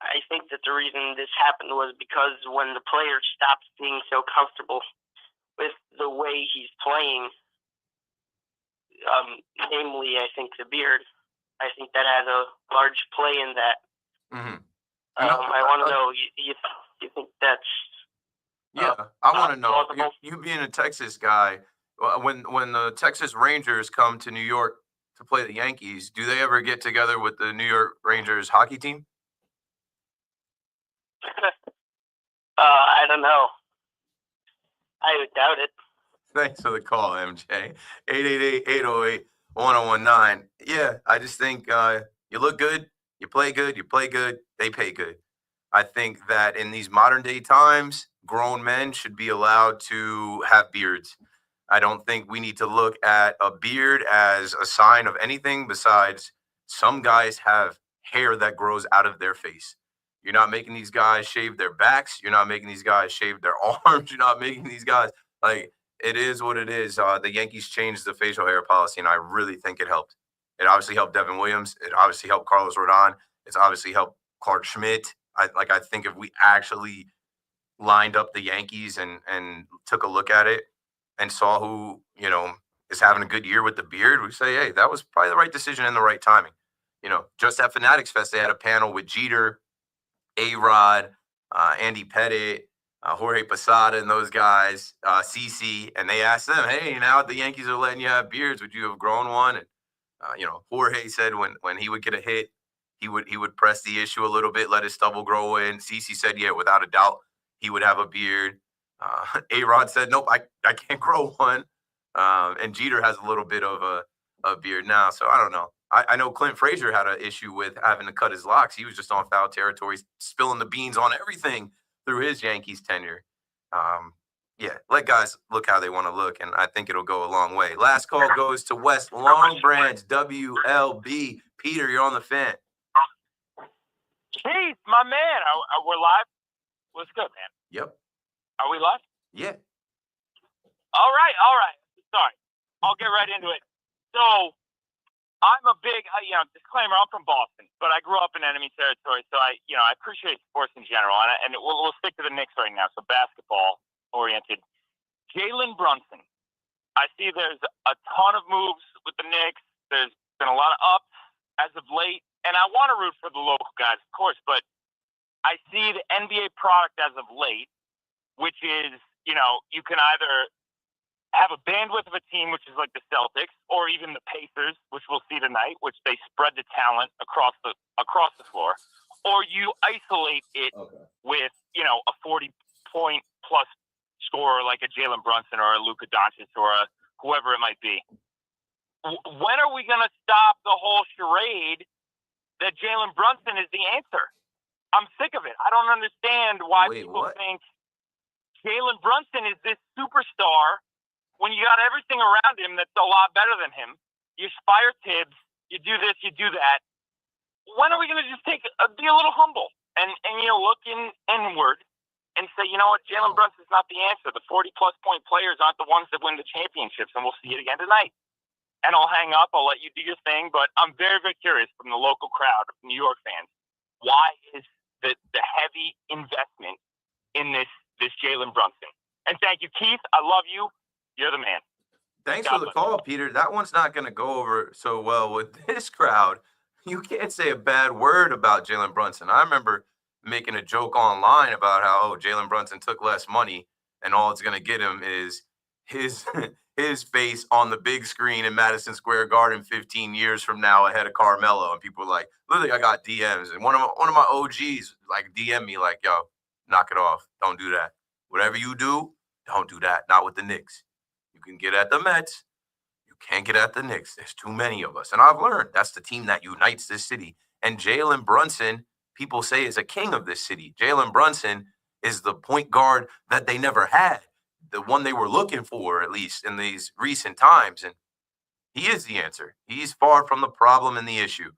I think that the reason this happened was because when the player stopped being so comfortable with the way he's playing, namely, I think the beard, I think that has a large play in that. Mm-hmm. I want to know, you think that's I want to know, you being a Texas guy, when the Texas Rangers come to New York to play the Yankees, do they ever get together with the New York Rangers hockey team? I don't know. I would doubt it. Thanks for the call, MJ. 888-808-1019. Yeah, I just think you look good, you play good, they pay good. I think that in these modern day times, grown men should be allowed to have beards. I don't think we need to look at a beard as a sign of anything besides some guys have hair that grows out of their face. You're not making these guys shave their backs. You're not making these guys shave their arms. You're not making these guys, like, it is what it is. The Yankees changed the facial hair policy, and I really think it helped. It obviously helped Devin Williams. It obviously helped Carlos Rodon. It's obviously helped Clark Schmidt. I think if we actually lined up the Yankees and took a look at it and saw who, is having a good year with the beard, we say, hey, that was probably the right decision and the right timing. Just at Fanatics Fest, they had a panel with Jeter, A-Rod, Andy Pettit, Jorge Posada and those guys, CC, and they asked them, hey, now the Yankees are letting you have beards, would you have grown one? And, Jorge said when he would get a hit he would press the issue a little bit, let his stubble grow in. CeCe said, yeah, without a doubt, he would have a beard. A-Rod said, nope, I can't grow one. And Jeter has a little bit of a beard now, so I don't know. I know Clint Frazier had an issue with having to cut his locks. He was just on foul territory, spilling the beans on everything through his Yankees tenure. Yeah, let guys look how they want to look, and I think it'll go a long way. Last call goes to West Long Branch, WLB. Peter, you're on the fan. Keith, my man, we're live. What's good, man? Yep. Are we live? Yeah. All right. Sorry, I'll get right into it. So, I'm a big, disclaimer. I'm from Boston, but I grew up in enemy territory, so I appreciate sports in general, and we'll stick to the Knicks right now. So, basketball oriented. Jalen Brunson. I see there's a ton of moves with the Knicks. There's been a lot of ups as of late, and I want to root for the local guys, of course, but I see the NBA product as of late, which is, you can either have a bandwidth of a team, which is like the Celtics, or even the Pacers, which we'll see tonight, which they spread the talent across the floor, or you isolate it with, a 40-point plus scorer like a Jalen Brunson or a Luka Doncic or a whoever it might be. When are we going to stop the whole charade that Jalen Brunson is the answer? I'm sick of it. I don't understand why people think Jalen Brunson is this superstar when you got everything around him that's a lot better than him. You fire Tibbs, you do this, you do that. When are we going to just be a little humble and look inward and say, you know what, Jalen Brunson's not the answer. The 40-plus point players aren't the ones that win the championships, and we'll see it again tonight. And I'll hang up. I'll let you do your thing. But I'm very, very curious from the local crowd of New York fans, why is the heavy investment in this Jalen Brunson? And thank you, Keith. I love you. You're the man. Thanks for the call, Peter. That one's not going to go over so well with this crowd. You can't say a bad word about Jalen Brunson. I remember making a joke online about how Jalen Brunson took less money and all it's going to get him is his face on the big screen in Madison Square Garden 15 years from now ahead of Carmelo. And people were like, literally, I got DMs. And one of my OGs like DM me like, yo, knock it off. Don't do that. Whatever you do, don't do that. Not with the Knicks. You can get at the Mets. You can't get at the Knicks. There's too many of us. And I've learned that's the team that unites this city. And Jalen Brunson, people say, is a king of this city. Jalen Brunson is the point guard that they never had, the one they were looking for, at least in these recent times. And he is the answer. He's far from the problem and the issue.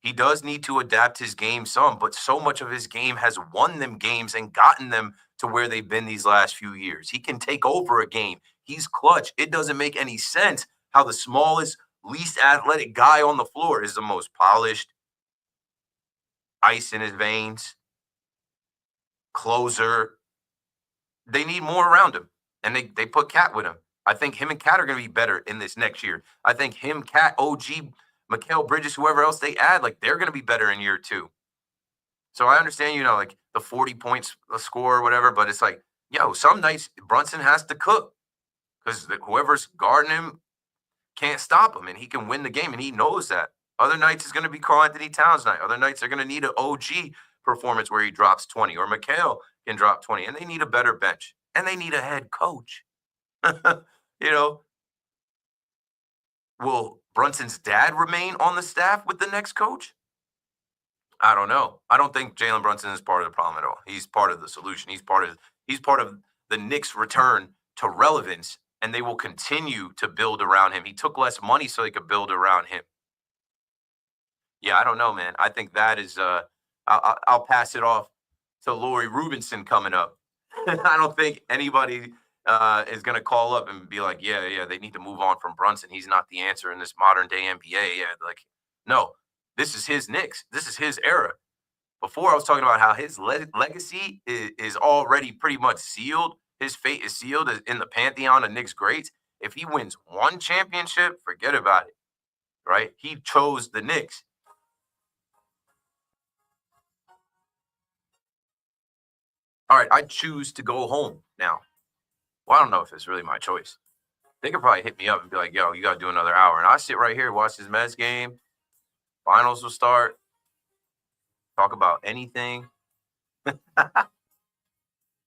He does need to adapt his game some, but so much of his game has won them games and gotten them to where they've been these last few years. He can take over a game. He's clutch. It doesn't make any sense how the smallest, least athletic guy on the floor is the most polished, ice in his veins, closer. They need more around him, and they put Cat with him. I think him and Cat are going to be better in this next year. I think him, Cat, OG, Mikal Bridges, whoever else they add, like they're going to be better in year two. So I understand, like the 40 points a score or whatever, but it's like, some nights Brunson has to cook because whoever's guarding him can't stop him, and he can win the game, and he knows that. Other nights is going to be Karl-Anthony Towns night. Other nights are going to need an OG performance where he drops 20, or Mikal can drop 20, and they need a better bench, and they need a head coach. Will Brunson's dad remain on the staff with the next coach? I don't know. I don't think Jalen Brunson is part of the problem at all. He's part of the solution. He's part of the Knicks' return to relevance, and they will continue to build around him. He took less money so they could build around him. Yeah, I don't know, man. I think that is I'll pass it off to Lori Rubinson coming up. I don't think anybody is going to call up and be like, yeah, they need to move on from Brunson. He's not the answer in this modern day NBA. Yeah, no, this is his Knicks. This is his era. Before I was talking about how his legacy is already pretty much sealed. His fate is sealed in the pantheon of Knicks greats. If he wins one championship, forget about it, right? He chose the Knicks. All right, I choose to go home now. Well, I don't know if it's really my choice. They could probably hit me up and be like, yo, you got to do another hour. And I sit right here, watch this Mets game. Finals will start. talk about anything.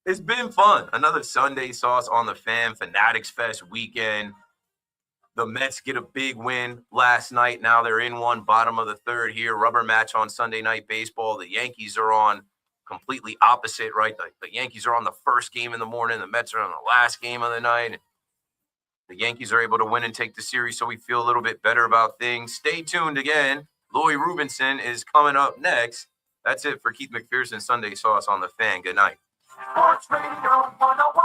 It's been fun. Another Sunday Sauce on the Fan Fanatics Fest weekend. The Mets get a big win last night. Now they're in one, bottom of the third here. Rubber match on Sunday Night Baseball. The Yankees are on completely opposite, right? The Yankees are on the first game in the morning. The Mets are on the last game of the night. The Yankees are able to win and take the series, so we feel a little bit better about things. Stay tuned again. Louis Rubinson is coming up next. That's it for Keith McPherson Sunday Sauce on the Fan. Good night. Sports Radio 101.